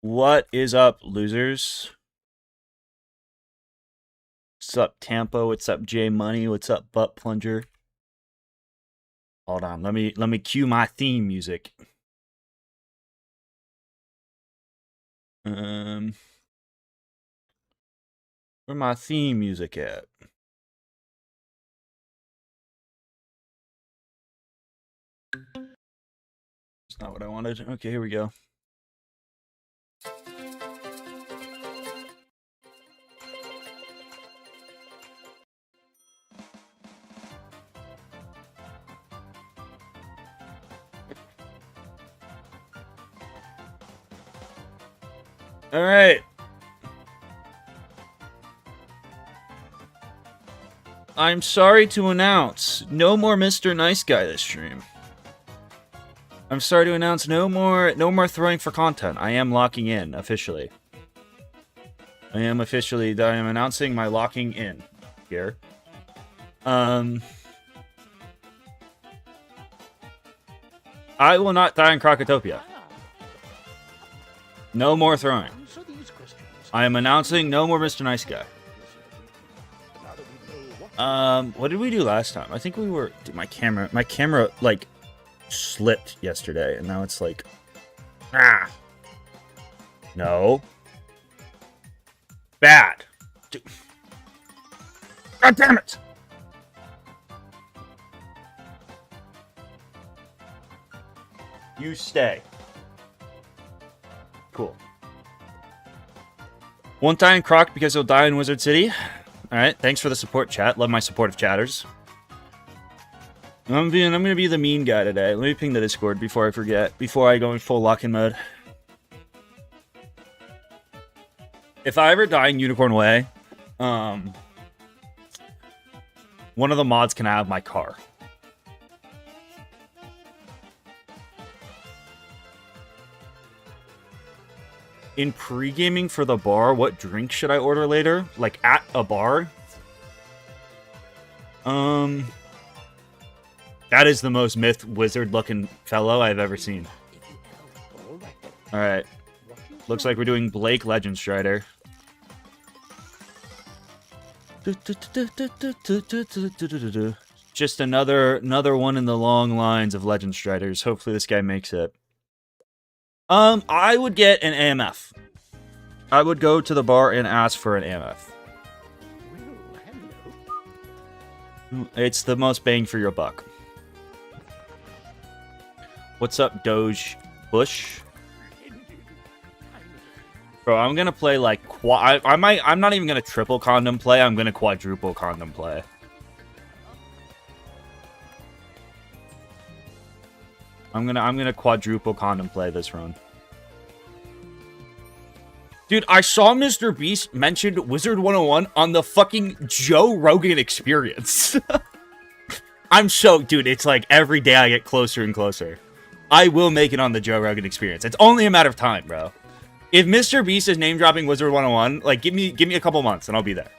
What is up, losers? What's up, Tampa? What's up, J Money? What's up, Butt Plunger? Hold on, let me cue my theme music. Where my theme music at? It's not what I wanted. Okay, here we go. All right. I'm sorry to announce, no more Mr. Nice Guy this stream. I'm sorry to announce no more throwing for content. I am locking in officially. I am announcing my locking in here. I will not die in Krokotopia. No more throwing. I am announcing no more Mr. Nice Guy. What did we do last time? I think we were... Dude, my camera, like, slipped yesterday, and now it's like... Ah! No. Bad. Dude. God damn it! You stay. Cool. Won't die in Krok because he'll die in Wizard City. Alright, thanks for the support, chat. Love my supportive chatters. I'm gonna be the mean guy today. Let me ping the Discord before I forget. Before I go in full lock-in mode. If I ever die in Unicorn Way, one of the mods can have my car. In pre-gaming for the bar, what drink should I order later? Like, at a bar? That is the most myth wizard-looking fellow I've ever seen. Alright. Looks like we're doing Blake Legend Strider. Just another one in the long lines of Legend Striders. Hopefully this guy makes it. I would get an AMF. I would go to the bar and ask for an AMF. It's the most bang for your buck. What's up, Doge Bush? Bro, I'm gonna play like I'm not even gonna triple condom play. I'm gonna quadruple condom play. I'm gonna quadruple condom play this run. Dude, I saw Mr. Beast mentioned Wizard 101 on the fucking Joe Rogan Experience. Dude, it's like every day I get closer and closer. I will make it on the Joe Rogan Experience. It's only a matter of time, bro. If Mr. Beast is name dropping Wizard 101, like give me a couple months and I'll be there.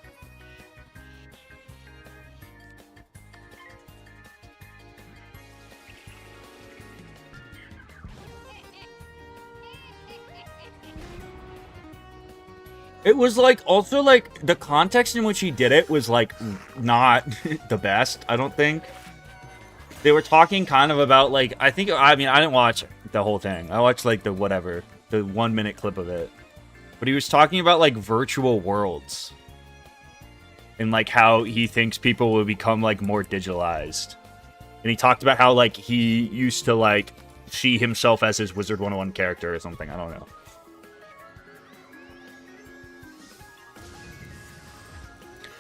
It was like, also like, the context in which he did it was like, not the best, I don't think. They were talking kind of about like, I didn't watch the whole thing. I watched like the 1 minute clip of it. But he was talking about like virtual worlds. And like how he thinks people will become like more digitalized. And he talked about how like he used to like see himself as his Wizard 101 character or something, I don't know.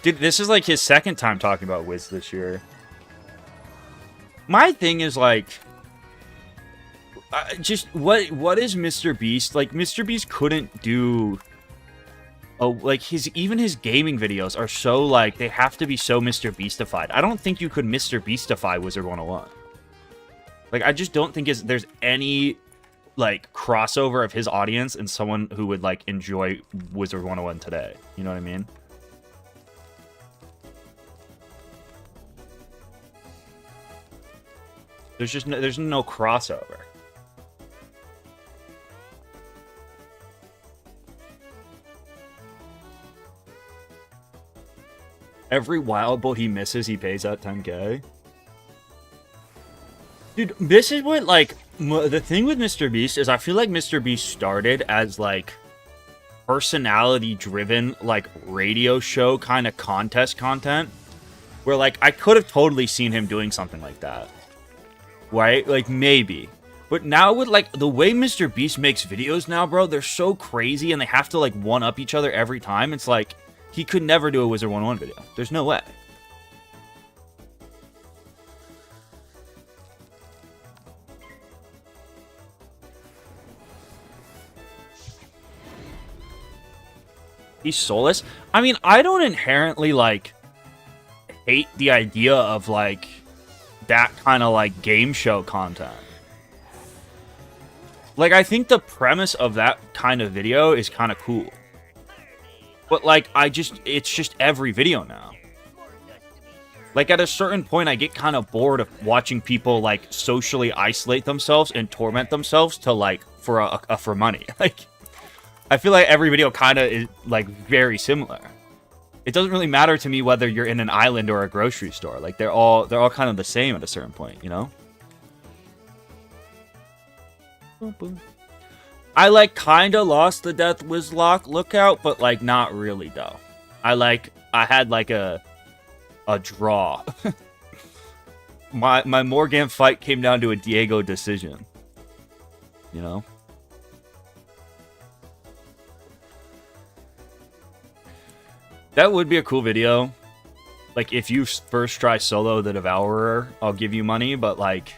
Dude, this is like his second time talking about Wiz this year. My thing is like, just what is Mr. Beast? Like, Mr. Beast couldn't do. Oh, like even his gaming videos are so like they have to be so Mr. Beastified. I don't think you could Mr. Beastify Wizard 101. Like, I just don't think there's any like crossover of his audience and someone who would like enjoy Wizard 101 today. You know what I mean? there's no crossover. Every wild bull he misses, he pays out 10k. Dude, this is what, like, the thing with Mr. Beast is I feel like Mr. Beast started as, like, personality-driven, like, radio show kind of contest content. Where, like, I could have totally seen him doing something like that. Right? Like, maybe. But now with, like, the way Mr. Beast makes videos now, bro, they're so crazy and they have to, like, one-up each other every time. It's like, he could never do a Wizard 101 video. There's no way. He's soulless? I mean, I don't inherently, like, hate the idea of, like, that kind of, like, game show content. Like, I think the premise of that kind of video is kind of cool. But, like, it's just every video now. Like, at a certain point, I get kind of bored of watching people, like, socially isolate themselves and torment themselves to, like, for money. Like, I feel like every video kind of is, like, very similar. It doesn't really matter to me whether you're in an island or a grocery store. Like, they're all kind of the same at a certain point, you know? Boom, boom. I, like, kind of lost the Death Wizlocke lookout, but, like, not really, though. I had, like, a draw. My Morgan fight came down to a Diego decision. You know? That would be a cool video. Like, if you first try solo the Devourer, I'll give you money, but, like,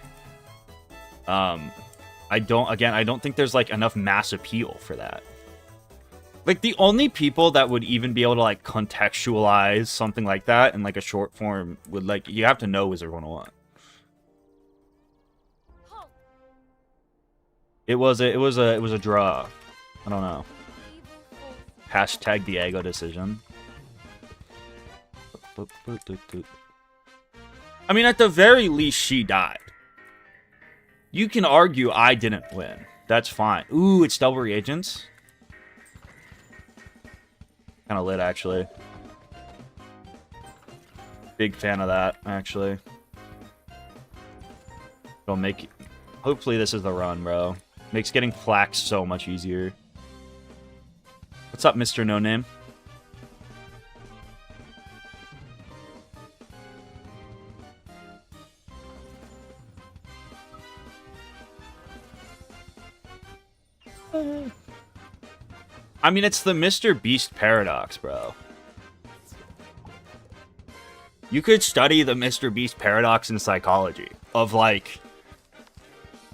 I don't think there's, like, enough mass appeal for that. Like, the only people that would even be able to, like, contextualize something like that in, like, a short form would, like, you have to know Wizard 101. It was a draw. I don't know. Hashtag Diego decision. I mean, at the very least, she died. You can argue I didn't win. That's fine. Ooh, it's double reagents. Kind of lit, actually. Big fan of that, actually. It'll make... Hopefully this is the run, bro. Makes getting flax so much easier. What's up, Mr. No Name? I mean, it's the Mr. Beast paradox, bro. You could study the Mr. Beast paradox in psychology. Of, like...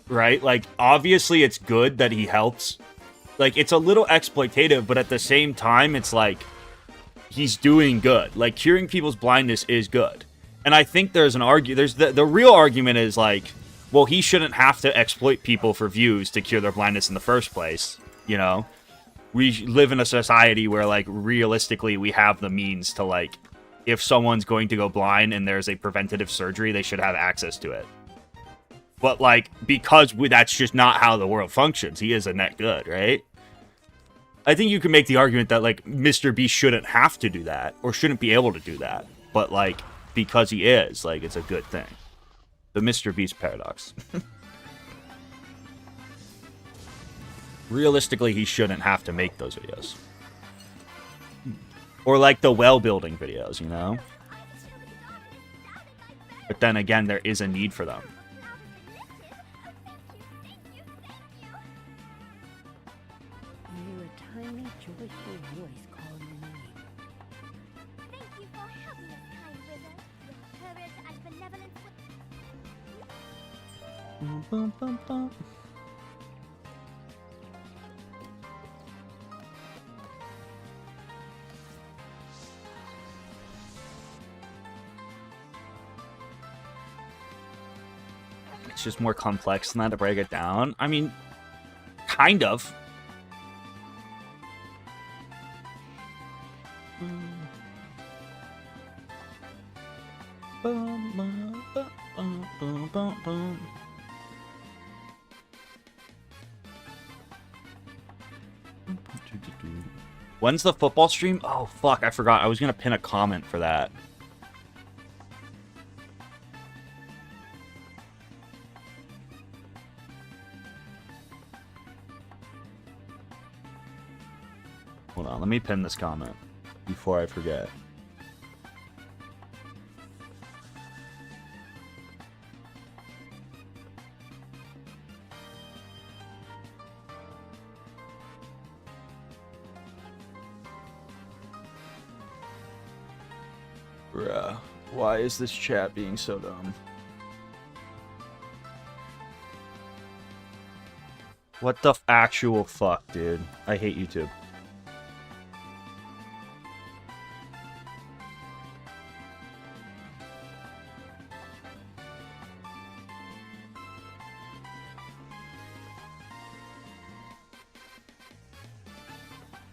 Right? Like, obviously it's good that he helps. Like, it's a little exploitative, but at the same time, it's like... He's doing good. Like, curing people's blindness is good. And I think there's an argument... The real argument is, like... Well, he shouldn't have to exploit people for views to cure their blindness in the first place. You know? We live in a society where, like, realistically, we have the means to, like, if someone's going to go blind and there's a preventative surgery, they should have access to it. But, like, because that's just not how the world functions, he is a net good, right? I think you can make the argument that, like, Mr. Beast shouldn't have to do that, or shouldn't be able to do that. But, like, because he is, like, it's a good thing. The Mr. Beast paradox. Realistically, he shouldn't have to make those videos. Or, like, the well-building videos, you know? But then again, there is a need for them. Bum, bum, bum. It's just more complex than that to break it down. I mean, kind of. When's the football stream? Oh, fuck, I forgot. I was going to pin a comment for that. Hold on, let me pin this comment before I forget. Bruh, why is this chat being so dumb? What the actual fuck, dude? I hate YouTube.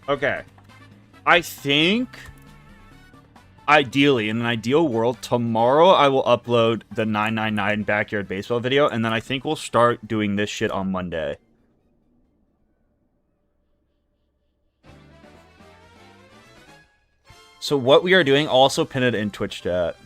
Okay. I think, ideally, in an ideal world, tomorrow I will upload the 999 backyard baseball video, and then I think we'll start doing this shit on Monday. So what we are doing, also pin it in Twitch chat.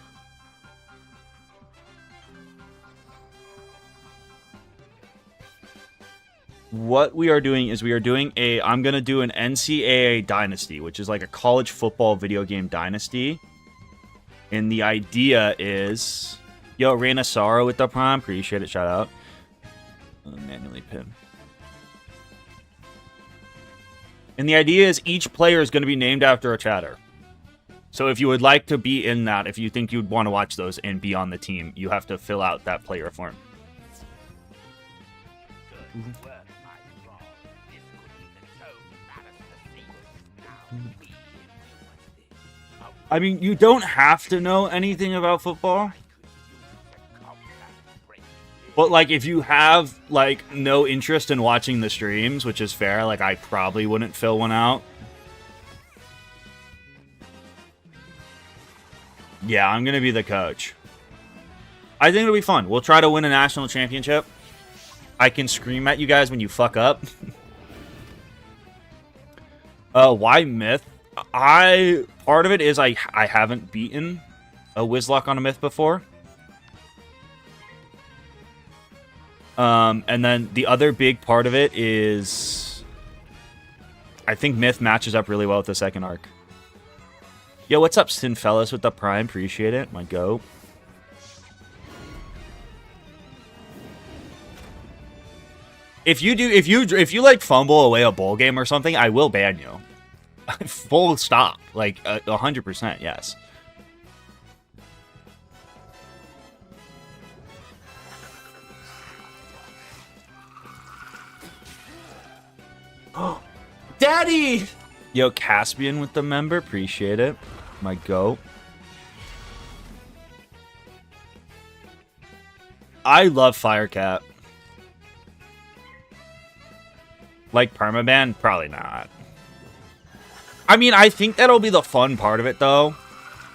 What we are doing is we are doing I'm going to do an NCAA Dynasty, which is like a college football video game dynasty. And the idea is... Yo, Reina Sara with the prime. Appreciate it. Shout out. Manually pin. And the idea is each player is going to be named after a chatter. So if you would like to be in that, if you think you'd want to watch those and be on the team, you have to fill out that player form. I mean, you don't have to know anything about football. But, like, if you have, like, no interest in watching the streams, which is fair, like, I probably wouldn't fill one out. Yeah, I'm going to be the coach. I think it'll be fun. We'll try to win a national championship. I can scream at you guys when you fuck up. Why myth? Part of it is I haven't beaten a Wizlocke on a myth before. And then the other big part of it is I think myth matches up really well with the second arc. Yo, what's up, Sinfellas with the prime? Appreciate it. My goat. If you like fumble away a bowl game or something, I will ban you. Full stop. Like 100%, yes. Daddy! Yo, Caspian with the member. Appreciate it. My goat. I love Firecat. Like permaban? Probably not. I mean, I think that'll be the fun part of it, though.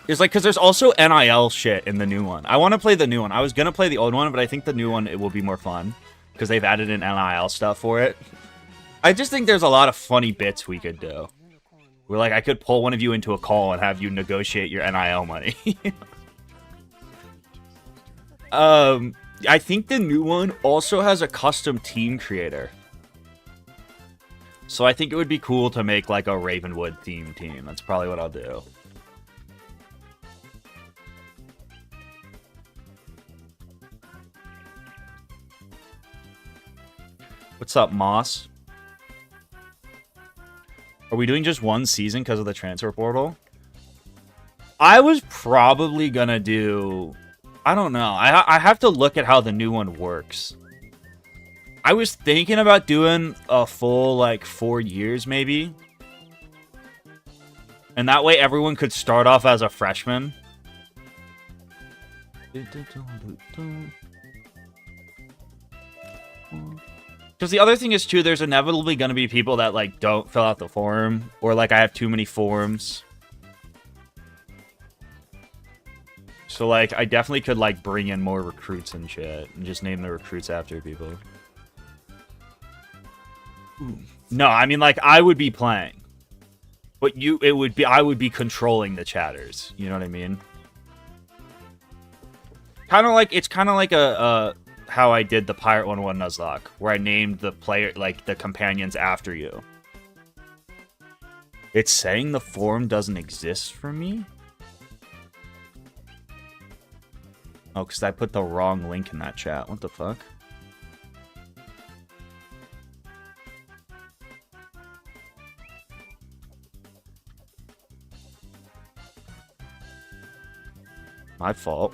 Is like, because there's also NIL shit in the new one. I want to play the new one. I was going to play the old one, but I think the new one, it will be more fun. Because they've added in NIL stuff for it. I just think there's a lot of funny bits we could do. Where, like, I could pull one of you into a call and have you negotiate your NIL money. I think the new one also has a custom team creator. So I think it would be cool to make, like, a Ravenwood themed team. That's probably what I'll do. What's up, Moss? Are we doing just one season because of the transfer portal? I was probably gonna do... I don't know. I have to look at how the new one works. I was thinking about doing a full, like, 4 years, maybe. And that way everyone could start off as a freshman. Because the other thing is, too, there's inevitably going to be people that, like, don't fill out the form. Or, like, I have too many forms. So, like, I definitely could, like, bring in more recruits and shit. And just name the recruits after people. No, I mean, like, I would be playing. But I would be controlling the chatters. You know what I mean? It's kind of like a how I did the Pirate 101 Nuzlocke, where I named the player, like, the companions after you. It's saying the forum doesn't exist for me? Oh, because I put the wrong link in that chat. What the fuck? My fault.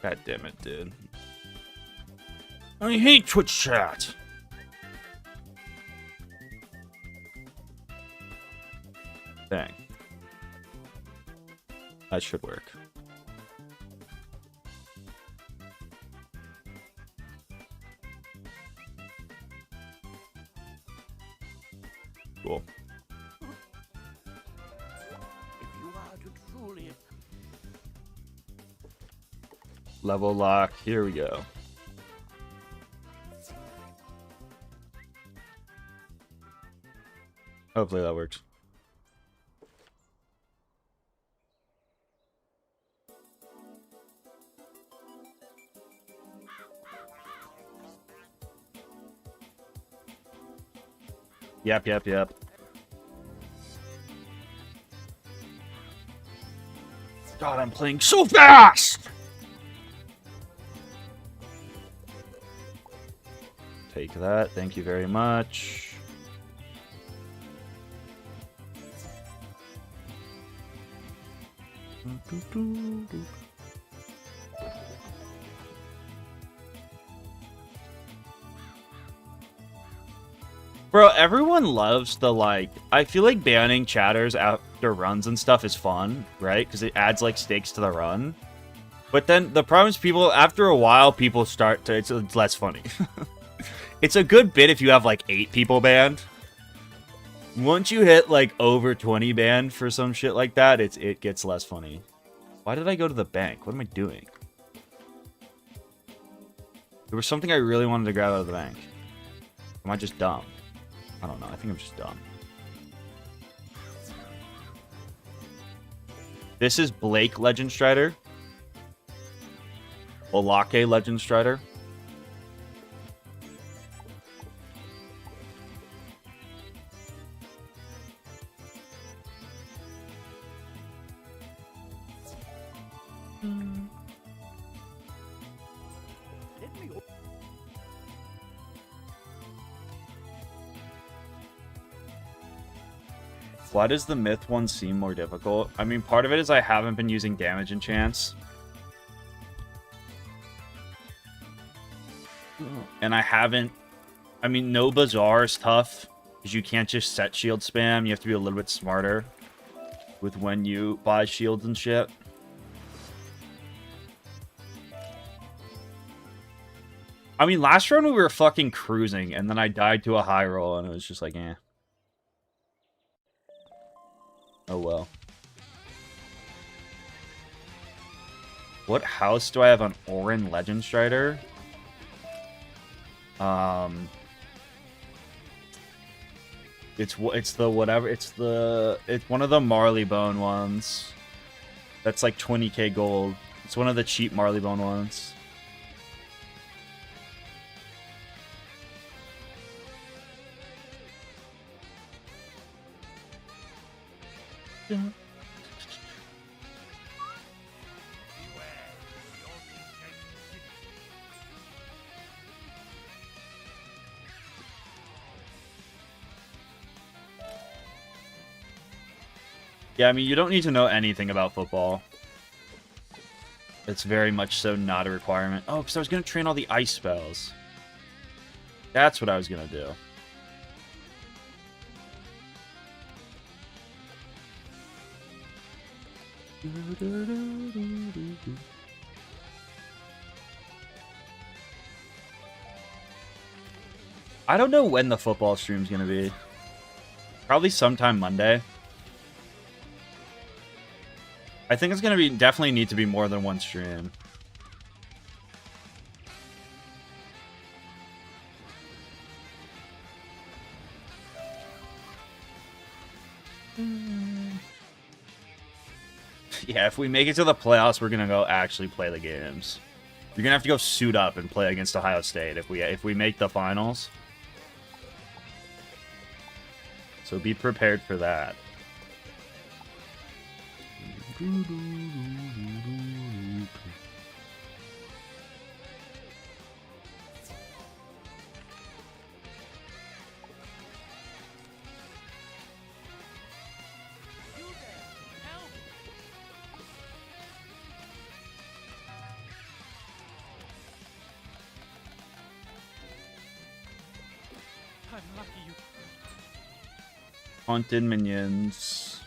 God damn it, dude. I hate Twitch chat. Dang. That should work. Cool. Level lock. Here we go. Hopefully that works. Yep. God, I'm playing so fast! Take that. Thank you very much. Bro, everyone loves the, like... I feel like banning chatters after runs and stuff is fun, right? Because it adds, like, stakes to the run. But then the problem is people... After a while, people start to... It's less funny. It's a good bit if you have, like, 8 people banned. Once you hit, like, over 20 banned for some shit like that, it gets less funny. Why did I go to the bank? What am I doing? There was something I really wanted to grab out of the bank. Am I just dumb? I don't know. I think I'm just dumb. This is Blake Legend Strider. Wizlocke Legend Strider. Why does the myth one seem more difficult? I mean, part of it is I haven't been using damage enchants. And I haven't... I mean, no Bazaar is tough, because you can't just set shield spam. You have to be a little bit smarter with when you buy shields and shit. I mean, last run we were fucking cruising, and then I died to a high roll, and it was just like, eh. Oh well. What house do I have on Orin Legend Strider? It's one of the Marley Bone ones. That's like 20k gold. It's one of the cheap Marley Bone ones. Yeah, I mean, you don't need to know anything about football. It's very much so not a requirement. Oh, because I was going to train all the ice spells. That's what I was going to do. I don't know when the football stream's going to be. Probably sometime Monday. I think it's going to be definitely need to be more than one stream. Yeah, if we make it to the playoffs, we're gonna go actually play the games. You're gonna have to go suit up and play against Ohio State if we make the finals. So be prepared for that. Haunted minions.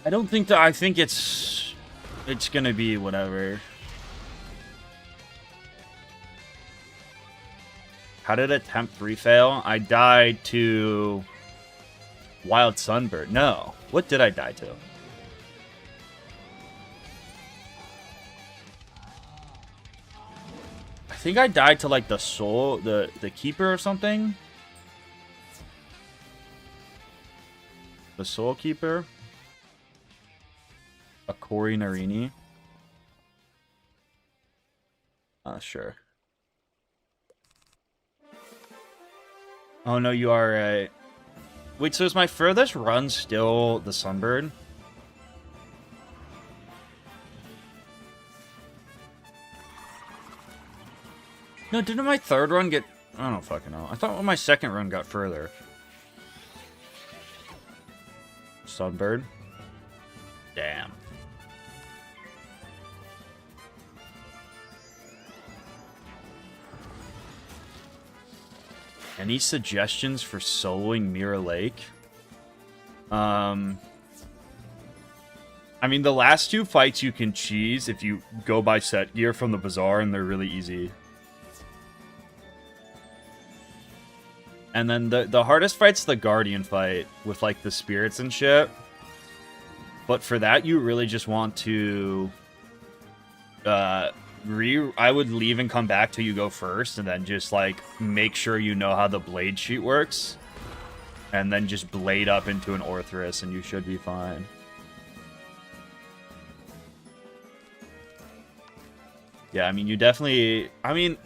I don't think that. I think it's gonna be whatever. How did attempt 3 fail? I died to Wild Sunbird. No. What did I die to? I think I died to like the soul, the keeper or something. The soul keeper. A Kori Narini. Sure. Oh no, you are right. Wait, so is my furthest run still the Sunbird? No, didn't my third run get... I don't fucking know. I thought my second run got further. Sunbird. Damn. Any suggestions for soloing Mirror Lake? I mean, the last 2 fights you can cheese if you go by set gear from the Bazaar, and they're really easy. And then the hardest fight's the Guardian fight with, like, the spirits and shit. But for that, you really just want to... I would leave and come back till you go first, and then just, like, make sure you know how the blade sheet works. And then just blade up into an Orthrus, and you should be fine. Yeah, I mean, you definitely... I mean...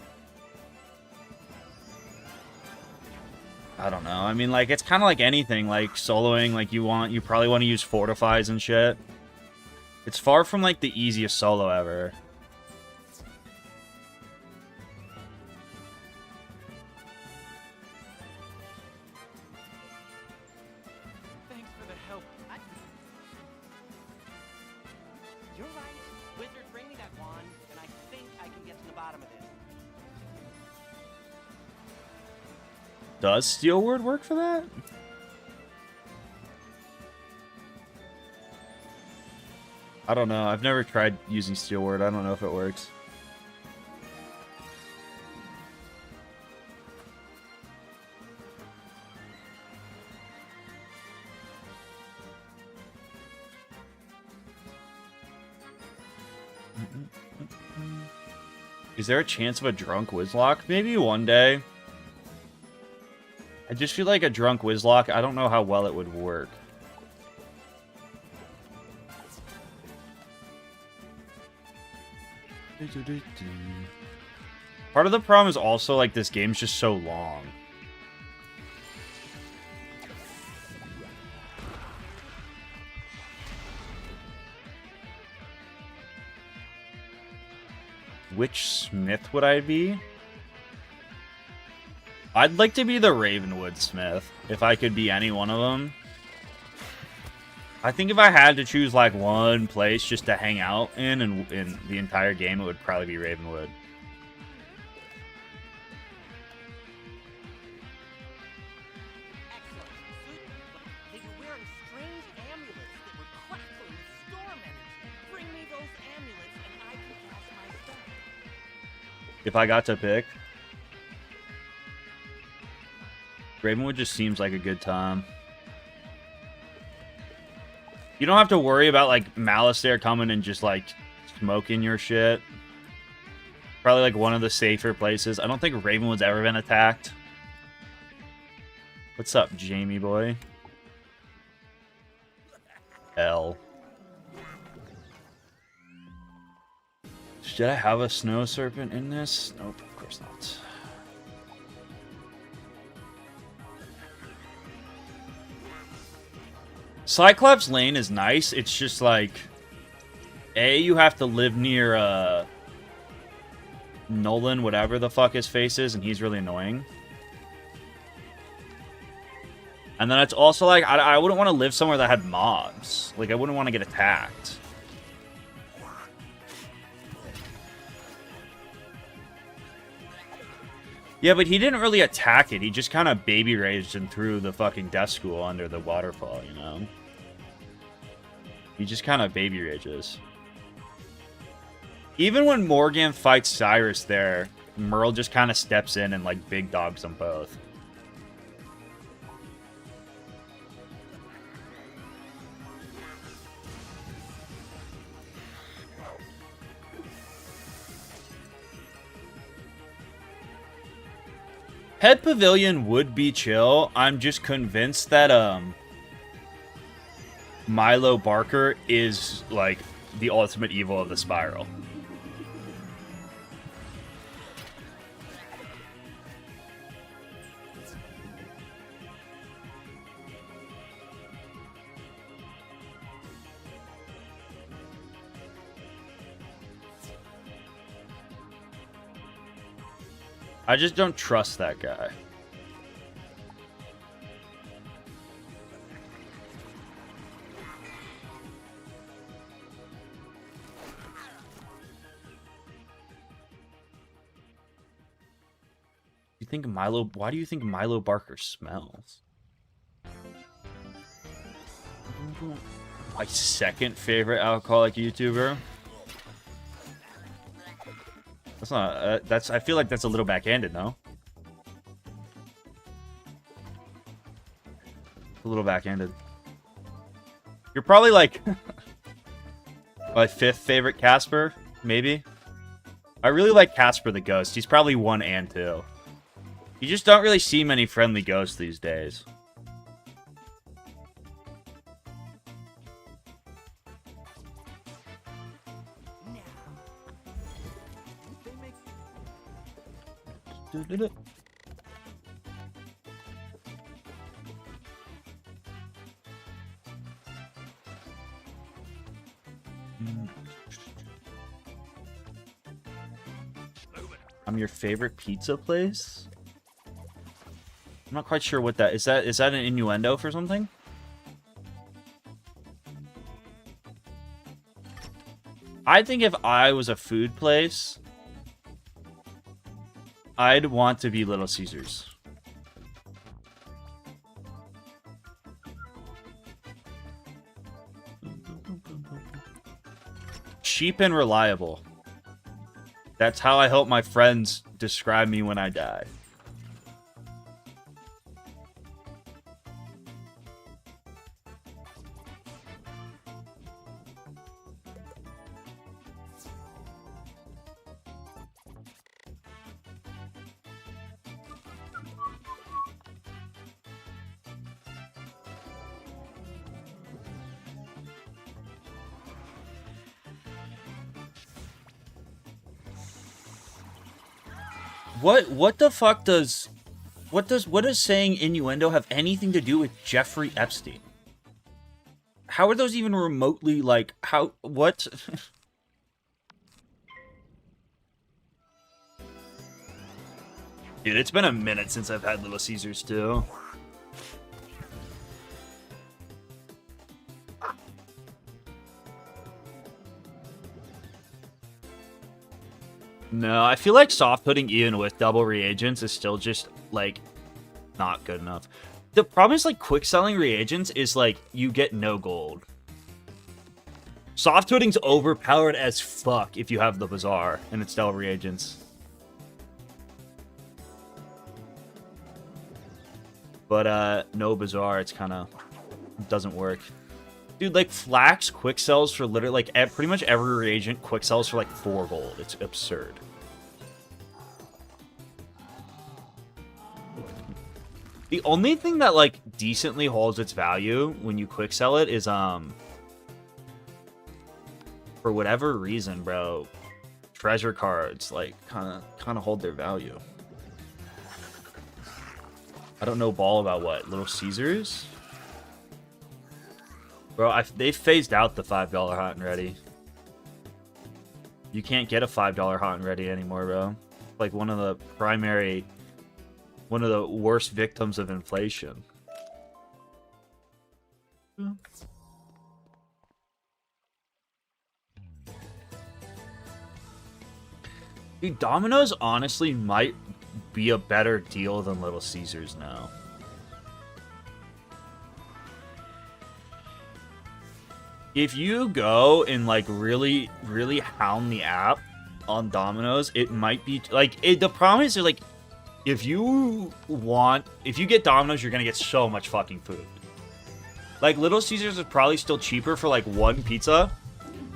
I don't know. I mean, like, it's kind of like anything, like, soloing, like, you probably want to use fortifies and shit. It's far from, like, the easiest solo ever. Thanks for the help. You're right. Wizard, bring me that wand, and I think I can get to the bottom of this. Does Steel Word work for that? I don't know. I've never tried using Steel Word. I don't know if it works. Is there a chance of a drunk Wizlocke? Maybe one day. I just feel like a drunk Wizlocke, I don't know how well it would work. Part of the problem is also, like, this game's just so long. Which Smith would I be? I'd like to be the Ravenwood Smith, if I could be any one of them. I think if I had to choose, like, one place just to hang out in the entire game, it would probably be Ravenwood. Excellent. They were wearing strange amulets that were crackling with storm energy. Bring me those amulets and I can cast my spell. If I got to pick, Ravenwood just seems like a good time. You don't have to worry about, like, Malice there coming and just, like, smoking your shit. Probably like one of the safer places. I don't think Ravenwood's ever been attacked. What's up, Jamie boy? L. Should I have a snow serpent in this? Nope, of course not. Cyclops Lane is nice. It's just like, you have to live near Nolan, whatever the fuck his face is, and he's really annoying. And then it's also like, I wouldn't want to live somewhere that had mobs. Like, I wouldn't want to get attacked. Yeah, but he didn't really attack it. He just kind of baby raged and threw the fucking death school under the waterfall, you know? He just kind of baby rages. Even when Morgan fights Cyrus there, Merle just kind of steps in and, like, big dogs them both. Head Pavilion would be chill. I'm just convinced that Milo Barker is like the ultimate evil of the spiral. I just don't trust that guy. You think Milo? Why do you think Milo Barker smells? My second favorite alcoholic YouTuber. That's not. That's. I feel like that's a little backhanded, no? A little backhanded. You're probably like my fifth favorite Casper, maybe. I really like Casper the Ghost. He's probably 1 and 2. You just don't really see many friendly ghosts these days. I'm your favorite pizza place? I'm not quite sure what that is. Is that an innuendo for something? I think if I was a food place, I'd want to be Little Caesars. Cheap and reliable. That's how I hope my friends describe me when I die. What the fuck does what does saying innuendo have anything to do with Jeffrey Epstein? How are those even remotely like what? Dude, it's been a minute since I've had Little Caesars too. No, I feel like soft pudding even with double reagents is still just, like, not good enough. The problem is, like, quick selling reagents is, like, you get no gold. Soft pudding's overpowered as fuck if you have the Bazaar and it's double reagents. But, no Bazaar, it's kind of doesn't work. Dude, like, Flax quick sells for literally, like, pretty much every reagent quick sells for, like, 4 gold. It's absurd. The only thing that, like, decently holds its value when you quick sell it is, for whatever reason, bro, treasure cards, like, kind of hold their value. I don't know ball about what? Little Caesars? Bro, they phased out the $5 hot and ready. You can't get a $5 hot and ready anymore, bro. Like, one of the worst victims of inflation. Dude, Domino's honestly might be a better deal than Little Caesars now. If you go and, like, really, really hound the app on Domino's, it might be, like, the problem is, like, if you get Domino's, you're gonna get so much fucking food. Like, Little Caesars is probably still cheaper for, like, 1 pizza.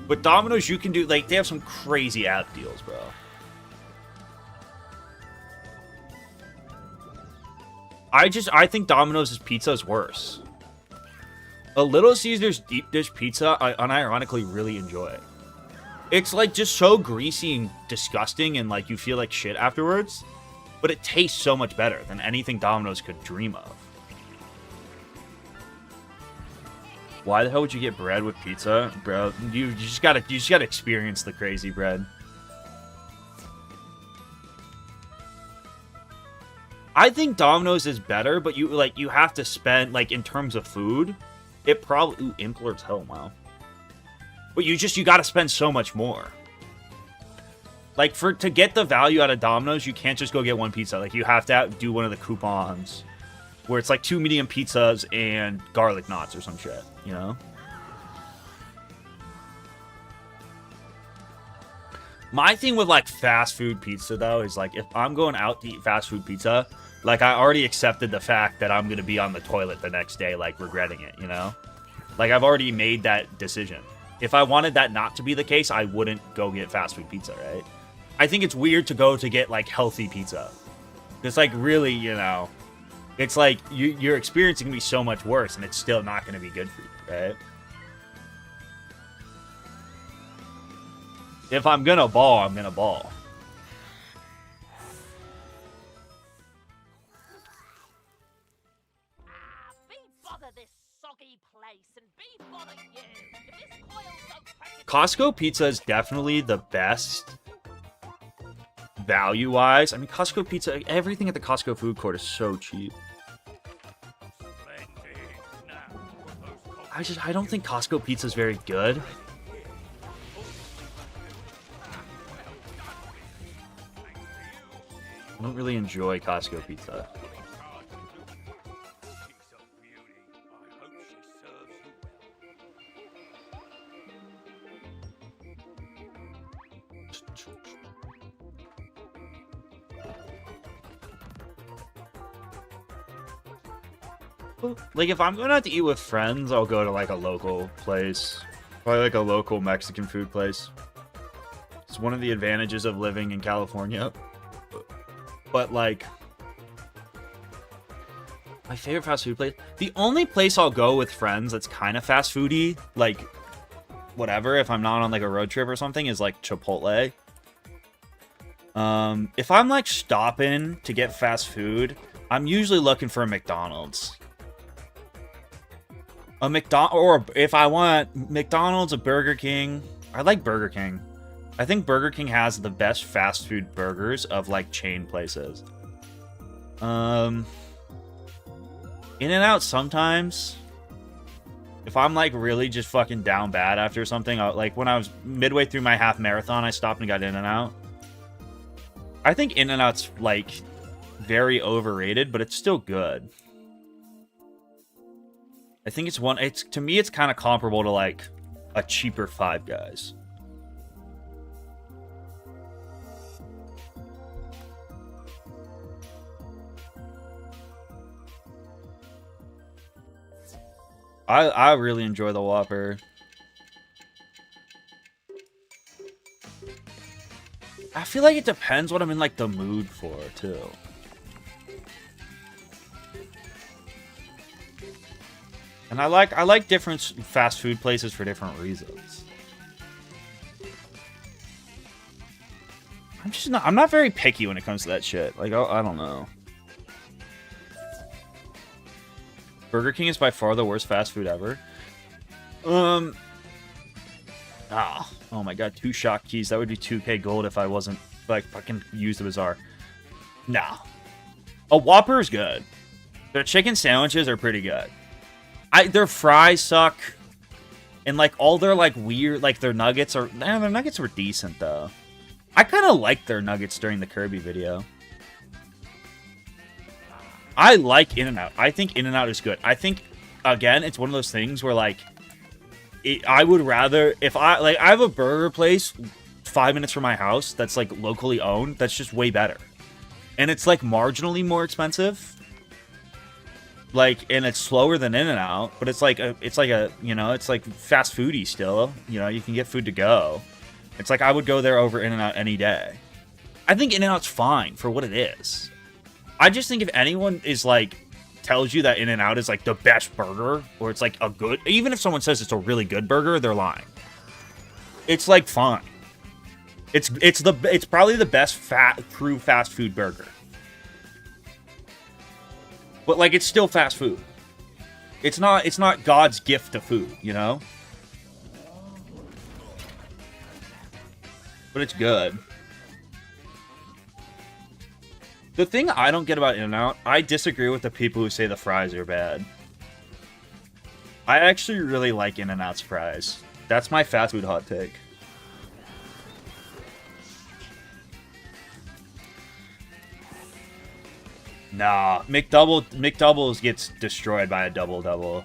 But Domino's, you can do, like, they have some crazy app deals, bro. I think Domino's pizza is worse. A Little Caesars deep dish pizza, I unironically really enjoy. It's, like, just so greasy and disgusting, and, like, you feel like shit afterwards. But it tastes so much better than anything Domino's could dream of. Why the hell would you get bread with pizza, bro? You just gotta experience the crazy bread. I think Domino's is better, but you have to spend, like, in terms of food, it probably... Ooh, Impler's hell, wow. But you gotta spend so much more. Like, to get the value out of Domino's, you can't just go get 1 pizza. Like, you have to do one of the coupons where it's, like, 2 medium pizzas and garlic knots or some shit, you know? My thing with, like, fast food pizza, though, is, like, if I'm going out to eat fast food pizza... Like, I already accepted the fact that I'm going to be on the toilet the next day, like, regretting it, you know? Like, I've already made that decision. If I wanted that not to be the case, I wouldn't go get fast food pizza, right? I think it's weird to go to get, like, healthy pizza. It's, like, really, you know... It's like, your experience is going to be so much worse, and it's still not going to be good for you, right? If I'm going to ball, I'm going to ball. Costco pizza is definitely the best value-wise. I mean, Costco pizza, everything at the Costco food court is so cheap. I don't think Costco pizza is very good. I don't really enjoy Costco pizza. Like, if I'm going out to eat with friends, I'll go to, like, a local place. Probably, like, a local Mexican food place. It's one of the advantages of living in California. But, like... My favorite fast food place... The only place I'll go with friends that's kind of fast foody, like, whatever, if I'm not on, like, a road trip or something, is, like, Chipotle. If I'm, like, stopping to get fast food, I'm usually looking for a McDonald's. Or if I want McDonald's, a Burger King. I like Burger King. I think Burger King has the best fast food burgers of, like, chain places. In-N-Out sometimes. If I'm, like, really just fucking down bad after something, like, when I was midway through my half marathon, I stopped and got In-N-Out. I think In-N-Out's, like, very overrated, but it's still good. I think to me, it's kind of comparable to, like, a cheaper Five Guys. I really enjoy the Whopper. I feel like it depends what I'm in like the mood for too. And I like different fast food places for different reasons. I'm not very picky when it comes to that shit. Like I don't know. Burger King is by far the worst fast food ever. Oh my god, 2 shock keys. That would be 2k gold if I wasn't like fucking used the Bazaar. Nah. A Whopper is good. Their chicken sandwiches are pretty good. Their fries suck. And like all their like weird like their nuggets are their nuggets were decent though. I kind of liked their nuggets during the Kirby video. I like In-N-Out. I think In-N-Out is good. I think again, it's one of those things where like I would rather if I have a burger place 5 minutes from my house that's like locally owned, that's just way better. And it's like marginally more expensive. Like, and it's slower than In-N-Out, but it's like a, you know, it's like fast foody still. You know, you can get food to go. It's like I would go there over In-N-Out any day. I think In-N-Out's fine for what it is. I just think if anyone is like tells you that In-N-Out is like the best burger, or it's like a good, even if someone says it's a really good burger, they're lying. It's like fine. It's probably the best true fast food burger. But like it's still fast food. It's not God's gift to food, you know? But it's good. The thing I don't get about In-N-Out, I disagree with the people who say the fries are bad. I actually really like In-N-Out's fries. That's my fast food hot take. Nah, McDoubles gets destroyed by a double-double.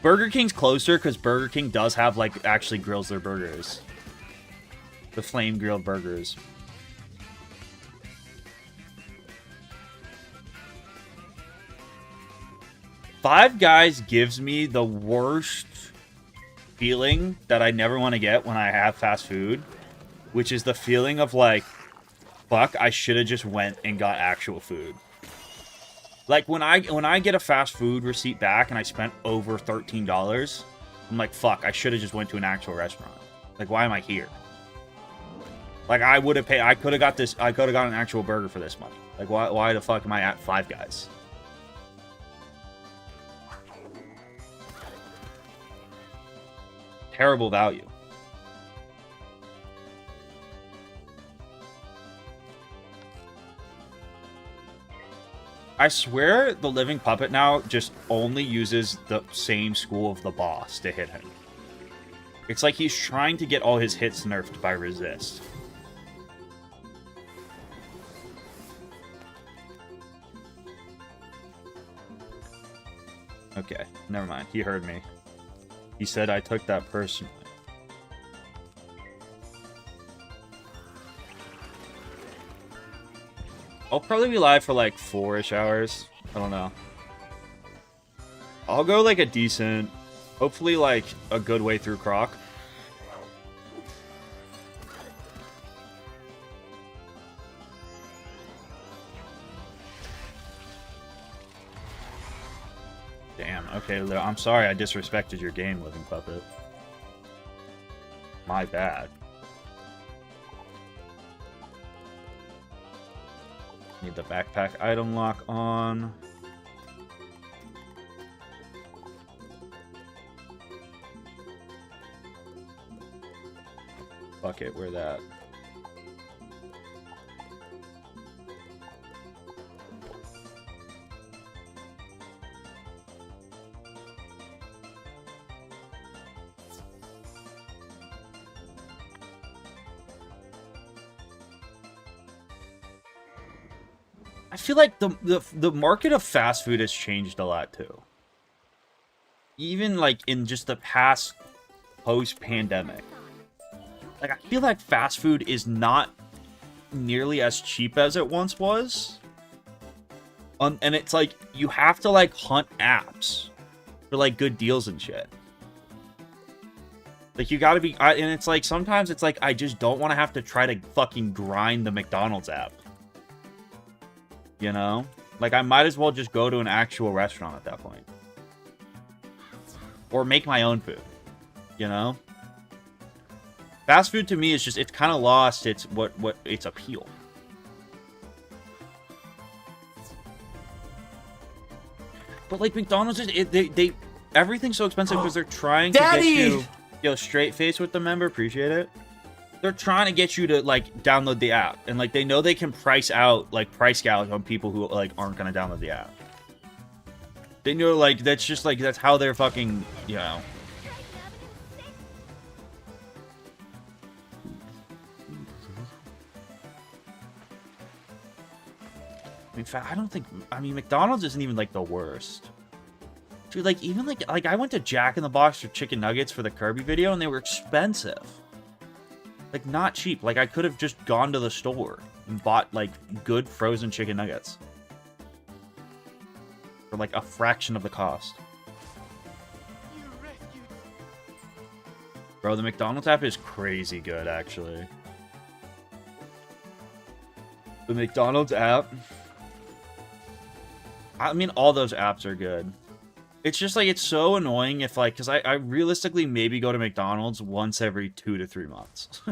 Burger King's closer because Burger King does have, like, actually grills their burgers. The flame-grilled burgers. Five Guys gives me the worst feeling that I never want to get when I have fast food, which is the feeling of, like, fuck, I should have just went and got actual food. Like, when I get a fast food receipt back and I spent over $13, I'm like, fuck, I should have just went to an actual restaurant. Like, why am I here? Like, I would have paid, I could have got an actual burger for this money. Like, why the fuck am I at Five Guys? Terrible value. I swear the living puppet now just only uses the same school of the boss to hit him. It's like he's trying to get all his hits nerfed by resist. Okay, never mind. He heard me. He said I took that personally. I'll probably be live for like 4-ish hours. I don't know. I'll go like a decent, hopefully like a good way through Krok. Damn, okay, I'm sorry I disrespected your game, Living Puppet. My bad. Need the backpack item lock on. Fuck it, we're that. I feel like the market of fast food has changed a lot too. Even like in just the past post-pandemic. Like I feel like fast food is not nearly as cheap as it once was. And it's like you have to like hunt apps for like good deals and shit. Like you gotta be, and it's like sometimes it's like I just don't want to have to try to fucking grind the McDonald's app. You know, like I might as well just go to an actual restaurant at that point, or make my own food. You know, fast food to me is just, it's kind of lost its what its appeal. But like McDonald's, they everything's so expensive because they're trying to get you, yo, straight face with the member, appreciate it. They're trying to get you to like download the app, and like they know they can price gouge on people who like aren't gonna download the app. They know like that's just like that's how they're fucking, you know. In fact, I mean, McDonald's isn't even, like, the worst. Dude, like, even, like, I went to Jack in the Box for chicken nuggets for the Kirby video, and they were expensive. Like, not cheap. Like, I could have just gone to the store and bought, like, good frozen chicken nuggets. For, like, a fraction of the cost. Bro, the McDonald's app is crazy good, actually. The McDonald's app... I mean, all those apps are good. It's just, like, it's so annoying if, like... Because I realistically maybe go to McDonald's once every 2 to 3 months.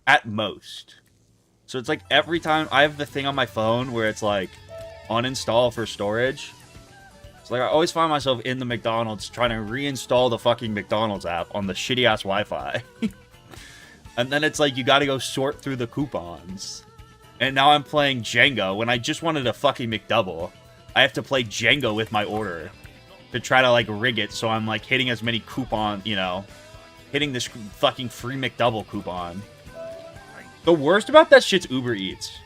At most. So it's, like, every time... I have the thing on my phone where it's, like, uninstall for storage. So, like, I always find myself in the McDonald's trying to reinstall the fucking McDonald's app on the shitty-ass Wi-Fi. And then it's, like, you gotta go sort through the coupons. And now I'm playing Jenga when I just wanted a fucking McDouble. I have to play Jenga with my order to try to, like, rig it so I'm, like, hitting as many coupon, you know, hitting this fucking free McDouble coupon. The worst about that shit's Uber Eats.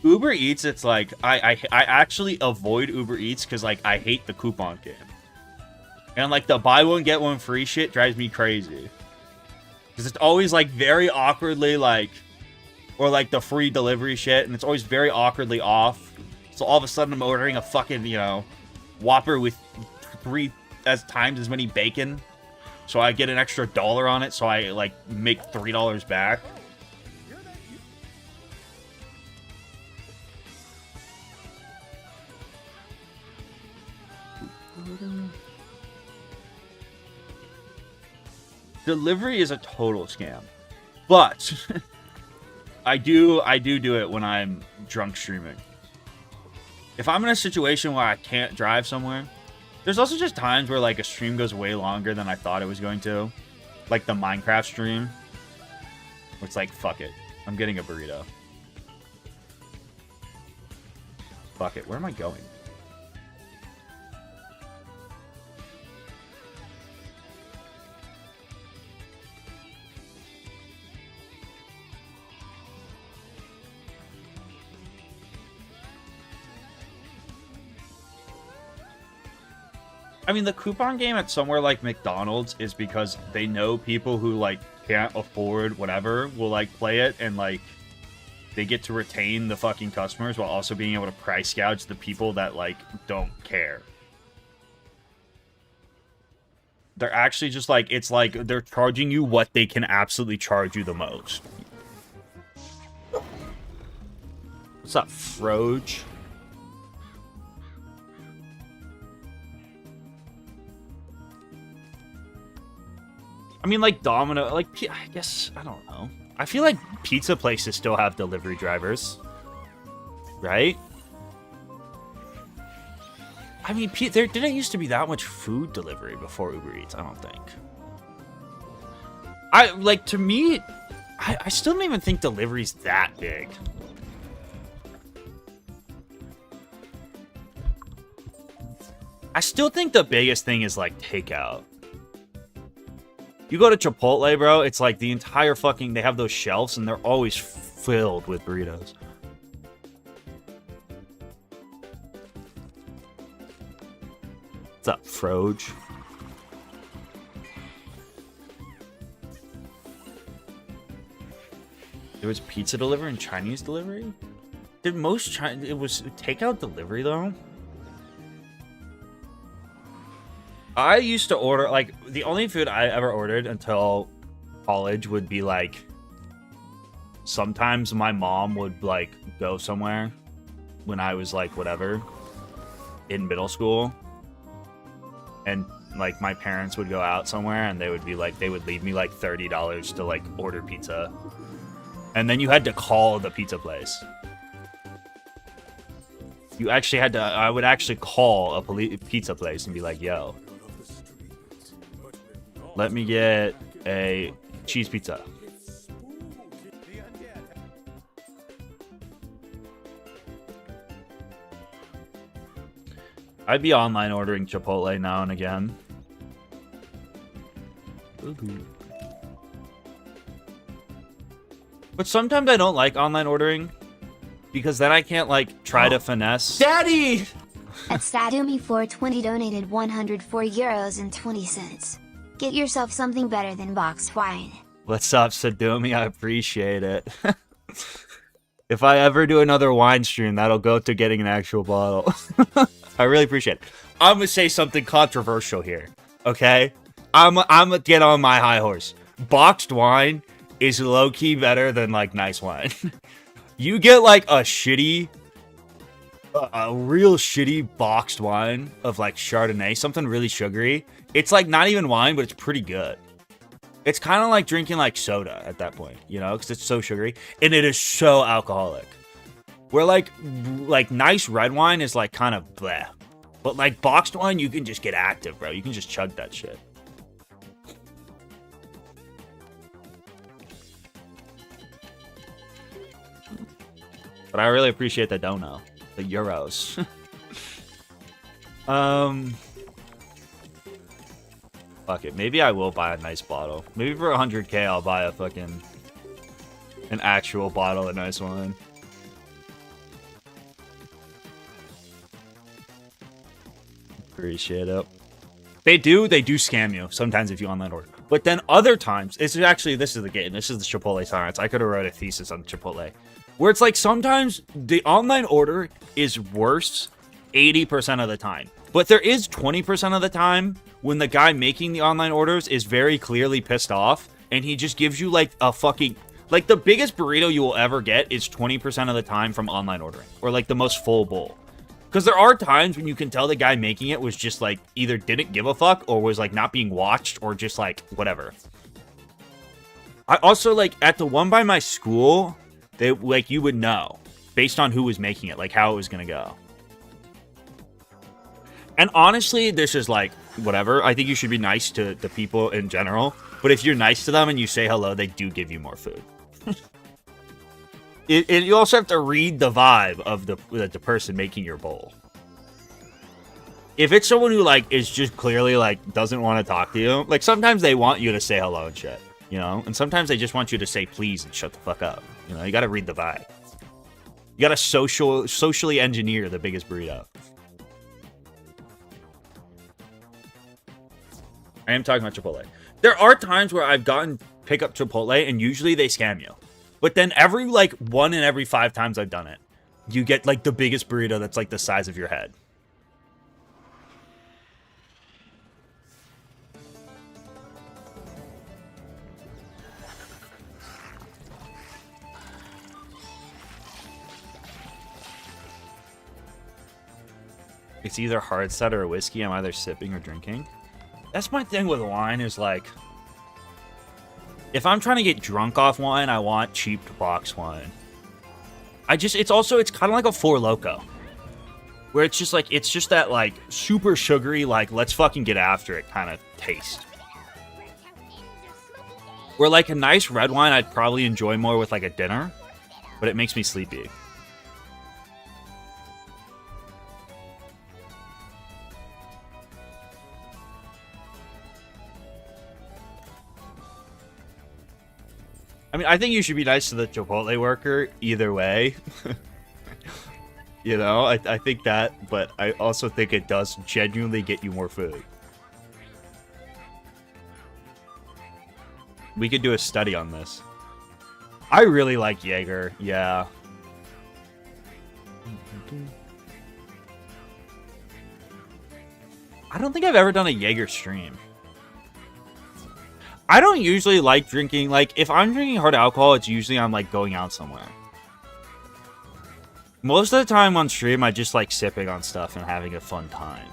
Uber Eats, it's like, I actually avoid Uber Eats because, like, I hate the coupon game. And, like, the buy one, get one free shit drives me crazy. Because it's always, like, very awkwardly, like... Or, like, the free delivery shit, and it's always very awkwardly off. So all of a sudden I'm ordering a fucking, you know, Whopper with 3 times as many bacon. So I get an extra $1 on it, so I, like, make $3 back. Delivery is a total scam. But... I do it when I'm drunk streaming. If I'm in a situation where I can't drive somewhere, there's also just times where, like, a stream goes way longer than I thought it was going to. Like the Minecraft stream. Where it's like, fuck it. I'm getting a burrito. Fuck it. Where am I going? I mean, the coupon game at somewhere like McDonald's is because they know people who, like, can't afford whatever will, like, play it, and, like, they get to retain the fucking customers while also being able to price gouge the people that, like, don't care. They're actually just, like, it's like they're charging you what they can absolutely charge you the most. What's up, Froge? I mean, like, Domino, like, I guess, I don't know. I feel like pizza places still have delivery drivers. Right? I mean, there didn't used to be that much food delivery before Uber Eats, I don't think. Like, to me, I still don't even think delivery's that big. I still think the biggest thing is, like, takeout. You go to Chipotle, bro, it's like the entire fucking... They have those shelves, and they're always filled with burritos. What's up, Froge? There was pizza delivery and Chinese delivery? Did most It was takeout delivery, though? I used to order, like, the only food I ever ordered until college would be, like, sometimes my mom would, like, go somewhere when I was, like, whatever, in middle school. And, like, my parents would go out somewhere and they would be, like, they would leave me, like, $30 to, like, order pizza. And then you had to call the pizza place. You actually had to, I would actually call a pizza place and be like, yo, let me get a cheese pizza. I'd be online ordering Chipotle now and again. But sometimes I don't like online ordering because then I can't, like, try to finesse. Daddy! At Sadumi420 donated €104.20. Get yourself something better than boxed wine. What's up, Sadumi? I appreciate it. If I ever do another wine stream, that'll go to getting an actual bottle. I really appreciate it. I'm gonna say something controversial here, okay? I'm gonna get on my high horse. Boxed wine is low-key better than, like, nice wine. You get, like, a real shitty boxed wine of, like, Chardonnay, something really sugary. It's, like, not even wine, but it's pretty good. It's kind of like drinking, like, soda at that point, you know, because it's so sugary, and it is so alcoholic. Where, like nice red wine is, like, kind of bleh. But, like, boxed wine, you can just get active, bro. You can just chug that shit. But I really appreciate the dono. The euros. Fuck it. Maybe I will buy a nice bottle. Maybe for 100k I'll buy an actual bottle of nice wine. Appreciate it. They do scam you sometimes if you online order. But then other times, this is the Chipotle science. I could have wrote a thesis on Chipotle. Where it's like sometimes the online order is worse 80% of the time. But there is 20% of the time when the guy making the online orders is very clearly pissed off and he just gives you like a fucking... Like the biggest burrito you will ever get is 20% of the time from online ordering. Or like the most full bowl. Because there are times when you can tell the guy making it was just like either didn't give a fuck or was like not being watched or just like whatever. I also like at the one by my school... They, like, you would know, based on who was making it, like, how it was gonna go. And honestly, this is, like, whatever. I think you should be nice to the people in general. But if you're nice to them and you say hello, they do give you more food. You also have to read the vibe of the person making your bowl. If it's someone who, like, is just clearly, like, doesn't want to talk to you, like, sometimes they want you to say hello and shit, you know? And sometimes they just want you to say please and shut the fuck up. You know, you gotta read the vibe. You gotta socially engineer the biggest burrito. I am talking about Chipotle. There are times where I've gotten pick up Chipotle and usually they scam you. But then every, like, 1 in every 5 times I've done it, you get, like, the biggest burrito that's, like, the size of your head. It's either hard cider or whiskey. I'm either sipping or drinking. That's my thing with wine is like, if I'm trying to get drunk off wine, I want cheap box wine. It's kind of like a Four Loko. Where it's just that like super sugary, like let's fucking get after it kind of taste. Where like a nice red wine, I'd probably enjoy more with like a dinner, but it makes me sleepy. I mean, I think you should be nice to the Chipotle worker either way. You know, I think that, but I also think it does genuinely get you more food. We could do a study on this. I really like Jaeger, yeah. I don't think I've ever done a Jaeger stream. I don't usually like drinking, like, if I'm drinking hard alcohol, it's usually I'm, like, going out somewhere. Most of the time on stream, I just like sipping on stuff and having a fun time.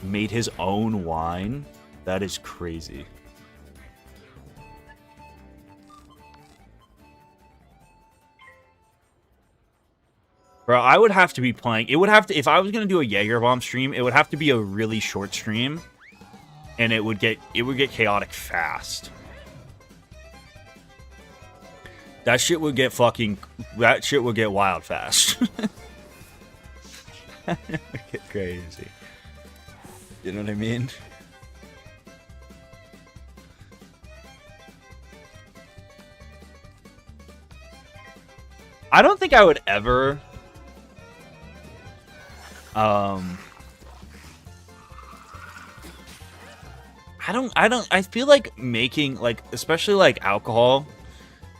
Made his own wine? That is crazy. Bro, I would have to be playing. It would have to, if I was gonna do a Jaeger bomb stream, it would have to be a really short stream, and it would get chaotic fast. That shit would get wild fast. That would get crazy. You know what I mean? I don't think I would ever. I feel like making, like, especially like alcohol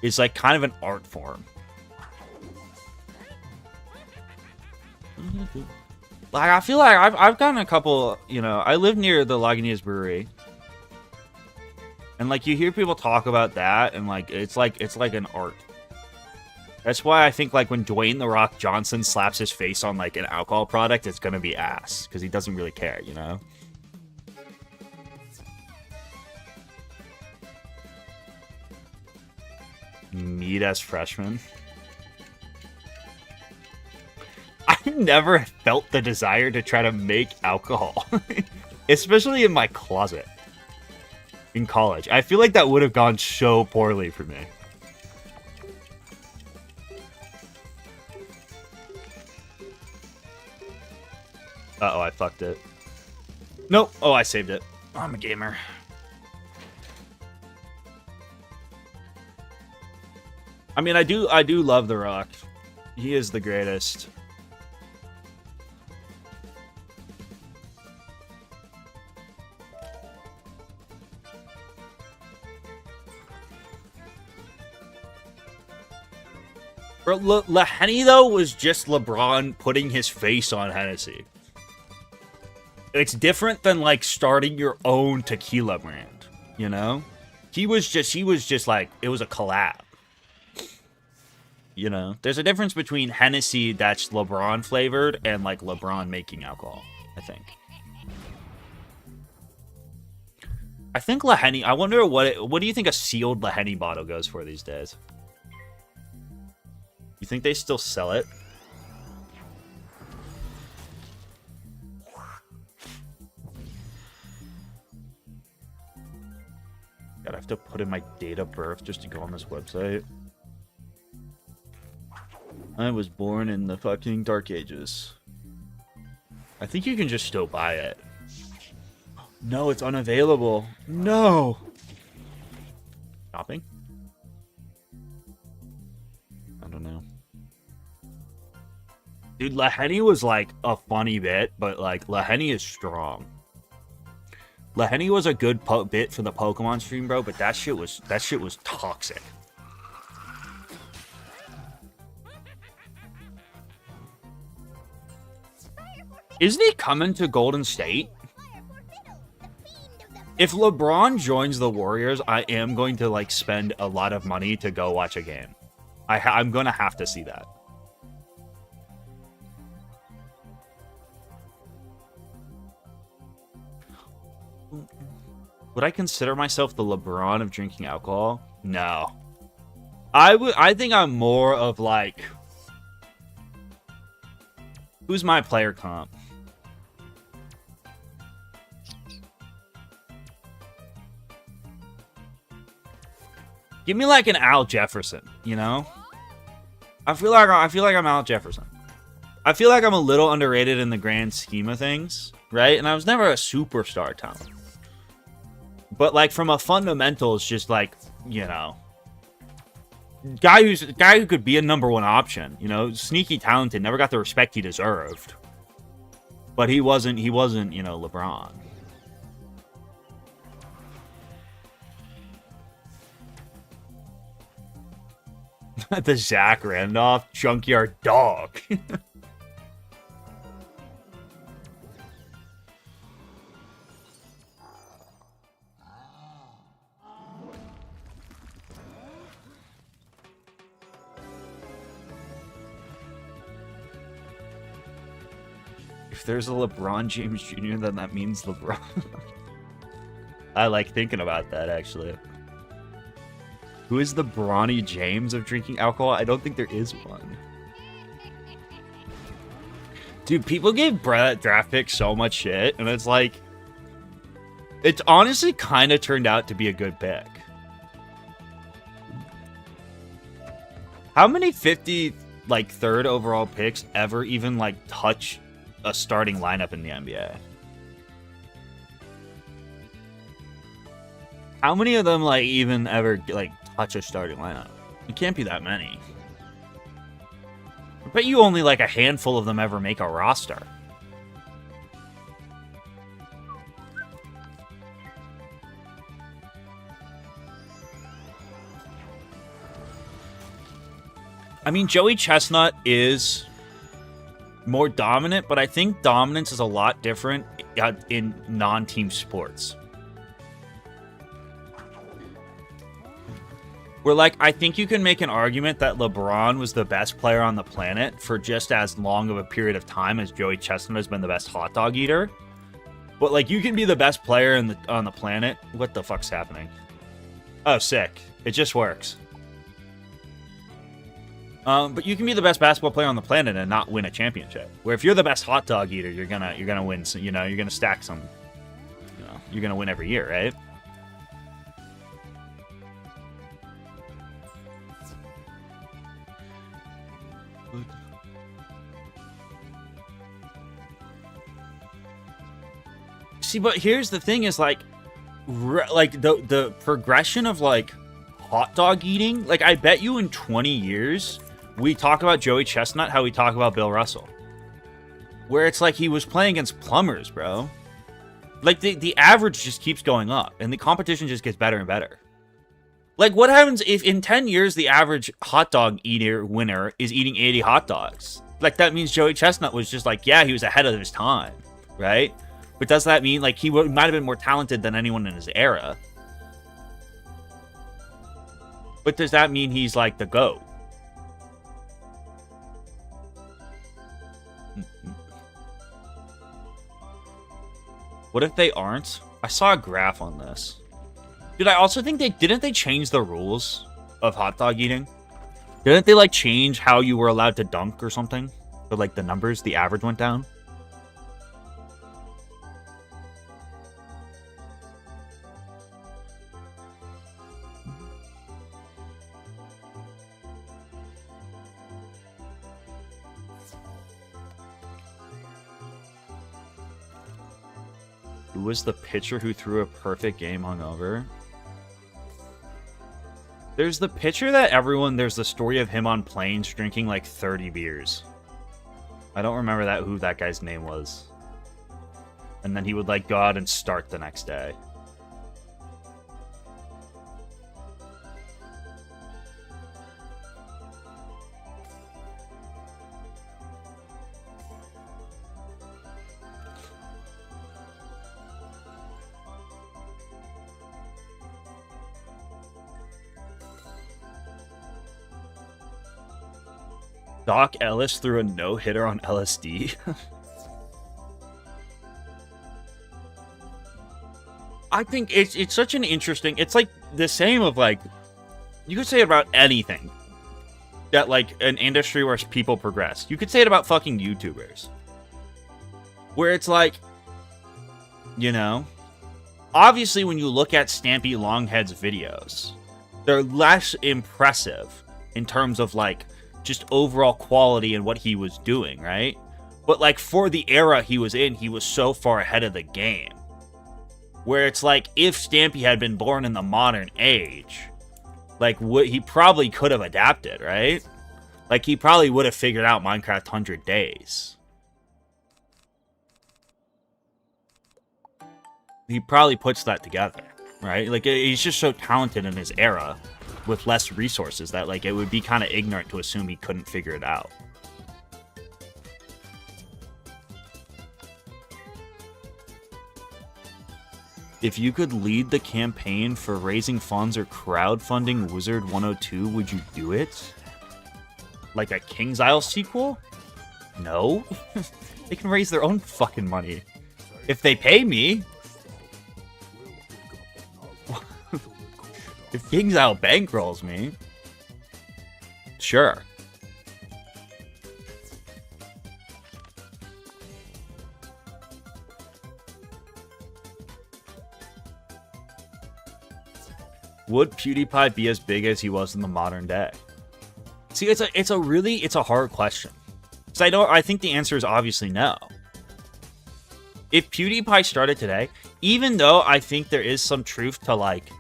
is like kind of an art form. Like, I feel like I've gotten a couple, you know, I live near the Lagunitas Brewery. And like you hear people talk about that, and like it's like an art. That's why I think, like, when Dwayne "The Rock" Johnson slaps his face on, like, an alcohol product, it's gonna be ass. Because he doesn't really care, you know? Meat as freshman. I've never felt the desire to try to make alcohol. Especially in my closet. In college. I feel like that would have gone so poorly for me. Uh-oh, I fucked it. Nope. Oh, I saved it. I'm a gamer. I mean, I do love The Rock. He is the greatest. Bro, Henny, though, was just LeBron putting his face on Hennessy. It's different than, like, starting your own tequila brand, you know? He was just like, it was a collab. You know? There's a difference between Hennessy that's LeBron flavored and, like, LeBron making alcohol, I think. I think Henny, I wonder what do you think a sealed Henny bottle goes for these days? You think they still sell it? God, I have to put in my date of birth just to go on this website. I was born in the fucking Dark Ages. I think you can just still buy it. No, it's unavailable. No! Shopping? I don't know. Dude, Henny was like a funny bit, but like Henny is strong. Henny was a good bit for the Pokemon stream, bro, but that shit was toxic. Isn't he coming to Golden State? If LeBron joins the Warriors, I am going to like spend a lot of money to go watch a game. I'm gonna have to see that. Would I consider myself the LeBron of drinking alcohol? No. I think I'm more of like, who's my player comp? Give me like an Al Jefferson, you know? I feel like I'm Al Jefferson. I feel like I'm a little underrated in the grand scheme of things, right? And I was never a superstar talent. But like from a fundamentals, just like, you know, guy who could be a #1 option, you know, sneaky talented, never got the respect he deserved. But he wasn't, you know, LeBron. The Zach Randolph junkyard dog. If there's a LeBron James Jr., then that means LeBron. I like thinking about that, actually. Who is the Bronny James of drinking alcohol? I don't think there is one. Dude, people gave draft picks so much shit, and it's like... It's honestly kind of turned out to be a good pick. How many 53rd overall picks ever even, like, touch a starting lineup in the NBA? How many of them, like, even ever, like, touch a starting lineup? It can't be that many. I bet you only, like, a handful of them ever make a roster. I mean, Joey Chestnut is more dominant, but I think dominance is a lot different in non-team sports. Where, like, I think you can make an argument that LeBron was the best player on the planet for just as long of a period of time as Joey Chestnut has been the best hot dog eater. But, like, you can be the best player on the planet. What the fuck's happening? Oh, sick. It just works. But you can be the best basketball player on the planet and not win a championship. Where if you're the best hot dog eater, you're gonna win. You know, you're gonna stack some. You know, you're gonna win every year, right? See, but here's the thing: is like the progression of like hot dog eating. Like, I bet you in 20 years. We talk about Joey Chestnut how we talk about Bill Russell. Where it's like he was playing against plumbers, bro. Like, the average just keeps going up, and the competition just gets better and better. Like, what happens if in 10 years the average hot dog eater winner is eating 80 hot dogs? Like, that means Joey Chestnut was just like, yeah, he was ahead of his time, right? But does that mean, like, he might have been more talented than anyone in his era? But does that mean he's, like, the GOAT? What if they aren't? I saw a graph on this. Dude, I also think didn't they change the rules of hot dog eating? Didn't they, like, change how you were allowed to dunk or something? But, like, the numbers, the average went down? Who was the pitcher who threw a perfect game hungover? There's the pitcher that there's the story of him on planes drinking like 30 beers. I don't remember who that guy's name was. And then he would like go out and start the next day. Doc Ellis threw a no-hitter on LSD. I think it's such an interesting... It's like the same of like... You could say it about anything. That like an industry where people progress. You could say it about fucking YouTubers. Where it's like... You know? Obviously when you look at Stampy Longhead's videos, they're less impressive in terms of like... just overall quality and what he was doing, right? But like for the era he was in, he was so far ahead of the game. Where it's like if Stampy had been born in the modern age, like he probably could have adapted, right? Like he probably would have figured out Minecraft 100 Days. He probably puts that together, right? Like he's just so talented in his era with less resources, that like it would be kind of ignorant to assume he couldn't figure it out. If you could lead the campaign for raising funds or crowdfunding Wizard 102, would you do it? Like a King's Isle sequel? No. They can raise their own fucking money. If they pay me. If King's Isle bankrolls me. Sure. Would PewDiePie be as big as he was in the modern day? See, it's a hard question. Because I think the answer is obviously no. If PewDiePie started today, even though I think there is some truth to like,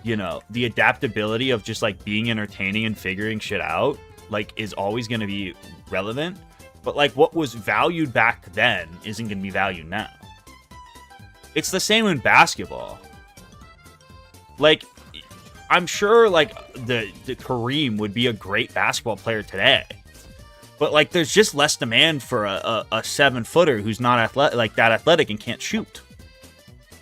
you know, the adaptability of just like being entertaining and figuring shit out, like is always going to be relevant. But like what was valued back then isn't going to be valued now. It's the same in basketball. Like, I'm sure like the Kareem would be a great basketball player today. But like there's just less demand for a 7-footer who's not athletic and can't shoot.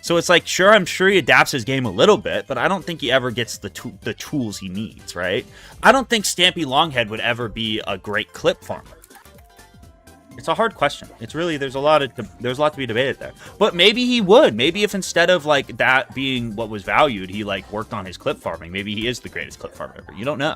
So it's like, sure, I'm sure he adapts his game a little bit, but I don't think he ever gets the tools he needs, right? I don't think Stampy Longhead would ever be a great clip farmer. It's a hard question. It's really, there's a lot to be debated there. But maybe he would. Maybe if instead of like that being what was valued, he like worked on his clip farming. Maybe he is the greatest clip farmer ever. You don't know.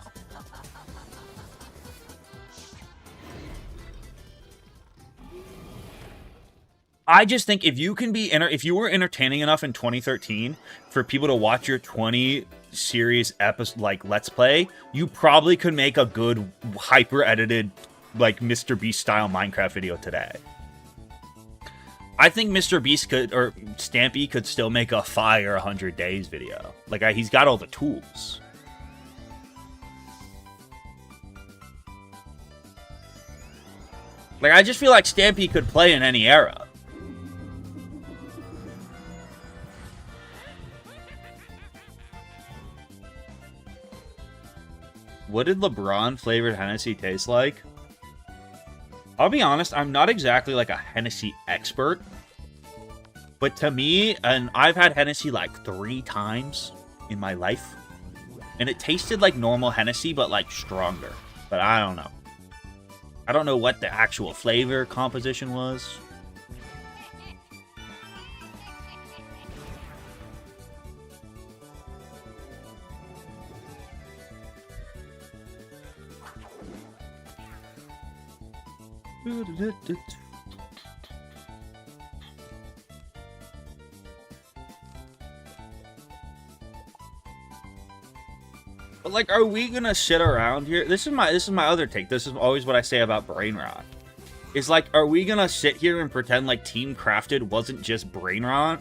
I just think if you can be if you were entertaining enough in 2013 for people to watch your 20 series episode like Let's Play, you probably could make a good hyper edited like Mr. Beast style Minecraft video today. I think Mr. Beast could, or Stampy could still make a fire 100 days video. Like he's got all the tools. Like I just feel like Stampy could play in any era. What did LeBron flavored Hennessy taste like? I'll be honest, I'm not exactly like a Hennessy expert. But to me, and I've had Hennessy like 3 times in my life. And it tasted like normal Hennessy, but like stronger. But I don't know. I don't know what the actual flavor composition was. But like, are we gonna sit around here? This is my other take. This is always what I say about brain rot. Is like, are we gonna sit here and pretend like Team Crafted wasn't just brain rot?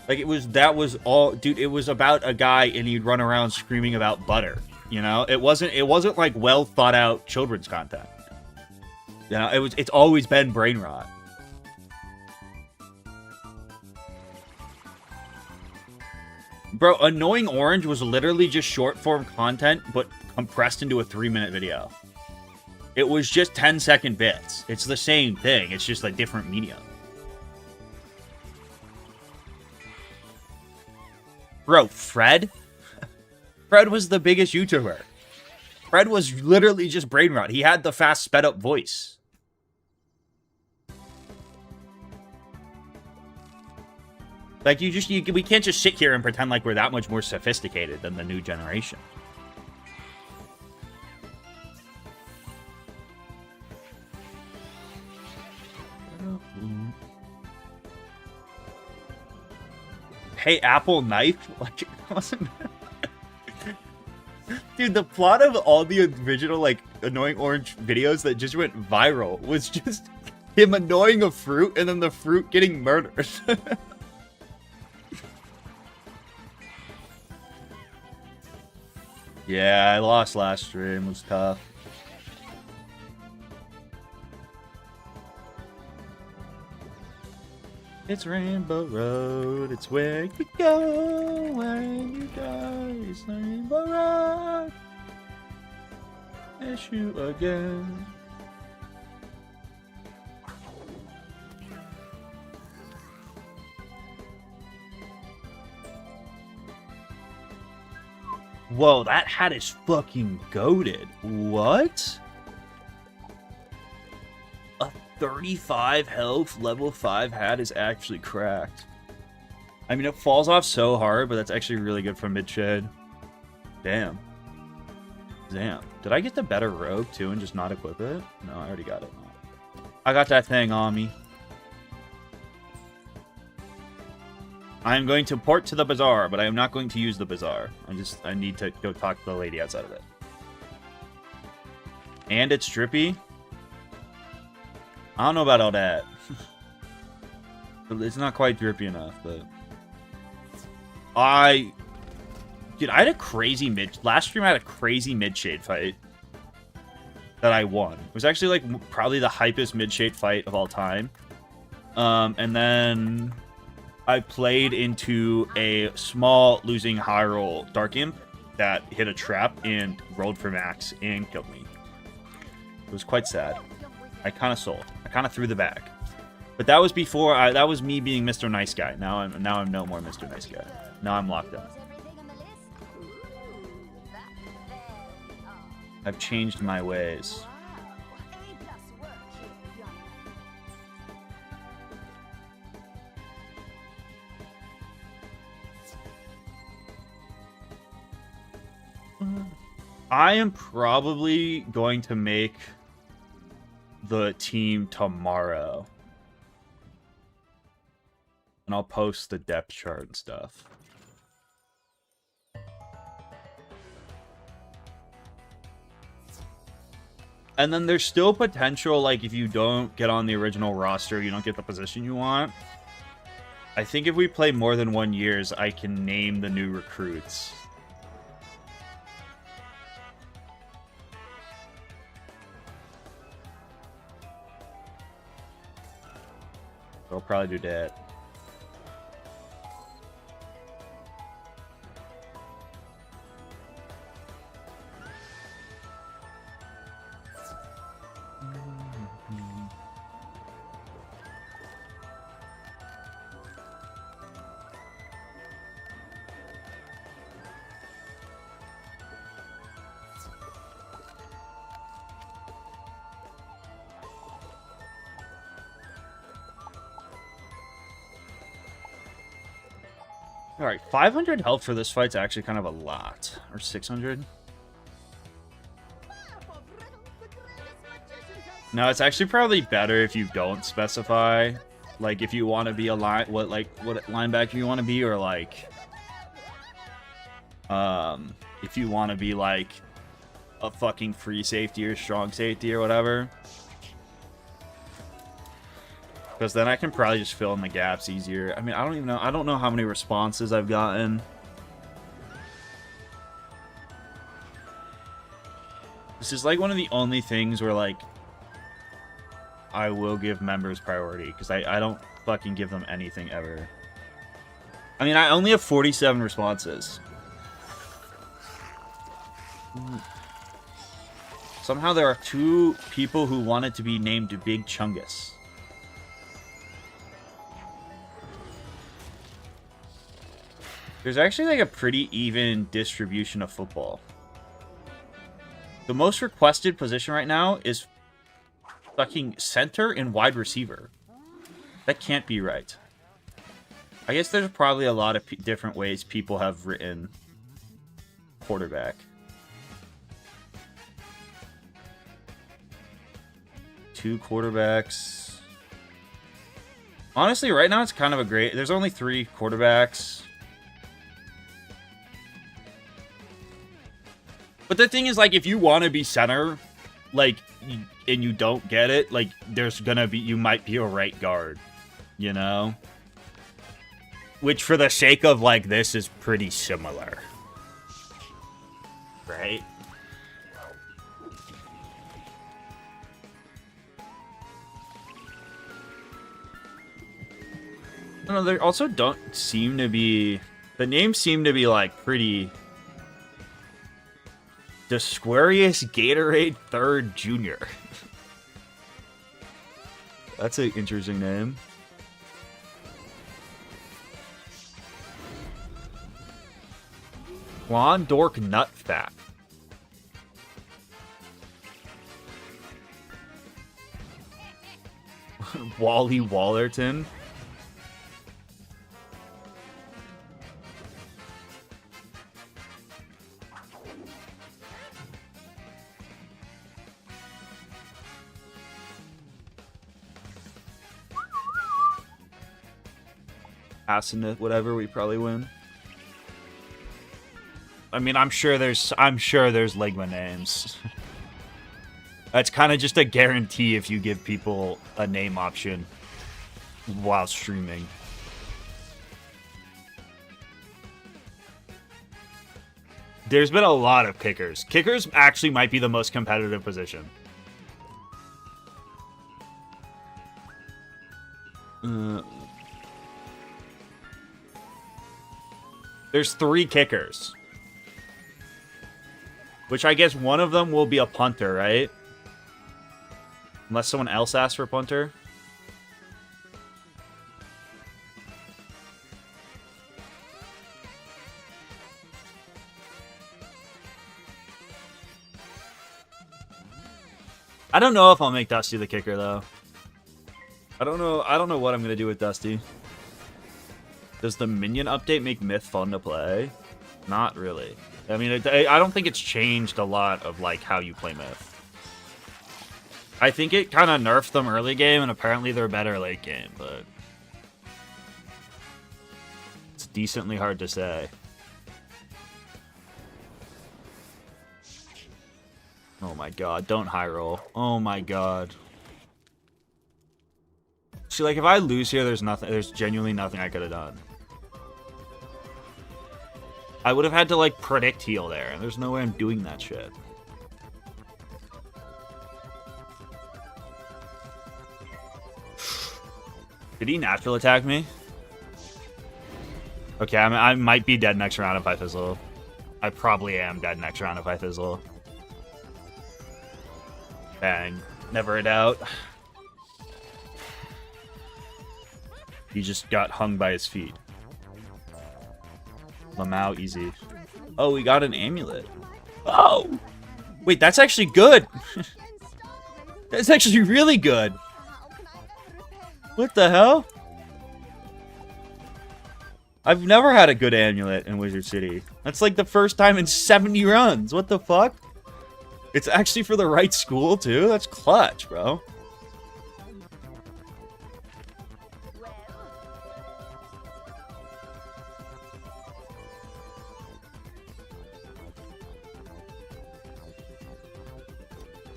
Like that was all, dude. It was about a guy and he'd run around screaming about butter. You know, it wasn't like well thought out children's content. You know, it's always been brain rot. Bro, Annoying Orange was literally just short form content, but compressed into a 3-minute video. It was just 10-second bits. It's the same thing. It's just a different medium. Bro, Fred? Fred was the biggest YouTuber. Fred was literally just brain rot. He had the fast sped up voice. Like, we can't just sit here and pretend like we're that much more sophisticated than the new generation. Hey, Apple Knife? Like, it wasn't... Dude, the plot of all the original, like, Annoying Orange videos that just went viral was just him annoying a fruit and then the fruit getting murdered. Yeah, I lost last stream. It was tough. It's Rainbow Road. It's where you go when you die. It's Rainbow Road. Issue again. Whoa, that hat is fucking goated. What? A 35 health level 5 hat is actually cracked. I mean, it falls off so hard, but that's actually really good for mid-shade. Damn. Damn. Did I get the better rogue too and just not equip it? No, I already got it. I got that thing on me. I am going to port to the bazaar, but I am not going to use the bazaar. I need to go talk to the lady outside of it. And it's drippy. I don't know about all that. It's not quite drippy enough, but... Dude, I had a crazy last stream I had a crazy mid-shade fight that I won. It was actually, like, probably the hypest mid-shade fight of all time. And then... I played into a small losing high roll Dark Imp that hit a trap and rolled for max and killed me. It was quite sad. I kind of sold. I kind of threw the bag. But that was before that was me being Mr. Nice Guy. Now I'm no more Mr. Nice Guy. Now I'm locked up. I've changed my ways. I am probably going to make the team tomorrow. And I'll post the depth chart and stuff. And then there's still potential, like, if you don't get on the original roster, you don't get the position you want. I think if we play more than 1 year, I can name the new recruits. I'll probably do that. Alright, 500 health for this fight's actually kind of a lot. Or 600. No, it's actually probably better if you don't specify. Like, if you want to be a what linebacker you want to be, or like... if you want to be like a fucking free safety or strong safety or whatever. Because then I can probably just fill in the gaps easier. I mean, I don't even know. I don't know how many responses I've gotten. This is like one of the only things where, like, I will give members priority. Because I don't fucking give them anything ever. I mean, I only have 47 responses. Somehow there are 2 people who wanted to be named Big Chungus. There's actually like a pretty even distribution of football. The most requested position right now is fucking center and wide receiver. That can't be right. I guess there's probably a lot of different ways people have written quarterback. Two quarterbacks. Honestly, right now it's kind of a great... There's only 3 quarterbacks. But the thing is, like, if you want to be center, like, and you don't get it, like, there's gonna be... You might be a right guard, you know? Which, for the sake of, like, this is pretty similar. Right? I don't know, there also don't seem to be... The names seem to be, like, pretty... Disquarius Gatorade 3rd Jr. That's an interesting name. Quandork Nut Fat. Wally Wallerton. Asinith, whatever, we probably win. I mean, I'm sure there's Ligma names. That's kind of just a guarantee if you give people a name option while streaming. There's been a lot of kickers. Kickers actually might be the most competitive position. There's 3 kickers. Which I guess one of them will be a punter, right? Unless someone else asks for punter. I don't know if I'll make Dusty the kicker, though. I don't know what I'm going to do with Dusty. Does the minion update make Myth fun to play? Not really. I mean, I don't think it's changed a lot of, like, how you play Myth. I think it kind of nerfed them early game, and apparently they're better late game, but... It's decently hard to say. Oh my god, don't high roll. Oh my god. See, like, if I lose here, there's genuinely nothing I could have done. I would have had to, like, predict heal there, and there's no way I'm doing that shit. Did he natural attack me? Okay, I might be dead next round if I fizzle. I probably am dead next round if I fizzle. Bang. Never a doubt. He just got hung by his feet. Lamau, easy. Oh, we got an amulet. Oh! Wait, that's actually good! That's actually really good! What the hell? I've never had a good amulet in Wizard City. That's like the first time in 70 runs. What the fuck? It's actually for the right school, too? That's clutch, bro.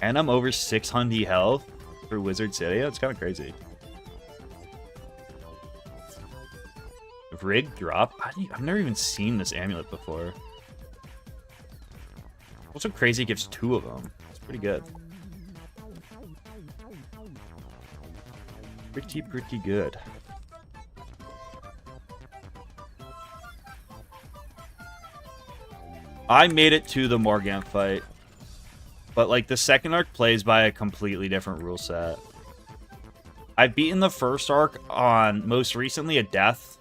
And I'm over 600 health for Wizard City. That's kind of crazy. Rig drop? I've never even seen this amulet before. Also crazy it gives 2 of them. It's pretty good. Pretty good. I made it to the Morgant fight. But, like, the second arc plays by a completely different rule set. I've beaten the first arc on, most recently, a death.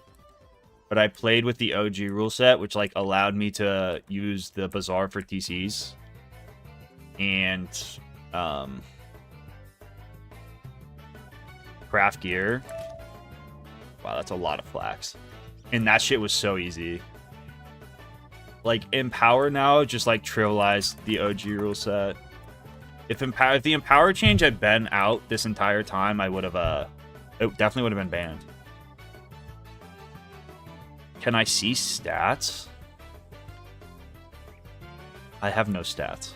But I played with the OG rule set, which, like, allowed me to use the Bazaar for TCs. And, craft gear. Wow, that's a lot of flax. And that shit was so easy. Like, Empower now just, like, trivialized the OG rule set. If the Empower change had been out this entire time, I would have, it definitely would have been banned. Can I see stats? I have no stats.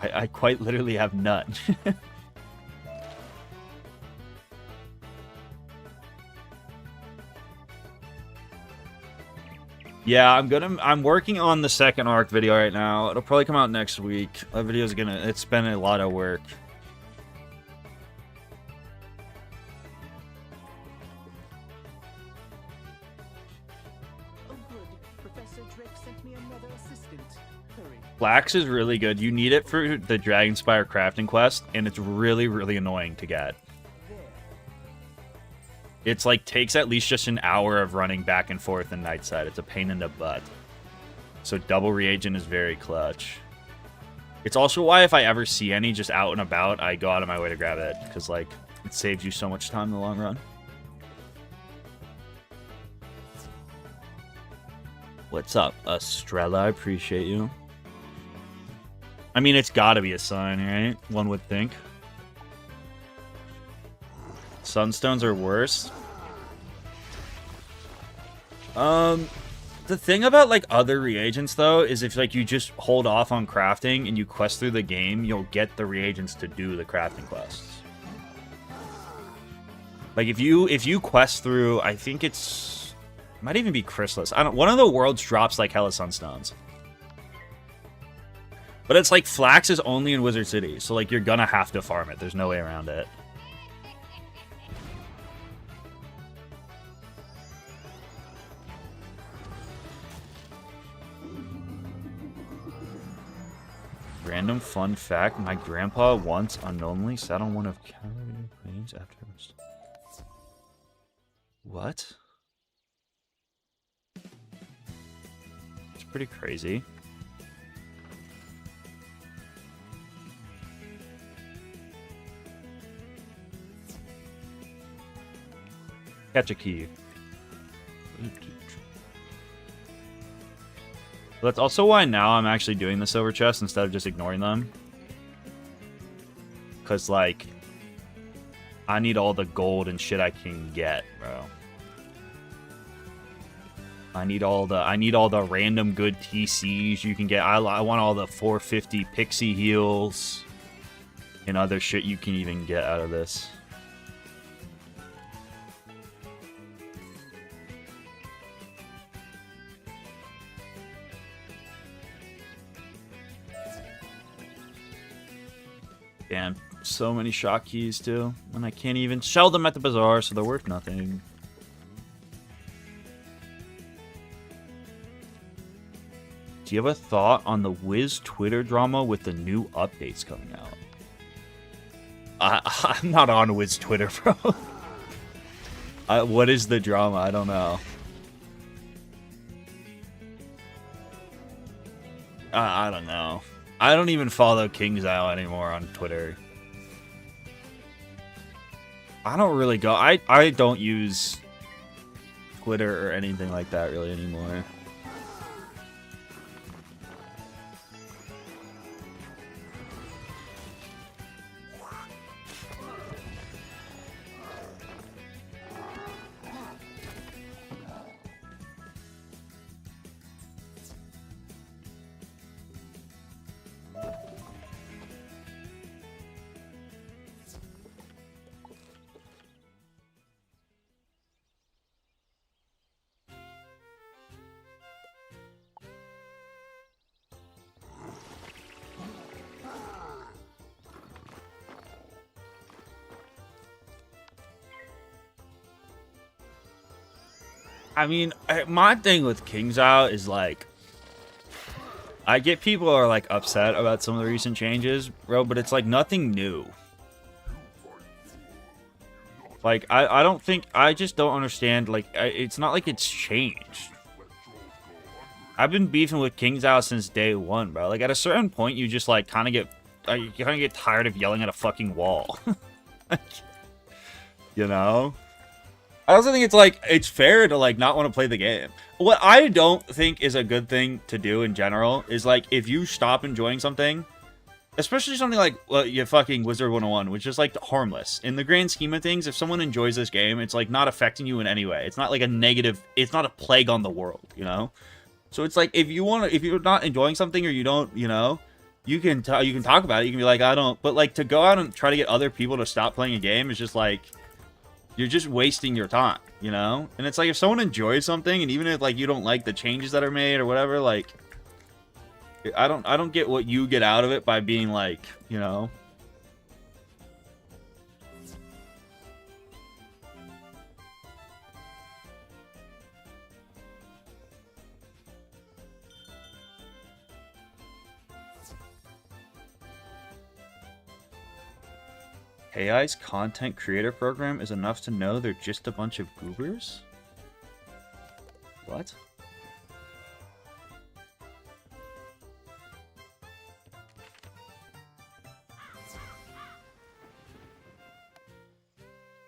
I quite literally have none. Yeah, I'm working on the second arc video right now. It'll probably come out next week. That video's it's been a lot of work. Flax is really good. You need it for the Dragonspyre crafting quest, and it's really, really annoying to get. It's like takes at least just an hour of running back and forth in Nightside. It's a pain in the butt. So double reagent is very clutch. It's also why if I ever see any just out and about, I go out of my way to grab it. Because, like, it saves you so much time in the long run. What's up, Estrella? I appreciate you. I mean, it's gotta be a sign, right? One would think. Sunstones are worse. The thing about, like, other reagents, though, is if, like, you just hold off on crafting and you quest through the game, you'll get the reagents to do the crafting quests. Like, if you quest through, I think it might even be Chrysalis. One of the worlds drops, like, hella sunstones. But it's like Flax is only in Wizard City, so, like, you're gonna have to farm it. There's no way around it. Random fun fact, my grandpa once unknowingly sat on one of Cavalier Queens afterwards. What? It's pretty crazy. Catch a key. That's also why now I'm actually doing the silver chest instead of just ignoring them. Because, like, I need all the gold and shit I can get, bro. I need all the random good TCs you can get. I want all the 450 pixie heals and other shit you can even get out of this. Damn, so many shot keys too, and I can't even sell them at the bazaar, so they're worth nothing. Do you have a thought on the Wiz Twitter drama with the new updates coming out? I'm not on Wiz Twitter, bro. What is the drama? I don't know. I don't know. I don't even follow KingsIsle anymore on Twitter. I don't really go... I don't use Twitter or anything like that really anymore. I mean, my thing with KingsIsle is, like, I get people who are, like, upset about some of the recent changes, bro, but it's, like, nothing new. Like, I don't think, I just don't understand, like, it's not like it's changed. I've been beefing with KingsIsle since day one, bro. Like, at a certain point, you just, like, kind of get tired of yelling at a fucking wall. You know? I also think it's, like, it's fair to, like, not want to play the game. What I don't think is a good thing to do in general is, like, if you stop enjoying something, especially something like you fucking Wizard 101, which is, like, harmless. In the grand scheme of things, if someone enjoys this game, it's, like, not affecting you in any way. It's not, like, a negative, it's not a plague on the world, you know? So it's, like, if you're not enjoying something or you don't, you know, you can talk about it. You can be like, I don't, but, like, to go out and try to get other people to stop playing a game is just, like, you're just wasting your time, you know? And it's like, if someone enjoys something, and even if, like, you don't like the changes that are made or whatever, like, I don't get what you get out of it by being, like, you know? AI's content creator program is enough to know they're just a bunch of goobers? What?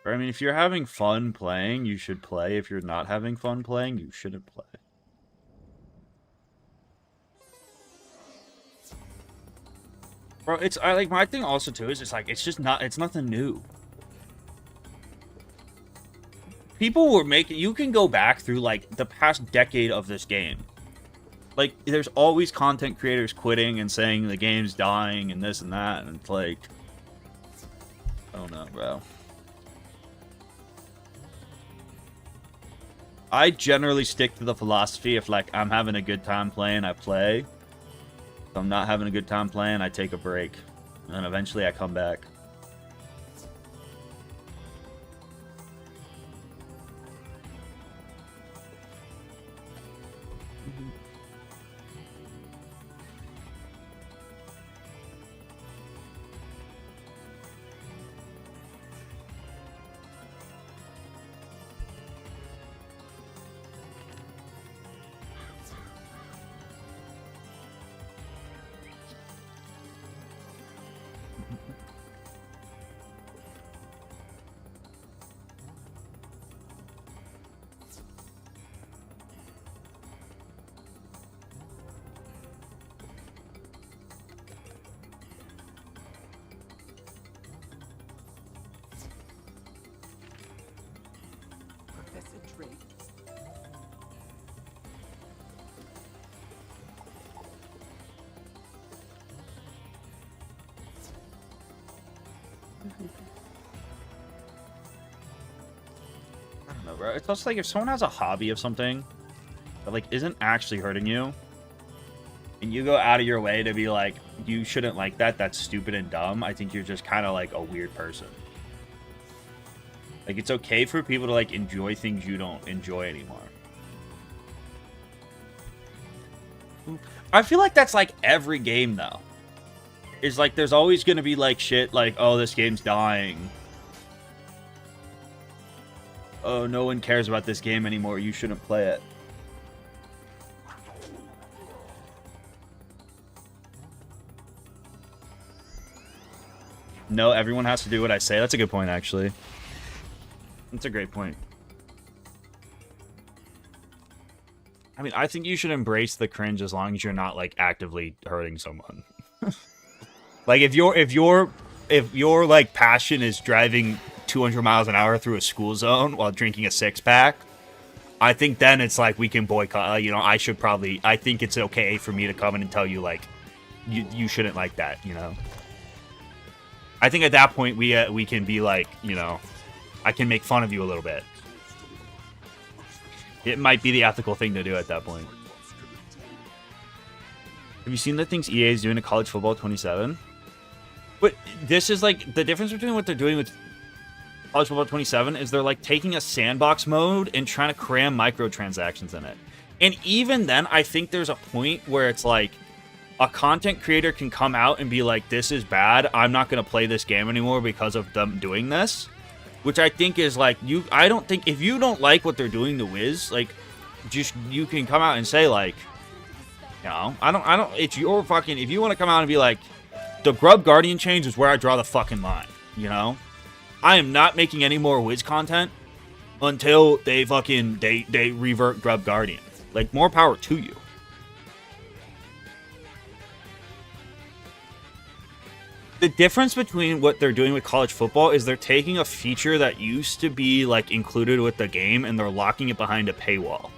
I mean, if you're having fun playing, you should play. If you're not having fun playing, you shouldn't play. Bro, like my thing also too is it's like it's nothing new. People were making, you can go back through like the past decade of this game. Like there's always content creators quitting and saying the game's dying and this and that, and it's like, I don't know, bro. I generally stick to the philosophy if like I'm having a good time playing, I play. If I'm not having a good time playing, I take a break. And eventually I come back. I don't know, bro. It's also like if someone has a hobby of something that like isn't actually hurting you, and you go out of your way to be like, you shouldn't like that, that's stupid and dumb, I think you're just kind of like a weird person. Like it's okay for people to like enjoy things you don't enjoy anymore. I feel like that's like every game though. Is like there's always gonna be like shit like, oh, this game's dying. Oh, no one cares about this game anymore, you shouldn't play it. No, everyone has to do what I say. That's a good point, actually. That's a great point. I mean, I think you should embrace the cringe as long as you're not like actively hurting someone. Like if your like passion is driving 200 miles an hour through a school zone while drinking a six-pack, I think then it's like we can boycott. You know, I think it's okay for me to come in and tell you like you shouldn't like that. You know, I think at that point we can be like, you know, I can make fun of you a little bit. It might be the ethical thing to do at that point. Have you seen the things EA is doing to College Football 27? But this is like the difference between what they're doing with College Football 27 is they're like taking a sandbox mode and trying to cram microtransactions in it. And even then, I think there's a point where it's like a content creator can come out and be like, this is bad, I'm not going to play this game anymore because of them doing this. Which I think is like, I don't think, if you don't like what they're doing to Wiz, like, just, you can come out and say like, you know, I don't, it's your fucking, if you want to come out and be like, the Grub Guardian change is where I draw the fucking line, you know? I am not making any more Wiz content until they fucking, they revert Grub Guardian. Like, more power to you. The difference between what they're doing with college football is they're taking a feature that used to be like included with the game and they're locking it behind a paywall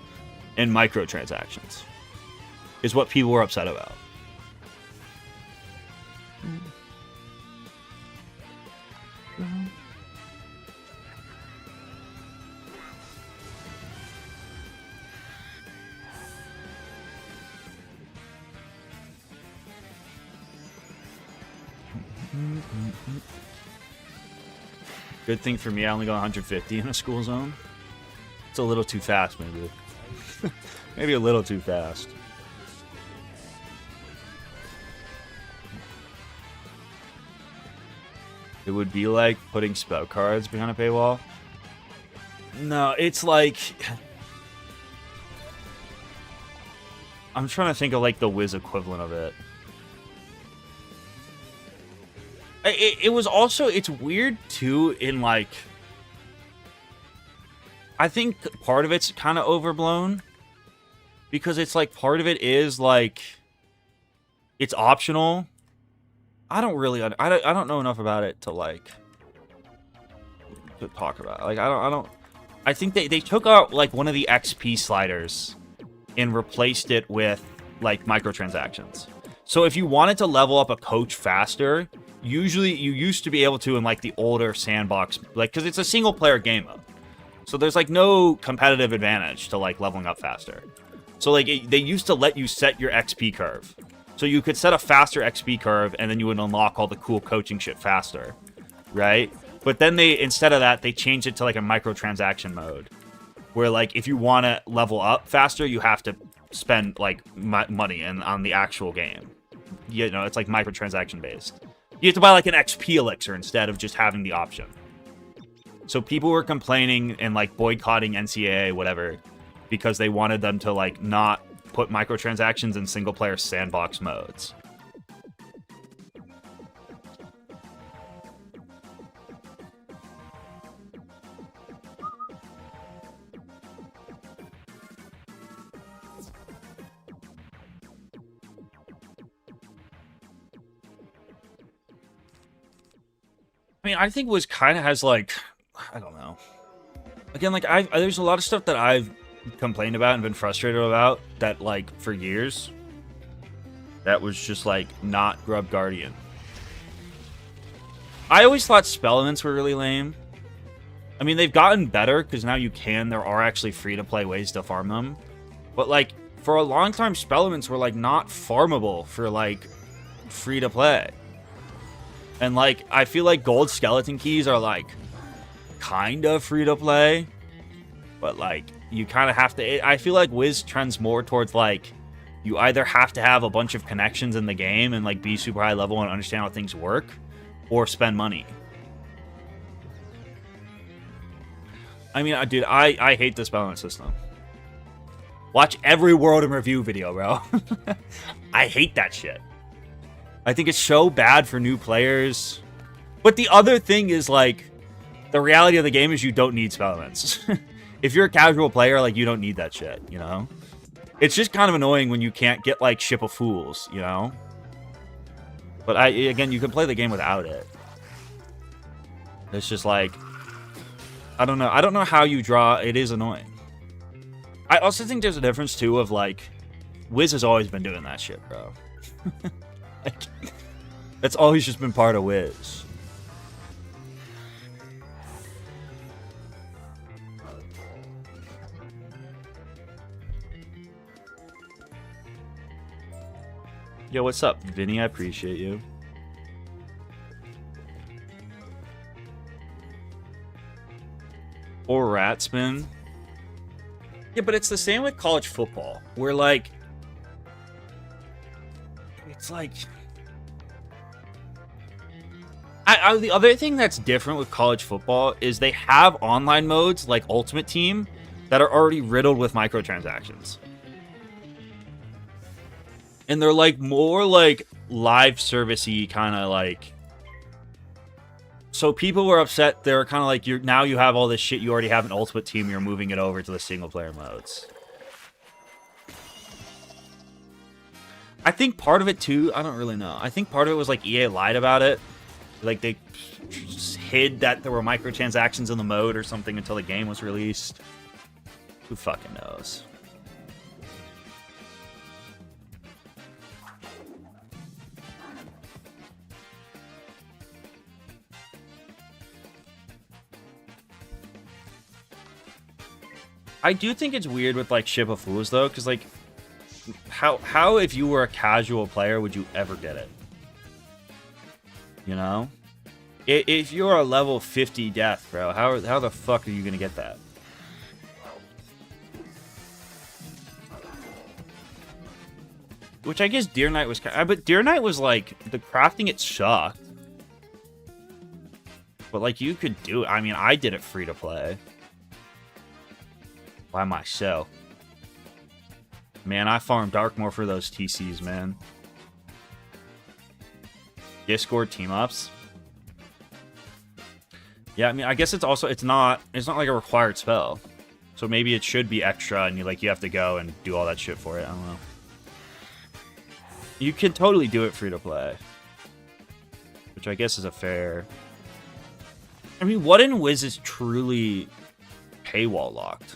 and microtransactions is what people were upset about. Good thing for me, I only got 150 in a school zone. It's a little too fast, maybe. Maybe a little too fast. It would be like putting spell cards behind a paywall. No, it's like... I'm trying to think of like the Wiz equivalent of it. It was also... It's weird too in like... I think part of it's kind of overblown. Because it's like part of it is like... It's optional. I don't really... I don't know enough about it to like... to talk about. Like, I don't... I think they took out like one of the XP sliders and replaced it with like microtransactions. So if you wanted to level up a coach faster, usually you used to be able to in like the older sandbox, like, because it's a single player game mode. So there's like no competitive advantage to like leveling up faster. So like they used to let you set your XP curve. So you could set a faster XP curve and then you would unlock all the cool coaching shit faster, right? But then they, instead of that, they changed it to like a microtransaction mode. Where like, if you want to level up faster, you have to spend like money on the actual game. You know, it's like microtransaction based. You have to buy like an XP elixir instead of just having the option. So people were complaining and like boycotting NCAA, whatever, because they wanted them to like not put microtransactions in single player sandbox modes. I mean, I think Wiz kind of has like, I don't know. Again, like there's a lot of stuff that I've complained about and been frustrated about that like for years. That was just like not Grub Guardian. I always thought spell elements were really lame. I mean, they've gotten better because now there are actually free to play ways to farm them. But like for a long time, spell elements were like not farmable for like free to play. And, like, I feel like gold skeleton keys are, like, kind of free to play. But, like, you kind of have to... I feel like Wiz trends more towards, like, you either have to have a bunch of connections in the game and, like, be super high level and understand how things work, or spend money. I mean, dude, I hate this balance system. Watch every World in Review video, bro. I hate that shit. I think it's so bad for new players. But the other thing is, like, the reality of the game is you don't need spell elements. If you're a casual player, like, you don't need that shit, you know? It's just kind of annoying when you can't get, like, Ship of Fools, you know? But, again, you can play the game without it. It's just, like, I don't know. I don't know how you draw. It is annoying. I also think there's a difference, too, of, like, Wiz has always been doing that shit, bro. Like, that's always just been part of Wiz. Yo, what's up, Vinny? I appreciate you. Or Ratspin. Yeah, but it's the same with college football. Where, like... It's like... the other thing that's different with college football is they have online modes like Ultimate Team that are already riddled with microtransactions. And they're like more like live service-y kind of like... So people were upset. They're kind of like, now you have all this shit you already have in Ultimate Team. You're moving it over to the single player modes. I think part of it too, I don't really know. I think part of it was like EA lied about it. Like they just hid that there were microtransactions in the mode or something until the game was released. Who fucking knows? I do think it's weird with like Ship of Fools though, because like how if you were a casual player would you ever get it? You know? If you're a level 50 death, bro, how the fuck are you gonna get that? Which I guess Deer Knight was... But Deer Knight was like... The crafting, it sucked. But, like, you could do... I mean, I did it free to play. By myself. Man, I farmed Darkmoor for those TCs, man. Discord team-ups. Yeah, I mean, I guess it's also... It's not like a required spell. So maybe it should be extra, and you have to go and do all that shit for it. I don't know. You can totally do it free to play. Which I guess is a fair... I mean, what in Wiz is truly paywall locked?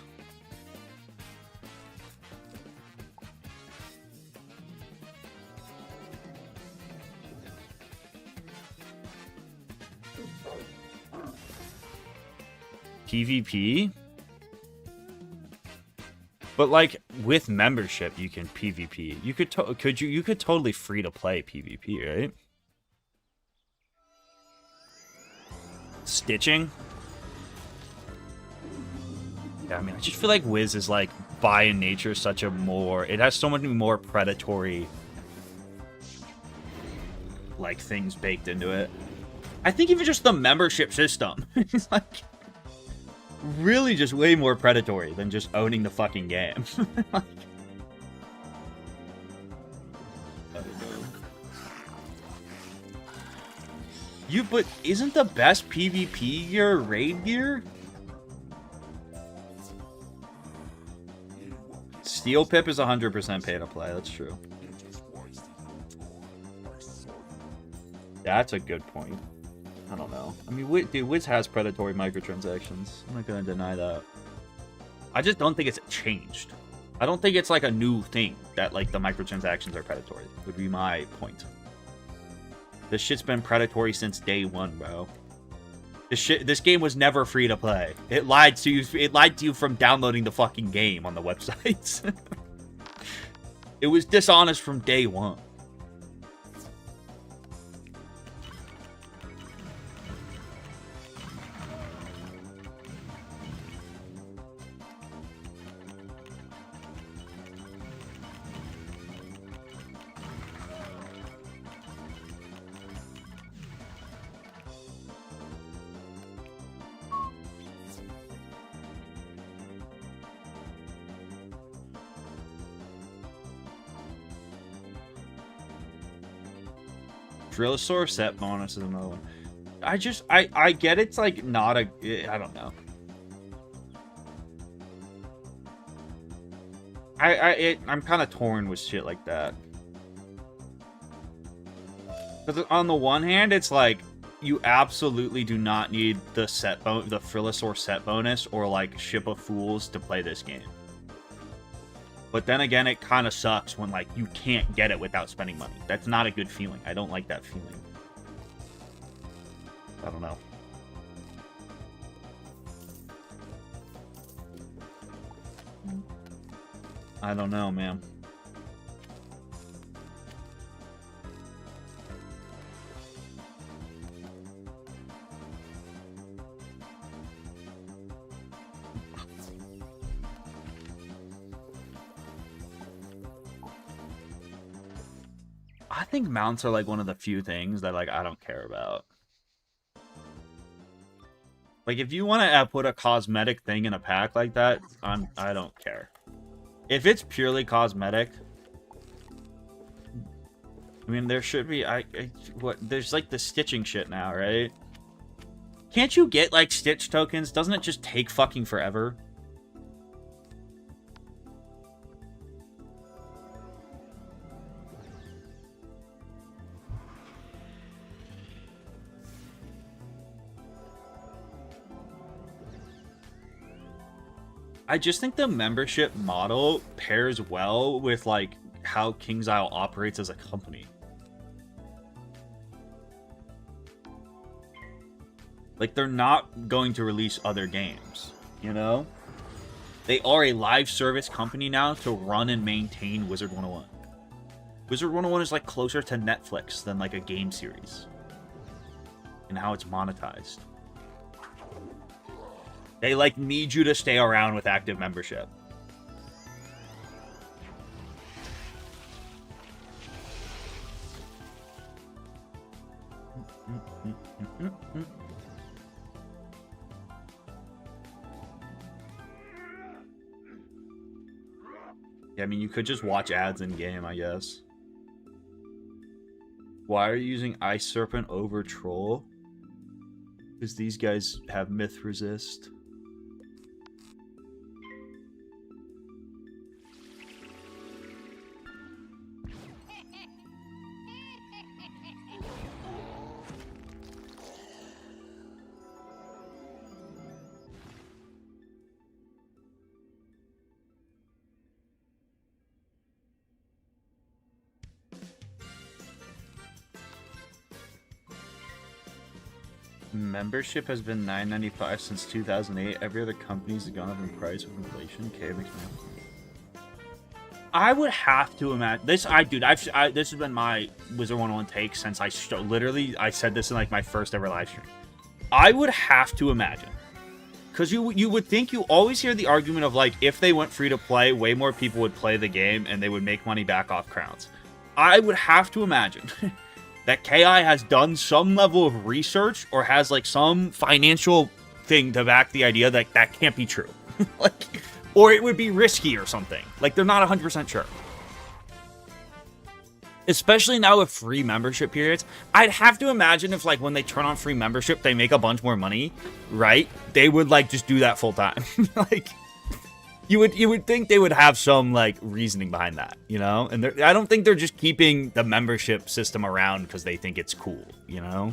PvP? But like with membership, you can PvP. You could totally free to play PvP, right? Stitching? Yeah, I mean, I just feel like Wiz is like by nature such a more... It has so many more predatory like things baked into it. I think even just the membership system is like really just way more predatory than just owning the fucking game. Like, but isn't the best PvP gear raid gear? Steel Pip is 100% pay to play, that's true. That's a good point. I don't know. I mean, dude, Wiz has predatory microtransactions. I'm not gonna deny that. I just don't think it's changed. I don't think it's like a new thing that like the microtransactions are predatory. Would be my point. This shit's been predatory since day one, bro. This game was never free to play. It lied to you. It lied to you from downloading the fucking game on the websites. It was dishonest from day one. Drillosaur set bonus is another one. I get it's like not a... I don't know. I'm kind of torn with shit like that. Because on the one hand, it's like you absolutely do not need the the Drillosaur set bonus or like Ship of Fools to play this game. But then again, it kind of sucks when, like, you can't get it without spending money. That's not a good feeling. I don't like that feeling. I don't know. I don't know, man. I think mounts are like one of the few things that like I don't care about. Like if you want to put a cosmetic thing in a pack like that, I don't care. If it's purely cosmetic, I mean there should be there's like the stitching shit now, right? Can't you get like stitch tokens? Doesn't it just take fucking forever? I just think the membership model pairs well with like how KingsIsle operates as a company. Like they're not going to release other games, you know? They are a live service company now to run and maintain Wizard 101. Wizard 101 is like closer to Netflix than like a game series and how it's monetized. They, like, need you to stay around with active membership. I mean, you could just watch ads in game, I guess. Why are you using Ice Serpent over Troll? Because these guys have Myth Resist. Membership has been $9.95 since 2008. Every other company's gone up in price with inflation. Okay, makes me. I would have to imagine this. This has been my Wizard 101 take since I literally said this in like my first ever live stream. I would have to imagine, because you would think, you always hear the argument of like, if they went free to play, way more people would play the game and they would make money back off crowns. I would have to imagine that KI has done some level of research or has like some financial thing to back the idea that that can't be true. Like, or it would be risky or something. Like, they're not 100% sure. Especially now with free membership periods. I'd have to imagine if like when they turn on free membership, they make a bunch more money, right? They would like just do that full time. Like, you would think they would have some like reasoning behind that, you know? And I don't think they're just keeping the membership system around because they think it's cool, you know?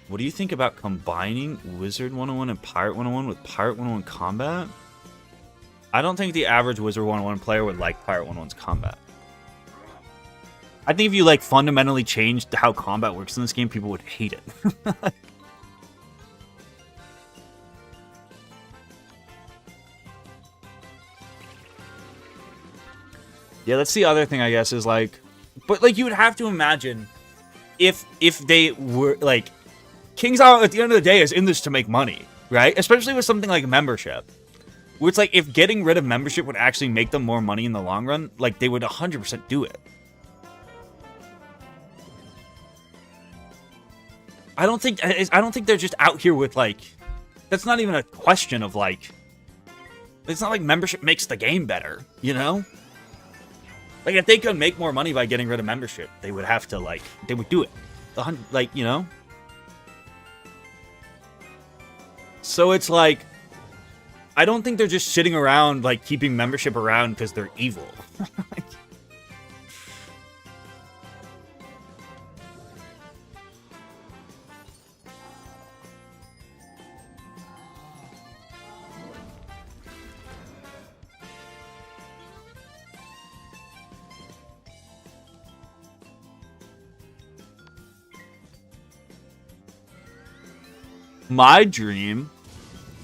What do you think about combining Wizard 101 and Pirate 101 with Pirate 101 combat? I don't think the average Wizard 101 player would like Pirate 101's combat. I think if you like fundamentally changed how combat works in this game, people would hate it. Yeah, that's the other thing, I guess, is like, but like you would have to imagine if they were like, King's Isle at the end of the day is in this to make money, right? Especially with something like membership. Where it's like, if getting rid of membership would actually make them more money in the long run, like they would 100% do it. I don't think they're just out here with like, that's not even a question of like, it's not like membership makes the game better, you know? Like, if they could make more money by getting rid of membership, they would have to, like, they would do it. Like, you know? So it's like, I don't think they're just sitting around, like, keeping membership around because they're evil. My dream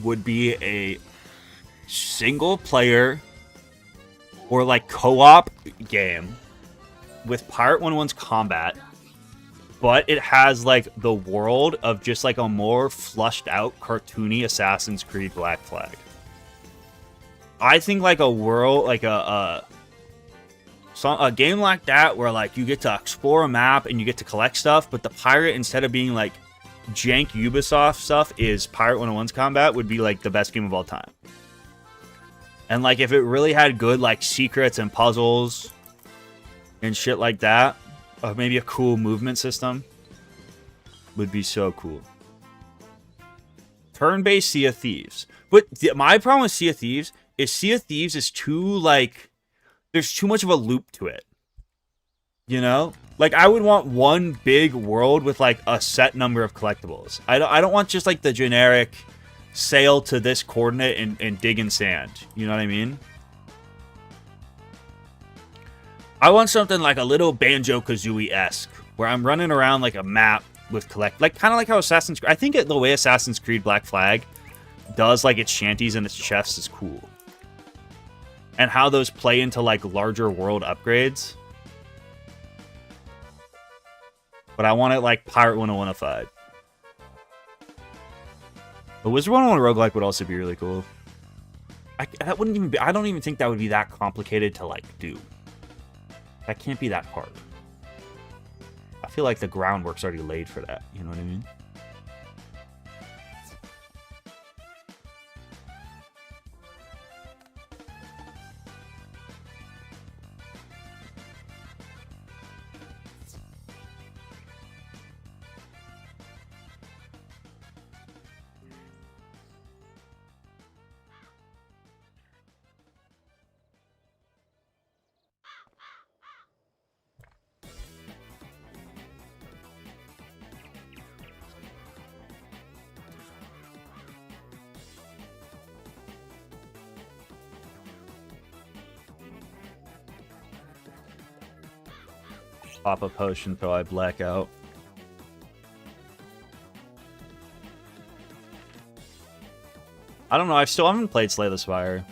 would be a single player or like co-op game with Pirate 101's combat, but it has like the world of just like a more flushed out cartoony Assassin's Creed Black Flag. I think like a world, like a game like that where like you get to explore a map and you get to collect stuff, but the pirate, instead of being like jank Ubisoft stuff, is Pirate 101's combat, would be like the best game of all time. And like if it really had good like secrets and puzzles and shit like that, or maybe a cool movement system, would be so cool. Turn-based Sea of Thieves. But my problem with Sea of Thieves is too like, there's too much of a loop to it. You know? Like, I would want one big world with, like, a set number of collectibles. I don't want just, like, the generic sail to this coordinate and dig in sand. You know what I mean? I want something like a little Banjo-Kazooie-esque, where I'm running around, like, a map with like, kind of like how Assassin's Creed... I think the way Assassin's Creed Black Flag does, like, its shanties and its chests is cool. And how those play into, like, larger world upgrades. But I want it like Pirate 101-ified. The Wizard 101 roguelike would also be really cool. That wouldn't even be... I don't even think that would be that complicated to, like, do. That can't be that hard. I feel like the groundwork's already laid for that. You know what I mean? Pop a potion until I black out. I don't know. I still haven't played Slay the Spire.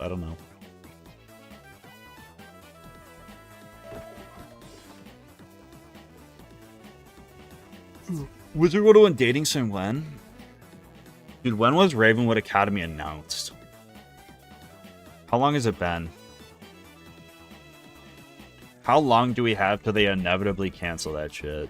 I don't know. Wizard World went dating sim when? Dude, when was Ravenwood Academy announced? How long has it been? How long do we have till they inevitably cancel that shit?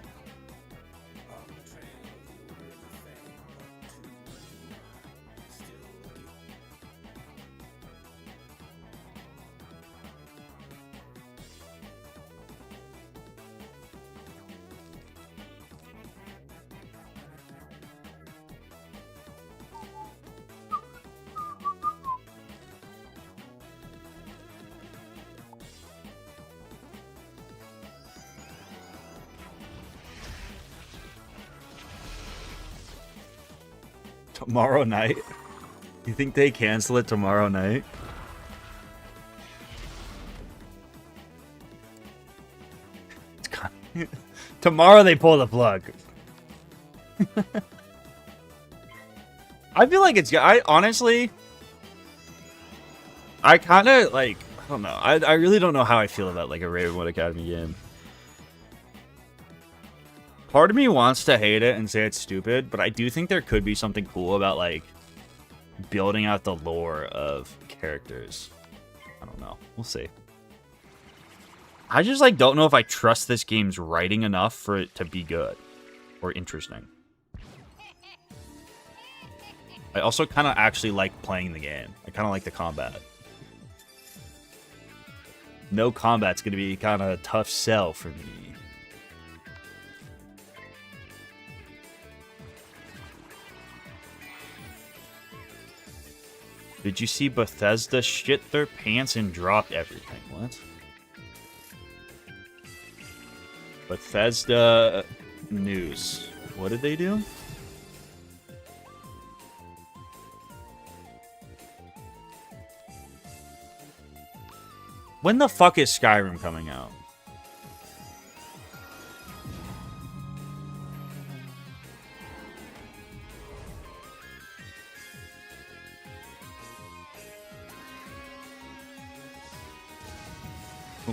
Tomorrow night? You think they cancel it tomorrow night? Tomorrow they pull the plug. I feel like it's... I honestly... I kind of, like... I don't know. I really don't know how I feel about, like, a Ravenwood Academy game. Part of me wants to hate it and say it's stupid, but I do think there could be something cool about, like, building out the lore of characters. I don't know. We'll see. I just, like, don't know if I trust this game's writing enough for it to be good or interesting. I also kind of actually like playing the game. I kind of like the combat. No combat's going to be kind of a tough sell for me. Did you see Bethesda shit their pants and dropped everything? What? Bethesda news. What did they do? When the fuck is Skyrim coming out?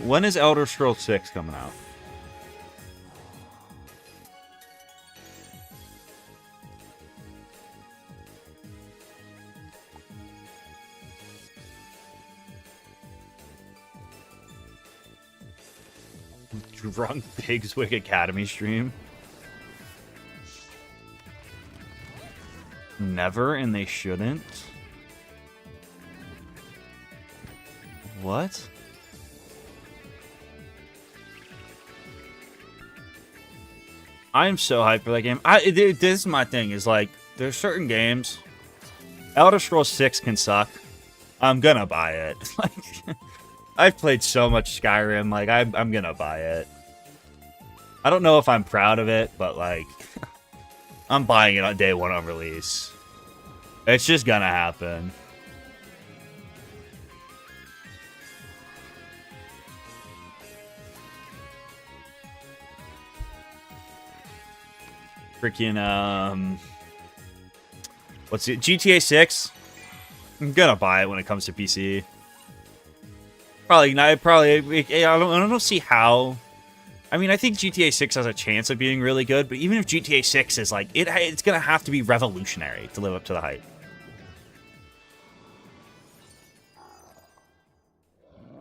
When is Elder Scrolls 6 coming out? Drunk Pigswig Academy stream? Never, and they shouldn't? What? I'm so hyped for that game. This is my thing, is like, there's certain games. Elder Scrolls 6 can suck. I'm gonna buy it. Like, I've played so much Skyrim, like, I'm gonna buy it. I don't know if I'm proud of it, but, like, I'm buying it on day one on release. It's just gonna happen. Freaking, what's it? GTA 6? I'm gonna buy it when it comes to PC. Probably not. I don't see how. I mean, I think GTA 6 has a chance of being really good, but even if GTA 6 is like, it's gonna have to be revolutionary to live up to the hype.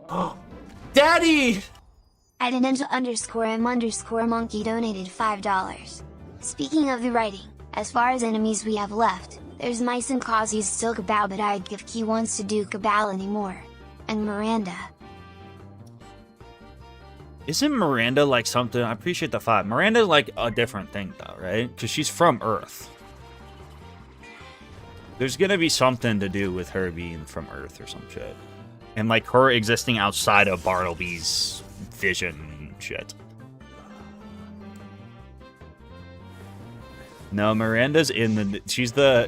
Oh, Daddy! @ninja_m_monkey donated $5. Speaking of the writing, as far as enemies we have left, there's Mice and Kazi's still Cabal, but I'd give Key wants to do Cabal anymore. And Miranda. Isn't Miranda like something? I appreciate the 5. Miranda's like a different thing though, right? Because she's from Earth. There's gonna be something to do with her being from Earth or some shit. And like her existing outside of Bartleby's vision shit. No, Miranda's in the... She's the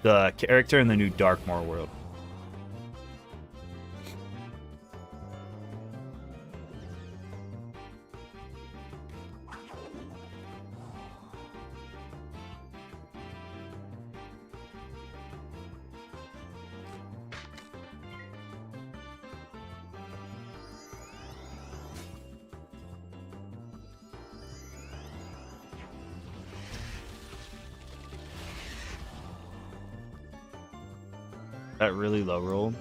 character in the new Darkmoor world. That really low roll.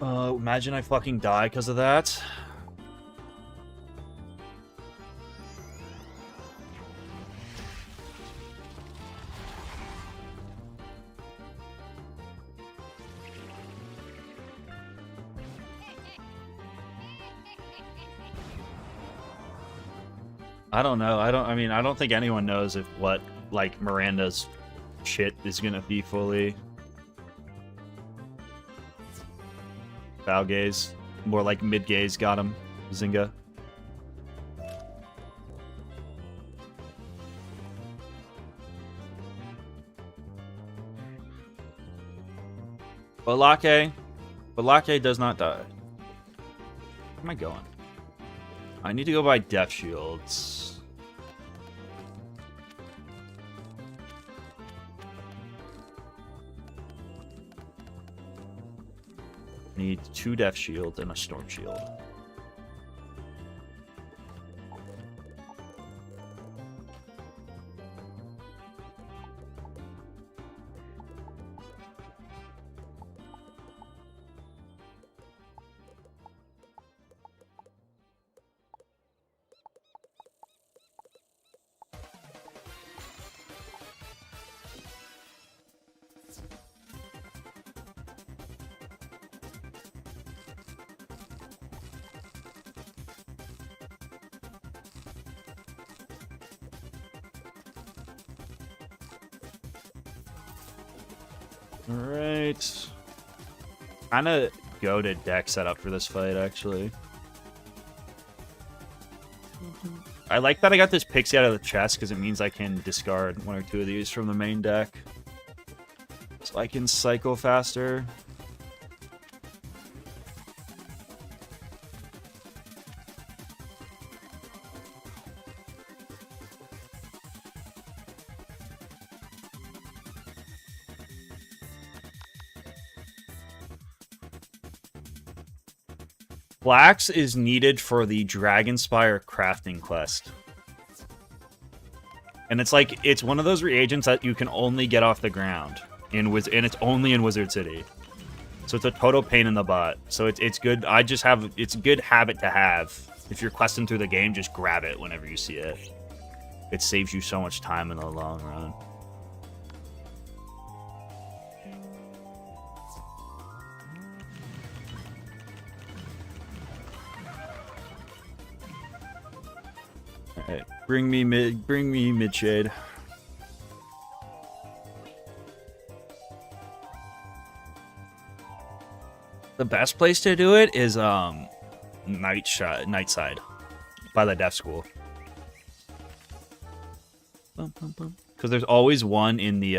Imagine I fucking die because of that. I don't know. I mean, I don't think anyone knows if what, like, Miranda's shit is gonna be fully. Foul gaze. More like mid gaze got him. Zynga. Wizlocke does not die. Where am I going? I need to go buy Death Shields. Need 2 Death Shields and a Storm Shield. Alright. Kinda go to deck setup for this fight, actually. I like that I got this Pixie out of the chest, because it means I can discard 1 or 2 of these from the main deck. So I can cycle faster. Flax is needed for the Dragonspyre crafting quest. And it's like, it's one of those reagents that you can only get off the ground. And it's only in Wizard City. So it's a total pain in the butt. So it's good. It's a good habit to have. If you're questing through the game, just grab it whenever you see it. It saves you so much time in the long run. Alright, bring me mid shade. The best place to do it is night side by the deaf school. Because there's always one in the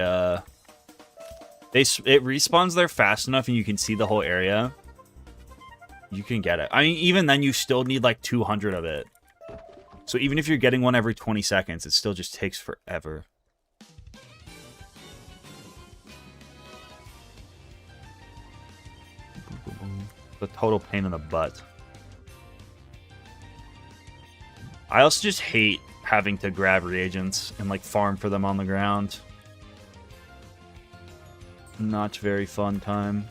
it respawns there fast enough and you can see the whole area. You can get it. I mean, even then you still need like 200 of it. So even if you're getting one every 20 seconds, it still just takes forever. The total pain in the butt. I also just hate having to grab reagents and like farm for them on the ground. Not very fun time.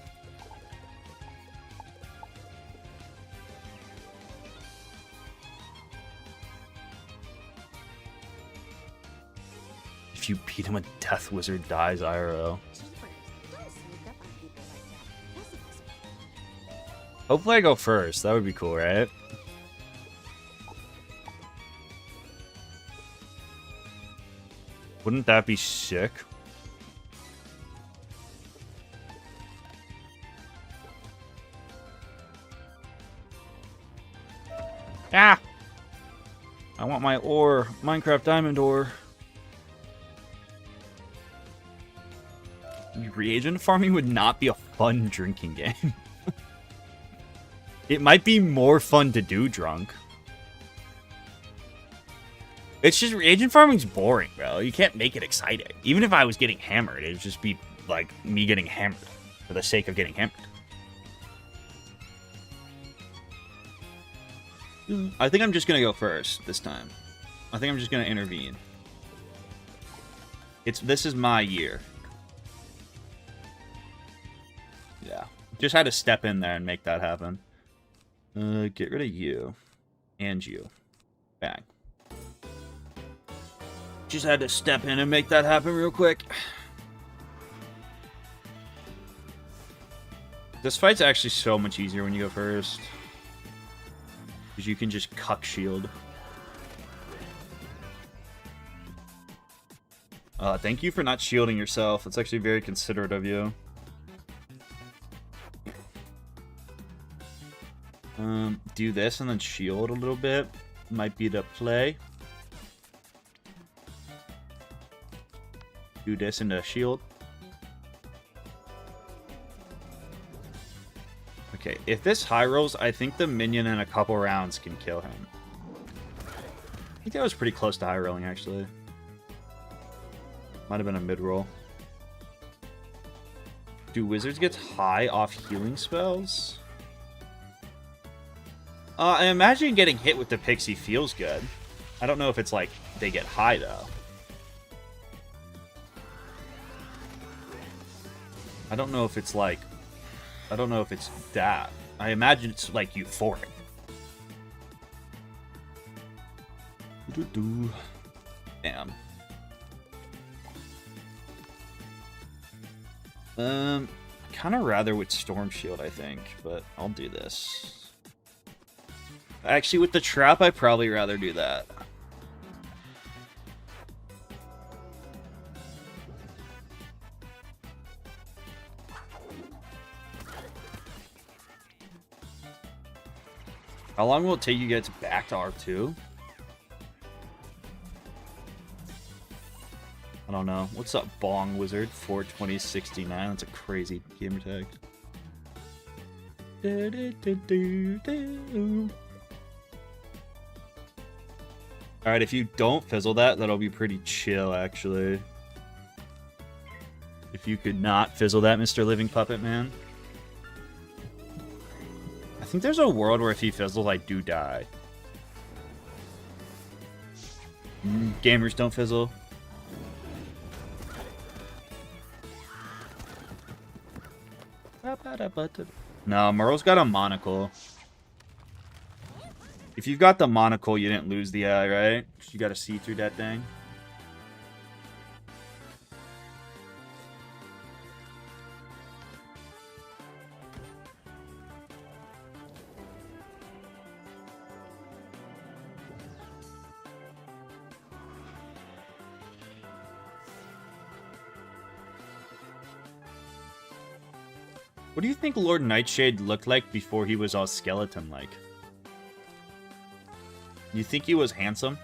If you beat him, a Death Wizard dies IRL. Hopefully I go first. That would be cool, right? Wouldn't that be sick? Ah! I want my ore. Minecraft diamond ore. Reagent farming would not be a fun drinking game. It might be more fun to do drunk. It's just, reagent farming's boring, bro. You can't make it exciting. Even if I was getting hammered, it would just be like me getting hammered for the sake of getting hammered. I think I'm just gonna go first this time. I think I'm just gonna intervene. This is my year. Just had to step in there and make that happen. Get rid of you. And you. Bang. Just had to step in and make that happen real quick. This fight's actually so much easier when you go first. Because you can just cuck shield. Thank you for not shielding yourself. That's actually very considerate of you. Do this and then shield a little bit. Might be the play. Do this and the shield. Okay, if this high rolls, I think the minion in a couple rounds can kill him. I think that was pretty close to high rolling, actually. Might have been a mid roll. Do wizards get high off healing spells? I imagine getting hit with the pixie feels good. I don't know if it's like they get high though. I don't know if it's like, I don't know if it's that. I imagine it's like euphoric. Damn. Kind of rather with Storm Shield, I think, but I'll do this. Actually, with the trap, I'd probably rather do that. How long will it take you to get back to R2? I don't know. What's up, Bong Wizard? 42069. That's a crazy gamer tag. Alright, if you don't fizzle that, that'll be pretty chill, actually. If you could not fizzle that, Mr. Living Puppet Man. I think there's a world where if he fizzles, I do die. Gamers don't fizzle. No, Merle's got a monocle. If you've got the monocle, you didn't lose the eye, right? You gotta see through that thing. What do you think Lord Nightshade looked like before he was all skeleton-like? You think he was handsome?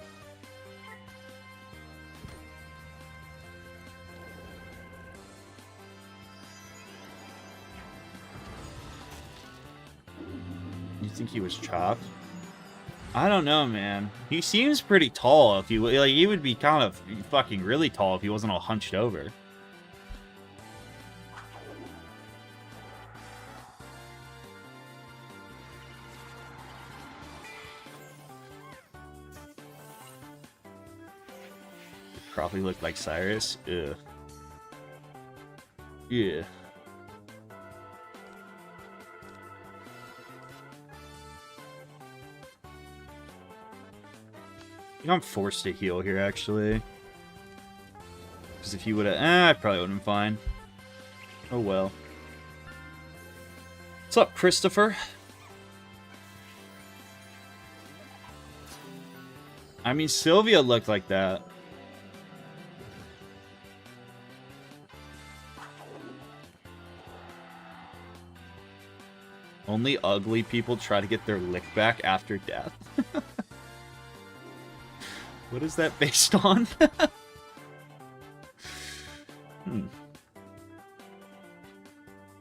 You think he was chopped? I don't know, man. He seems pretty tall. If you like, he would be kind of fucking really tall if he wasn't all hunched over. Probably looked like Cyrus. Ugh. Yeah. I think I'm forced to heal here, actually. Because if he would have... I probably would have been fine. Oh, well. What's up, Christopher? I mean, Sylvia looked like that. Only ugly people try to get their lick back after death. What is that based on?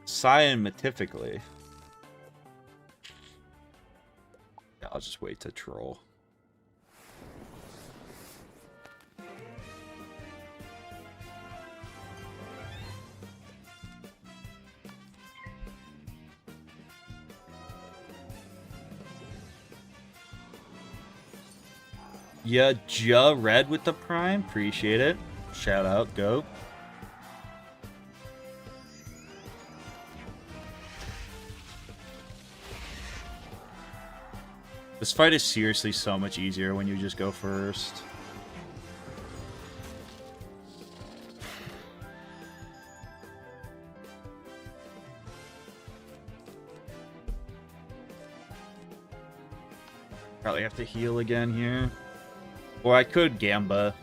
Scientifically. Yeah, I'll just wait to troll. Yeah, Red with the Prime. Appreciate it. Shout out, go. This fight is seriously so much easier when you just go first. Probably have to heal again here. Or I could Gamba.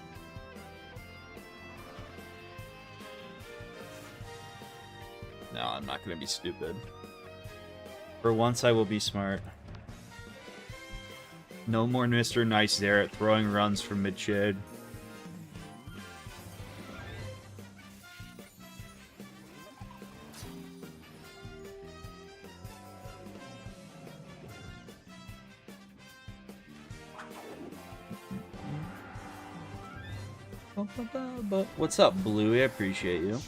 No, I'm not going to be stupid. For once, I will be smart. No more Mr. Nice there at throwing runs from mid-shade. What's up, Bluey? I appreciate you.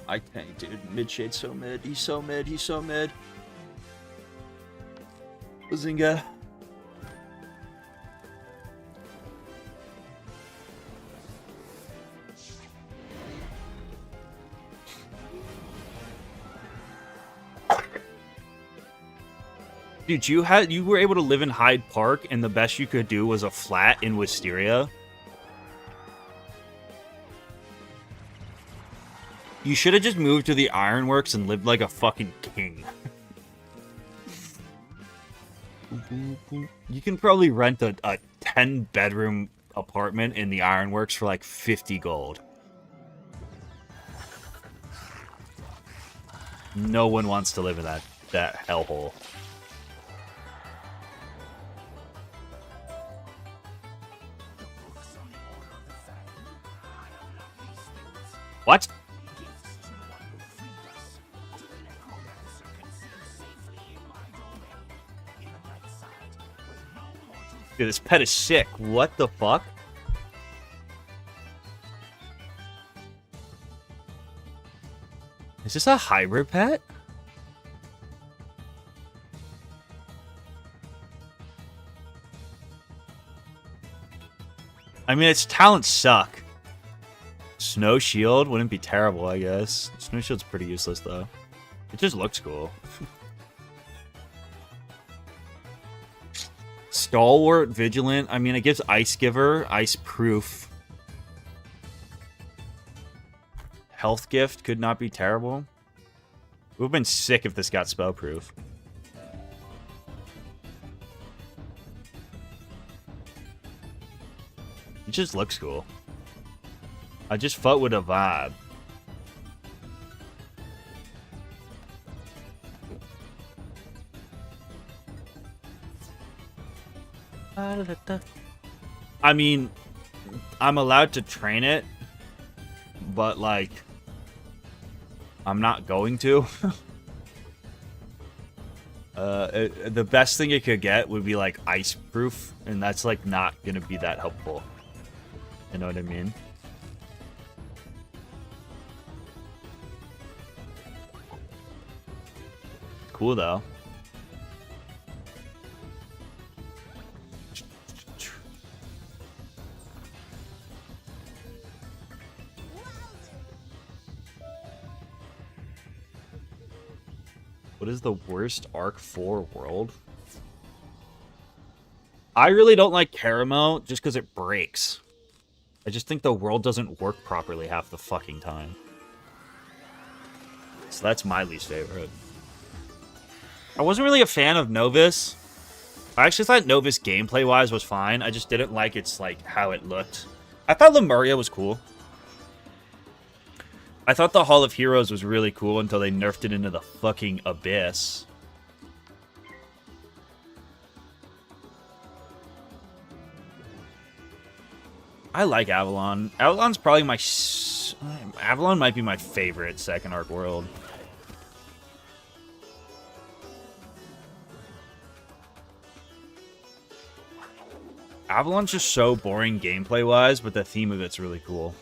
I can't, dude. Mid-shade's so mid. He's so mid. He's so mid. Bazinga. Dude, you were able to live in Hyde Park, and the best you could do was a flat in Wisteria. You should have just moved to the Ironworks and lived like a fucking king. You can probably rent a 10-bedroom apartment in the Ironworks for like 50 gold. No one wants to live in that hellhole. What? Dude, this pet is sick. What the fuck? Is this a hybrid pet? I mean, its talents suck. Snow Shield wouldn't be terrible, I guess. Snow Shield's pretty useless, though. It just looks cool. Stalwart, Vigilant. I mean, it gives Ice Giver, Ice Proof. Health Gift could not be terrible. It would have been sick if this got Spell Proof. It just looks cool. I just fought with a vibe. I mean, I'm allowed to train it, but like, I'm not going to. The best thing it could get would be like Ice Proof, and that's like not gonna be that helpful. You know what I mean? Cool though. What is the worst Arc 4 world? I really don't like Caramel just because it breaks. I just think the world doesn't work properly half the fucking time. So that's my least favorite. I wasn't really a fan of Novus. I actually thought Novus gameplay-wise was fine. I just didn't like its, like, how it looked. I thought Lemuria was cool. I thought the Hall of Heroes was really cool until they nerfed it into the fucking abyss. I like Avalon. Avalon's probably my... Avalon might be my favorite second arc world. Avalon's just so boring gameplay-wise, but the theme of it's really cool.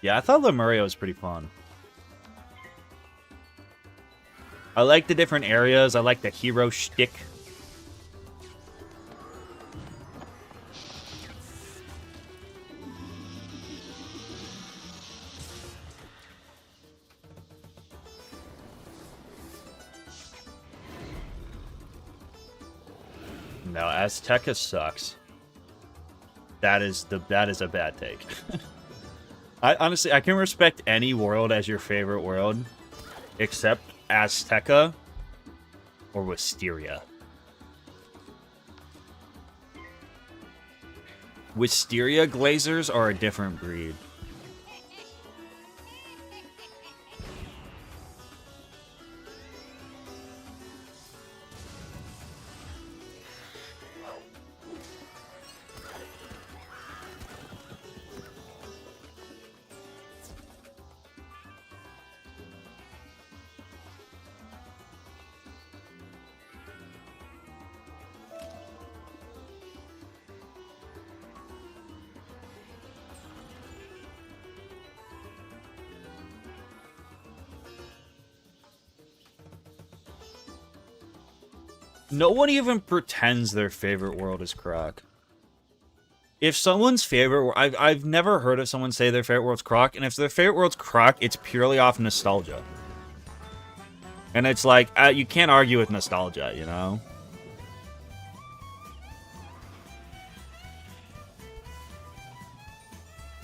Yeah, I thought Lemuria was pretty fun. I like the different areas. I like the hero shtick. No, Azteca sucks. That is a bad take. I honestly, I can respect any world as your favorite world, except Azteca or Wisteria. Wisteria glazers are a different breed. No one even pretends their favorite world is Krok. If someone's favorite... I've never heard of someone say their favorite world's Krok, and if their favorite world's Krok, it's purely off nostalgia. And it's like, you can't argue with nostalgia, you know?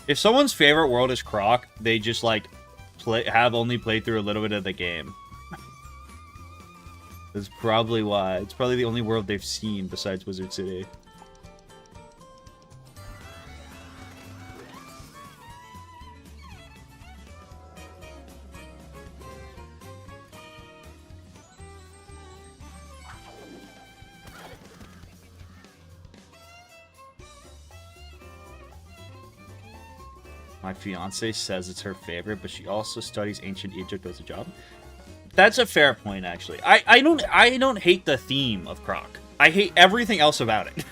If someone's favorite world is Krok, they just, like, have only played through a little bit of the game. That's probably why. It's probably the only world they've seen besides Wizard City. My fiance says it's her favorite, but she also studies ancient Egypt as a job. That's a fair point, actually. I don't hate the theme of Krok. I hate everything else about it.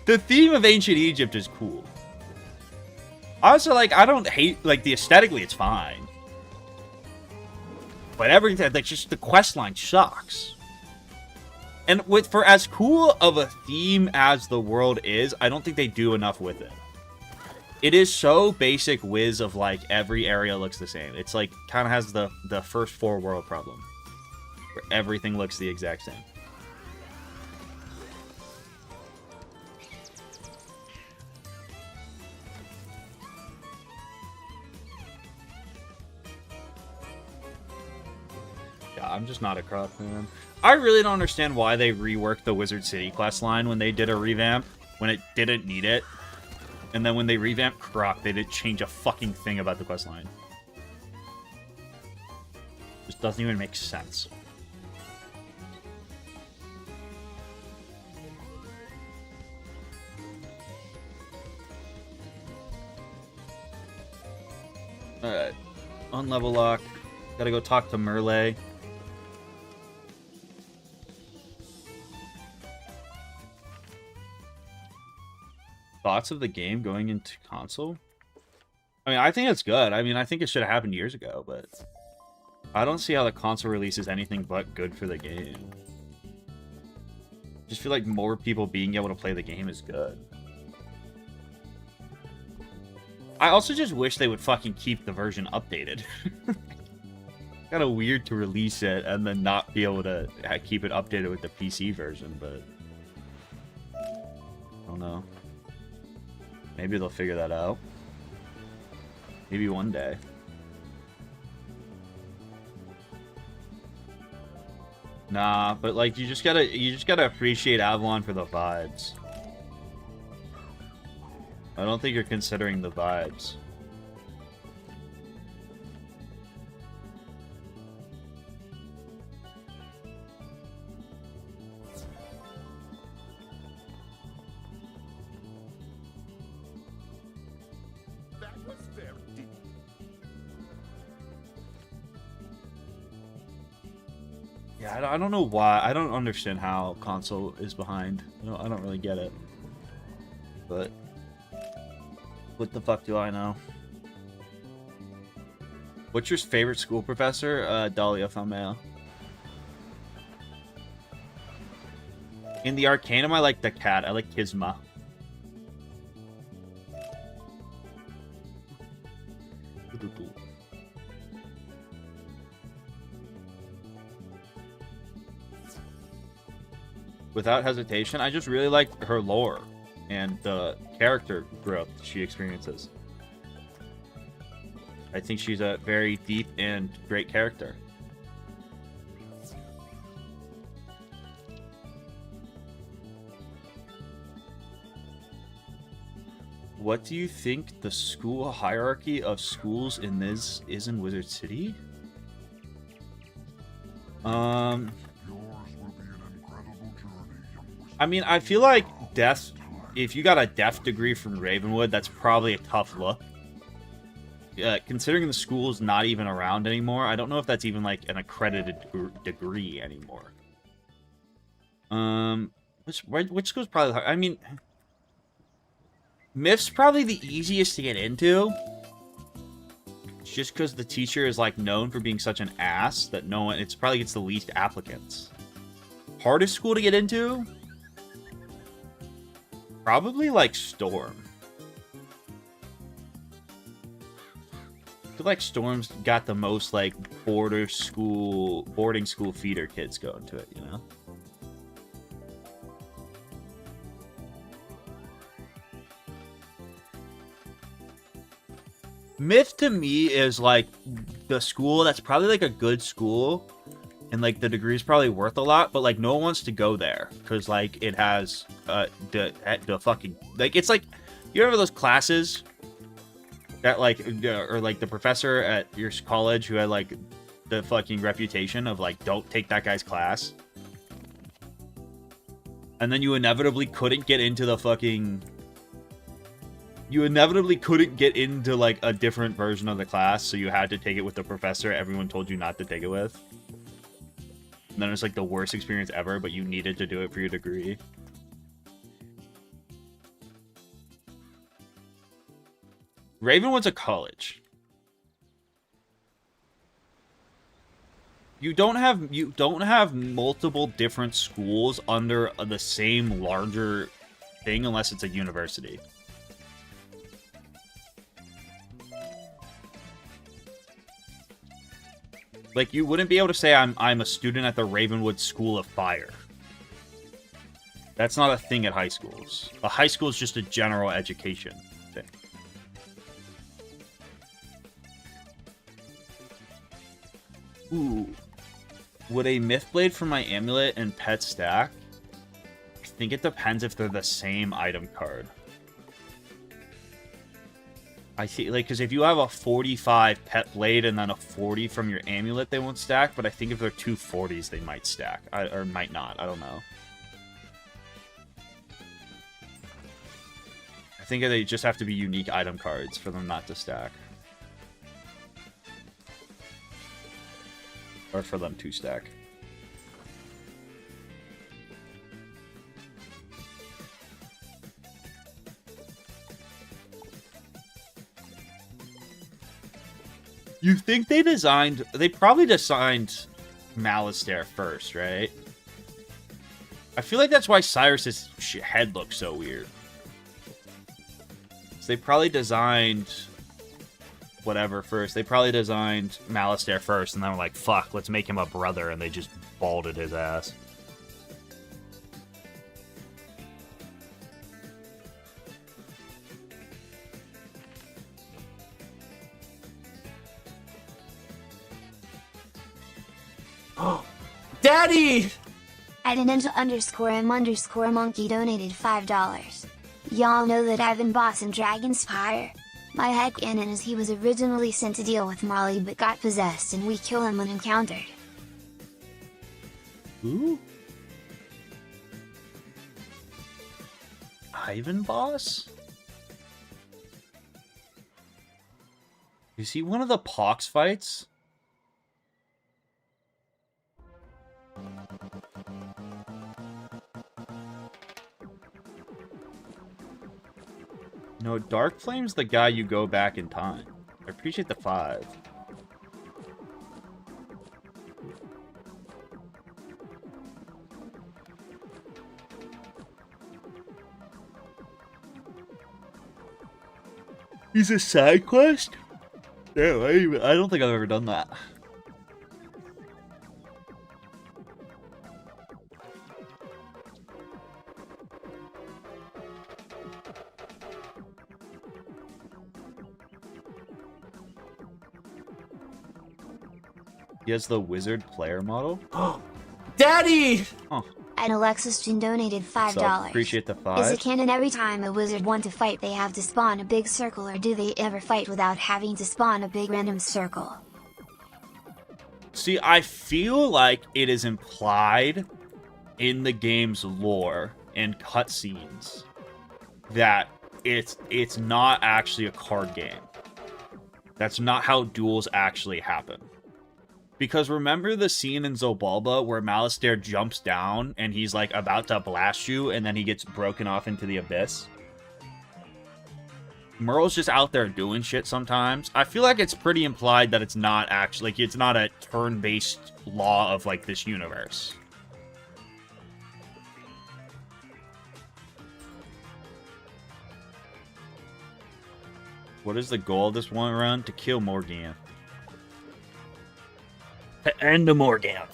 The theme of ancient Egypt is cool. Also, like, I don't hate, like, the aesthetically, it's fine. But everything, like, just the questline sucks. And for as cool of a theme as the world is, I don't think they do enough with it. It is so basic Wiz of, like, every area looks the same. It's, like, kind of has the first 4 world problem. Where everything looks the exact same. Yeah, I'm just not a Krok fan. I really don't understand why they reworked the Wizard City quest line when they did a revamp, when it didn't need it. And then when they revamped Krok, they didn't change a fucking thing about the questline. Just doesn't even make sense. Alright. Unlevel lock. Gotta go talk to Marley. Thoughts of the game going into console? I mean, I think it's good. I mean, I think it should have happened years ago, but I don't see how the console release is anything but good for the game. Just feel like more people being able to play the game is good. I also just wish they would fucking keep the version updated. Kind of weird to release it and then not be able to keep it updated with the PC version, but I don't know. Maybe they'll figure that out. Maybe one day. Nah, but like you just gotta appreciate Avalon for the vibes. I don't think you're considering the vibes. Yeah, I don't know why. I don't understand how console is behind. I don't really get it. But what the fuck do I know? What's your favorite school professor? Dahlia Famea. In the Arcanum, I like the cat. I like Kisma. without hesitation. I just really like her lore and the character growth she experiences. I think she's a very deep and great character. What do you think the school hierarchy of schools in this is in Wizard City? I mean, I feel like death, if you got a death degree from Ravenwood, that's probably a tough look. Considering the school's not even around anymore, I don't know if that's even like an accredited degree anymore. Which school's probably hard? I mean, Myth's probably the easiest to get into. Just because the teacher is like known for being such an ass that no one, it's probably gets the least applicants. Hardest school to get into? Probably like Storm. I feel like Storm's got the most like boarding school feeder kids going to it, you know? Myth to me is like the school that's probably like a good school and like the degree is probably worth a lot, but like no one wants to go there because like it has the fucking like it's like you remember those classes that like or like the professor at your college who had like the fucking reputation of like don't take that guy's class, and then you inevitably couldn't get into the fucking. You inevitably couldn't get into, like, a different version of the class, so you had to take it with the professor everyone told you not to take it with. And then it's, like, the worst experience ever, but you needed to do it for your degree. Ravenwood's a college. You don't have multiple different schools under the same larger thing unless it's a university. Like, you wouldn't be able to say I'm a student at the Ravenwood School of Fire. That's not a thing at high schools. A high school is just a general education thing. Ooh. Would a Mythblade for my amulet and pet stack? I think it depends if they're the same item card. I see, like, because if you have a 45 pet blade and then a 40 from your amulet, they won't stack. But I think if they're two 40s, they might stack. Or might not. I don't know. I think they just have to be unique item cards for them not to stack. Or for them to stack. You think they probably designed Malistaire first, right? I feel like that's why Cyrus's head looks so weird. So they probably designed whatever first. They probably designed Malistaire first, and then were like, fuck, let's make him a brother, and they just balded his ass. Daddy! @ninja_m_monkey donated $5. Y'all know that I've been boss in Dragonspyre. My headcanon is he was originally sent to deal with Marley but got possessed and we kill him when encountered. Who? Ivan boss? Is he one of the Pox fights? No, Dark Flame's the guy you go back in time. I appreciate the 5. He's a side quest? No, I don't think I've ever done that. He has the wizard player model. Daddy! Oh, And Alexis Jin donated $5. appreciate the 5. Is it canon every time a wizard want to fight they have to spawn a big circle, or do they ever fight without having to spawn a big random circle? See, I feel like it is implied in the game's lore and cutscenes that it's not actually a card game. That's not how duels actually happen. Because remember the scene in Zobalba where Malistaire jumps down and he's like about to blast you and then he gets broken off into the abyss? Merle's just out there doing shit sometimes. I feel like it's pretty implied that it's not actually, like, it's not a turn-based law of, like, this universe. What is the goal of this one run? To kill Morgana. To end the Morgana.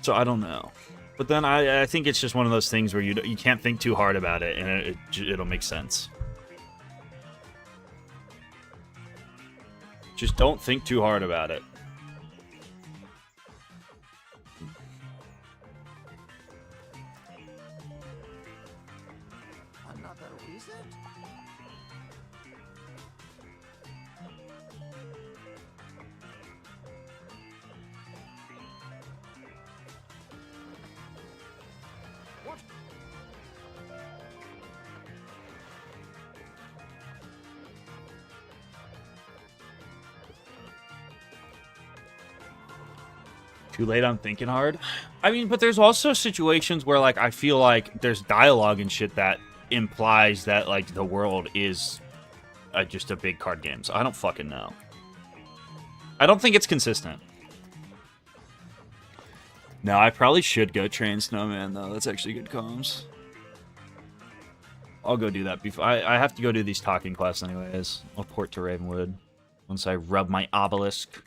So I don't know. But then I think it's just one of those things where you can't think too hard about it, and it'll make sense. Just don't think too hard about it. Another wizard? What? Too late on thinking hard? I mean, but there's also situations where, like, I feel like there's dialogue and shit that implies that, like, the world is just a big card game. So I don't fucking know. I don't think it's consistent. No, I probably should go train Snowman, though. That's actually good comms. I'll go do that before. I have to go do these talking quests anyways. I'll port to Ravenwood once I rub my obelisk.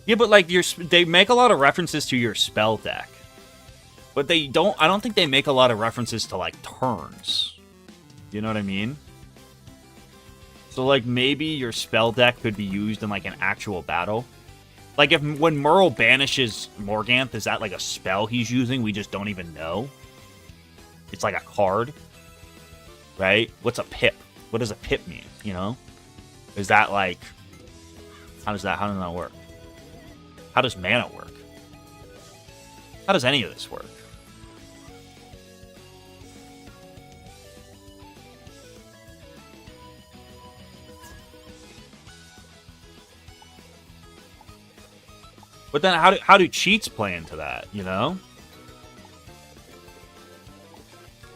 Yeah, but like they make a lot of references to your spell deck, but they don't. I don't think they make a lot of references to like turns. You know what I mean? So like maybe your spell deck could be used in like an actual battle. Like when Merle banishes Morganth, is that like a spell he's using? We just don't even know. It's like a card, right? What's a pip? What does a pip mean? You know? Is that like? How does that work? How does mana work? How does any of this work? But then how do cheats play into that, you know?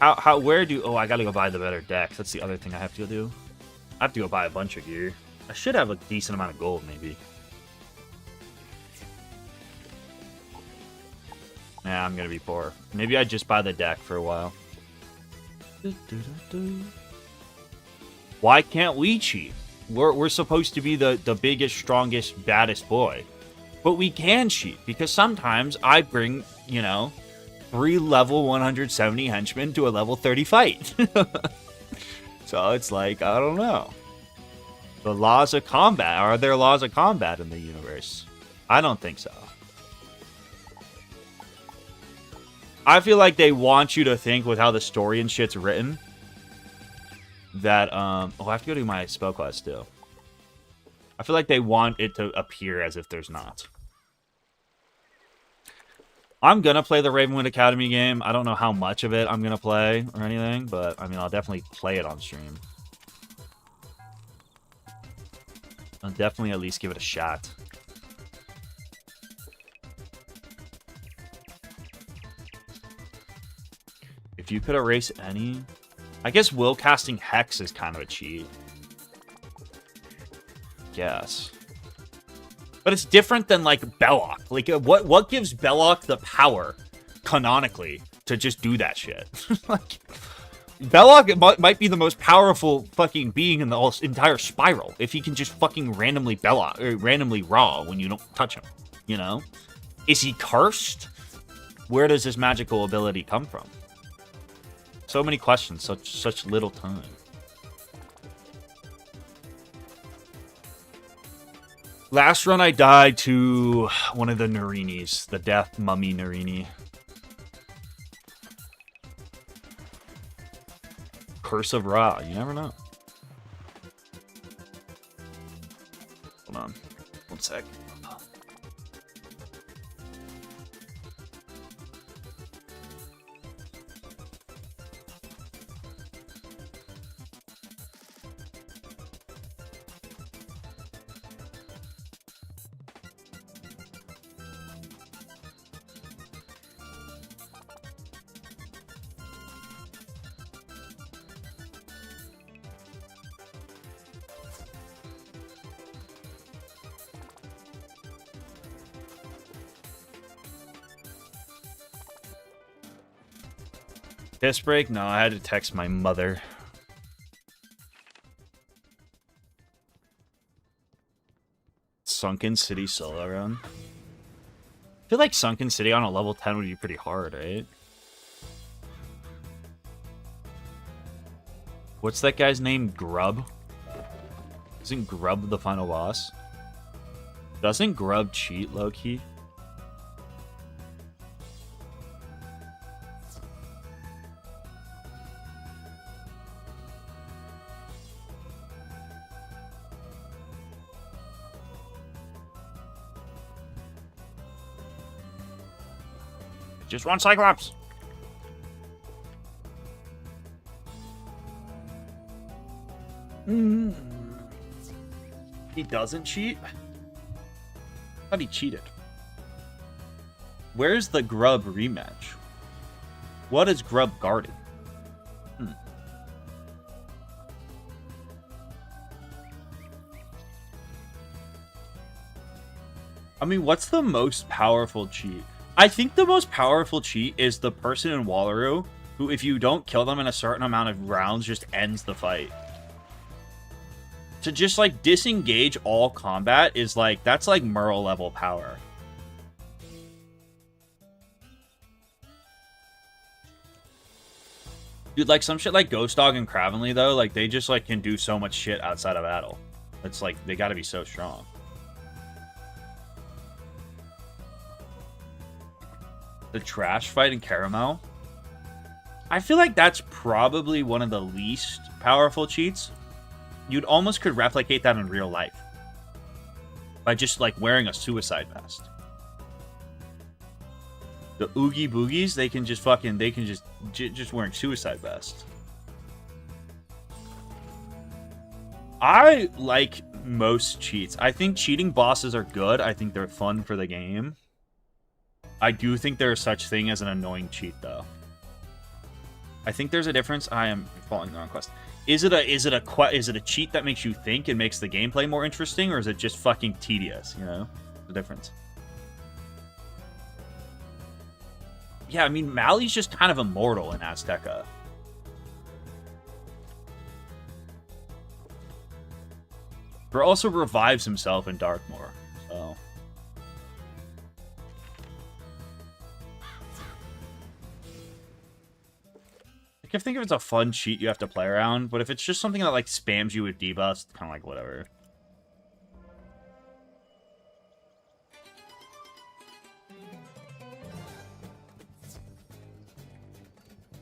Where do... Oh, I gotta go buy the better decks. That's the other thing I have to go do. I have to go buy a bunch of gear. I should have a decent amount of gold, maybe. Nah, I'm gonna be poor. Maybe I just buy the deck for a while. Why can't we cheat? We're supposed to be the biggest, strongest, baddest boy. But we can cheat, because sometimes I bring, you know, 3 level 170 henchmen to a level 30 fight. So it's like, I don't know. The laws of combat. Are there laws of combat in the universe? I don't think so. I feel like they want you to think with how the story and shit's written that, oh, I have to go do my spell class still. I feel like they want it to appear as if there's not. I'm going to play the Ravenwood Academy game. I don't know how much of it I'm going to play or anything, but, I mean, I'll definitely play it on stream. I'll definitely at least give it a shot. If you could erase any... I guess will casting Hex is kind of a cheat. Yes. But it's different than, like, Belloc. Like, what gives Belloc the power, canonically, to just do that shit? Like, Belloc might be the most powerful fucking being in the entire Spiral, if he can just fucking randomly Belloc, or randomly Raw when you don't touch him, you know? Is he cursed? Where does this magical ability come from? So many questions, such little time. Last run I died to one of the Narinis, the death mummy Narini. Curse of Ra, you never know. Hold on. One sec. Piss break? No, I had to text my mother. Sunken City solo run. I feel like Sunken City on a level 10 would be pretty hard, right? What's that guy's name? Grub? Isn't Grub the final boss? Doesn't Grub cheat, low-key? Just one Cyclops. He doesn't cheat? I thought he cheated. Where's the Grub rematch? What is Grub guarding? I mean, what's the most powerful cheat? I think the most powerful cheat is the person in Wallaroo who, if you don't kill them in a certain amount of rounds, just ends the fight. To just, like, disengage all combat is, like, that's, like, Merle level power. Dude, like, some shit like Ghost Dog and Cravenly, though, like, they just, like, can do so much shit outside of battle. It's, like, they gotta be so strong. The trash fight in Caramel. I feel like that's probably one of the least powerful cheats. You'd almost could replicate that in real life. By just, like, wearing a suicide vest. The Oogie Boogies, they can just fucking, just wearing suicide vests. I like most cheats. I think cheating bosses are good. I think they're fun for the game. I do think there is such thing as an annoying cheat, though. I think there's a difference. I am following the wrong quest. Is it a cheat that makes you think and makes the gameplay more interesting, or is it just fucking tedious? You know, the difference. Yeah, I mean, Mali's just kind of immortal in Azteca. But also revives himself in Darkmoor, so. I think if it's a fun cheat you have to play around, but if it's just something that, like, spams you with debuffs, kind of like whatever.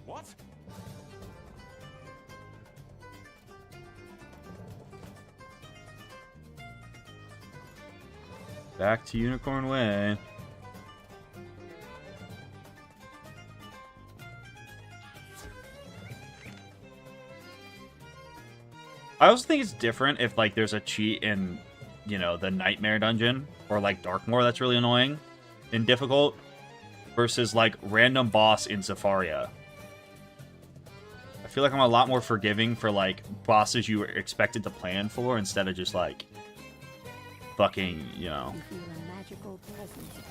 What? Back to Unicorn Way. I also think it's different if, like, there's a cheat in, you know, the Nightmare Dungeon or, like, Darkmoor that's really annoying and difficult versus, like, random boss in Zafaria. I feel like I'm a lot more forgiving for, like, bosses you were expected to plan for instead of just, like, fucking, you know.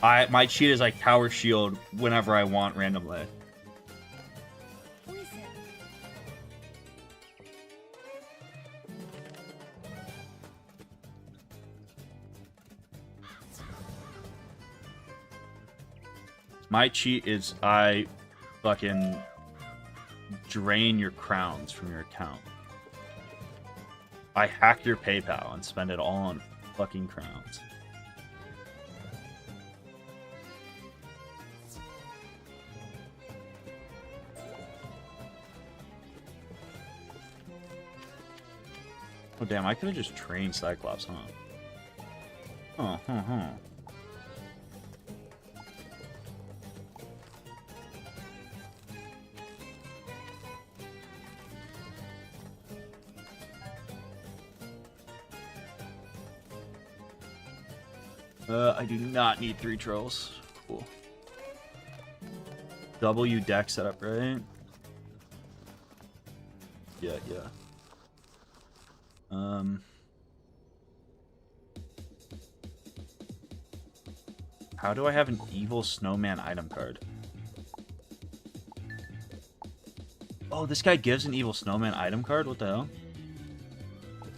My cheat is, like, Power Shield whenever I want randomly. My cheat is I fucking drain your crowns from your account. I hack your PayPal and spend it all on fucking crowns. Oh damn, I could have just trained Cyclops, huh? I do not need 3 trolls. Cool. W deck setup, right? Yeah. How do I have an evil snowman item card? Oh, this guy gives an evil snowman item card? What the hell?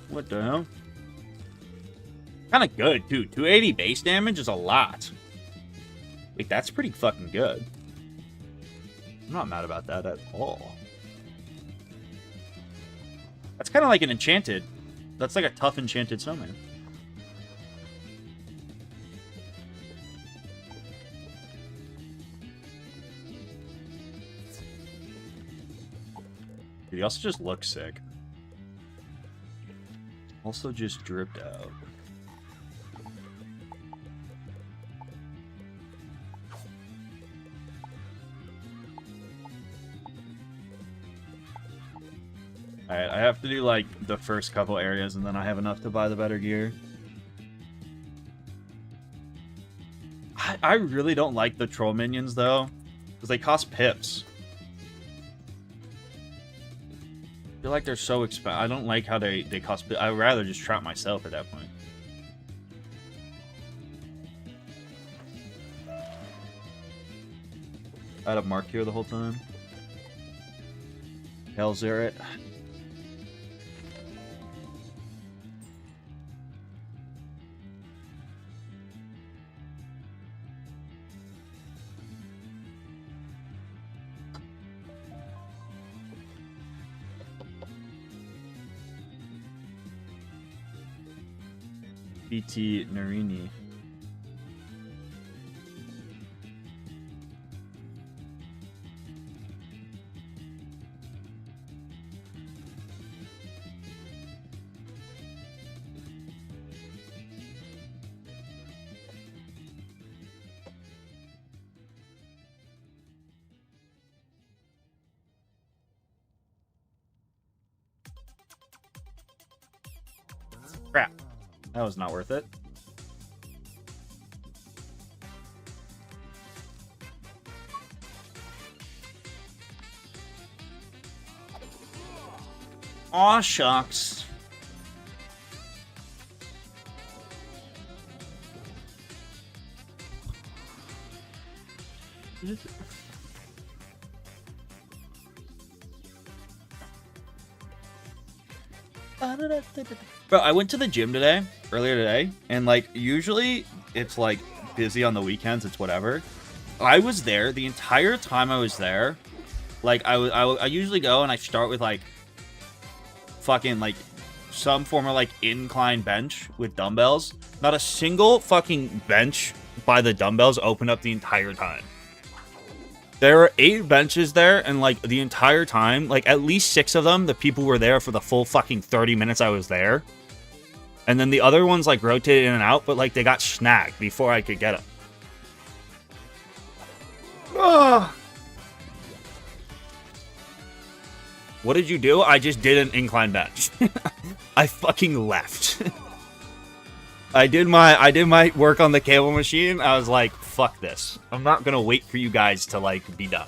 What the hell? Kind of good, too. 280 base damage is a lot. Wait, that's pretty fucking good. I'm not mad about that at all. That's kind of like an enchanted. That's like a tough enchanted snowman. Dude, he also just looks sick. Also just dripped out. Alright, I have to do like the first couple areas and then I have enough to buy the better gear. I really don't like the troll minions though, because they cost pips. I feel like they're so expensive. I don't like how they cost pips. I'd rather just trap myself at that point. I had a mark here the whole time. Hellzir it. BT Narini. Crap. That was not worth it. Aw, shucks. Bro, I went to the gym earlier today, and like usually it's like busy on the weekends, it's whatever. I was there the entire time I was there. Like I usually go and I start with like fucking like some form of like incline bench with dumbbells. Not a single fucking bench by the dumbbells opened up the entire time. There were 8 benches there, and like the entire time, like at least 6 of them, the people were there for the full fucking 30 minutes I was there. And then the other ones like rotated in and out, but like they got snagged before I could get them. Ugh. What did you do? I just did an incline bench. I fucking left. I did my work on the cable machine. I was like, fuck this. I'm not gonna wait for you guys to like be done.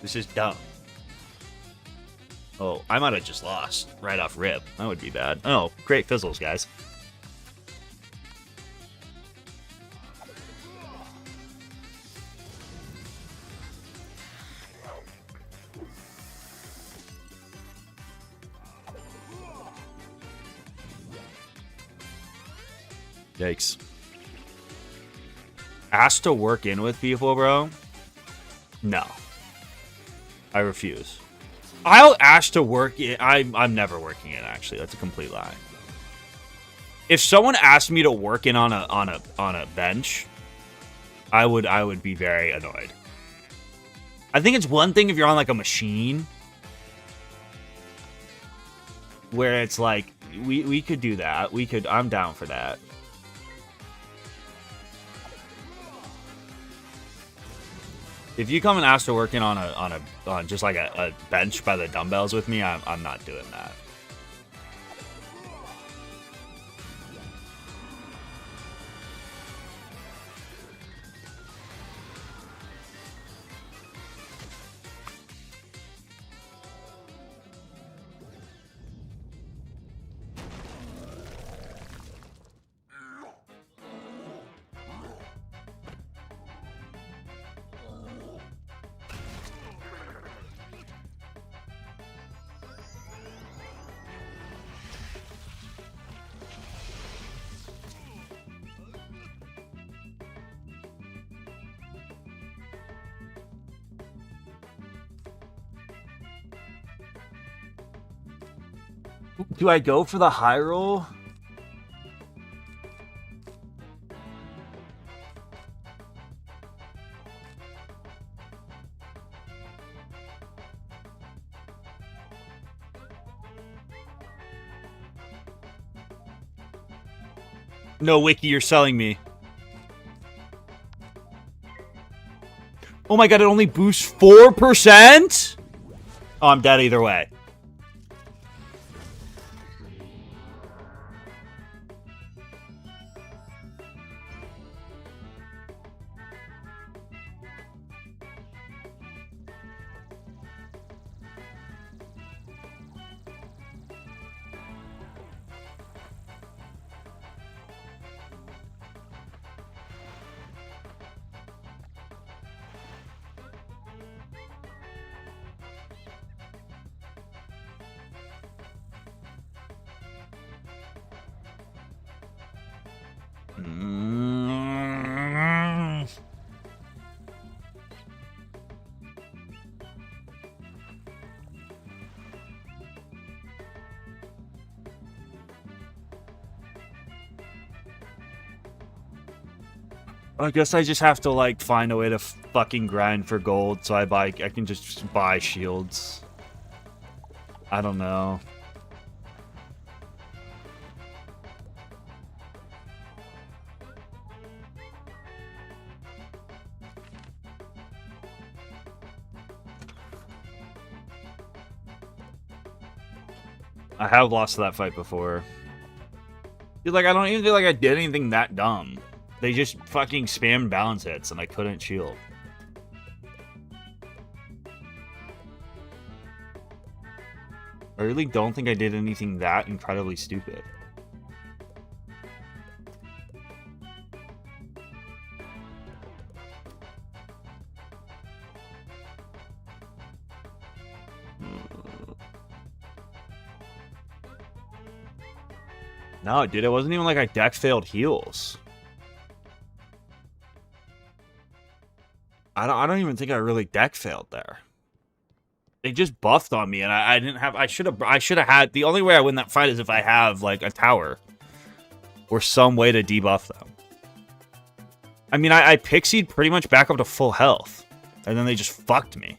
This is dumb. Oh, I might have just lost right off rip. That would be bad. Oh, great fizzles, guys. Yikes. Asked to work in with people, bro? No. I refuse. I'll ask to work it. I'm never working it, actually. That's a complete lie. If someone asked me to work in on a bench, I would be very annoyed. I think it's one thing if you're on like a machine where it's like we could do that. I'm down for that. If you come and ask to work in on just like a bench by the dumbbells with me, I'm not doing that. Do I go for the high roll? No, Wiki, you're selling me. Oh my god, it only boosts 4%? Oh, I'm dead either way. I guess I just have to, like, find a way to fucking grind for gold, so I can just buy shields. I don't know. I have lost that fight before. Dude, like, I don't even feel like I did anything that dumb. They just fucking spammed balance hits and I couldn't shield. I really don't think I did anything that incredibly stupid. No, dude, it wasn't even like I deck failed heals. I don't even think I really deck failed there. They just buffed on me, and I didn't have. I should have had. The only way I win that fight is if I have like a tower or some way to debuff them. I mean, I pixied pretty much back up to full health, and then they just fucked me.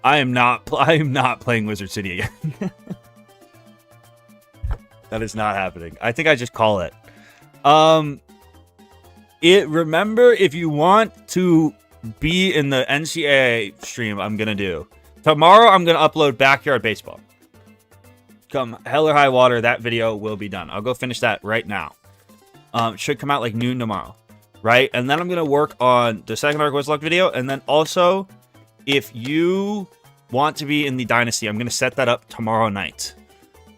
I am not playing Wizard City again. That is not happening. I think I just call it. Remember, if you want to be in the NCAA stream, I'm gonna do tomorrow. I'm gonna upload Backyard Baseball. Come hell or high water, that video will be done. I'll go finish that right now. It should come out like noon tomorrow, right? And then I'm gonna work on the second arc Wizlocke video, and then also, if you want to be in the Dynasty, I'm gonna set that up tomorrow night.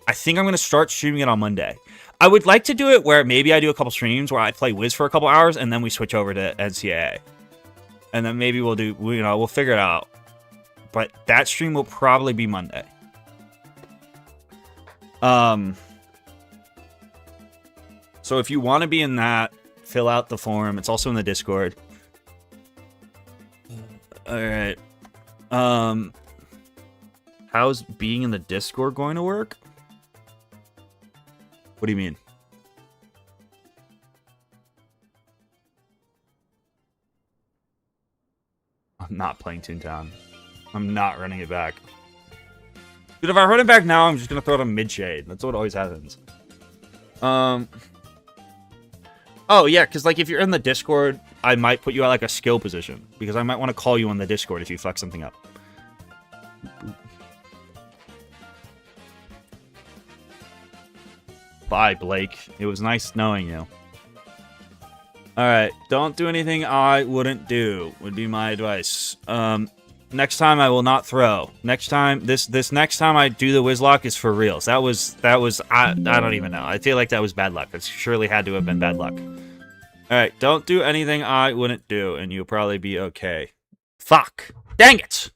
I think I'm going to start streaming it on Monday. I would like to do it where maybe I do a couple streams where I play Wiz for a couple hours and then we switch over to NCAA. And then maybe we'll figure it out. But that stream will probably be Monday. So if you want to be in that, fill out the form. It's also in the Discord. Alright. How's being in the Discord going to work? What do you mean? I'm not playing Toontown. I'm not running it back. Dude, if I run it back now, I'm just gonna throw it on mid-shade. That's what always happens. Oh, yeah, because, like, if you're in the Discord, I might put you at, like, a skill position. Because I might want to call you on the Discord if you fuck something up. Bye, Blake. It was nice knowing you. Alright, don't do anything I wouldn't do, would be my advice. Next time I will not throw. Next time, this next time I do the Wizlocke is for reals. That was, I don't even know. I feel like that was bad luck. That surely had to have been bad luck. Alright, don't do anything I wouldn't do, and you'll probably be okay. Fuck! Dang it!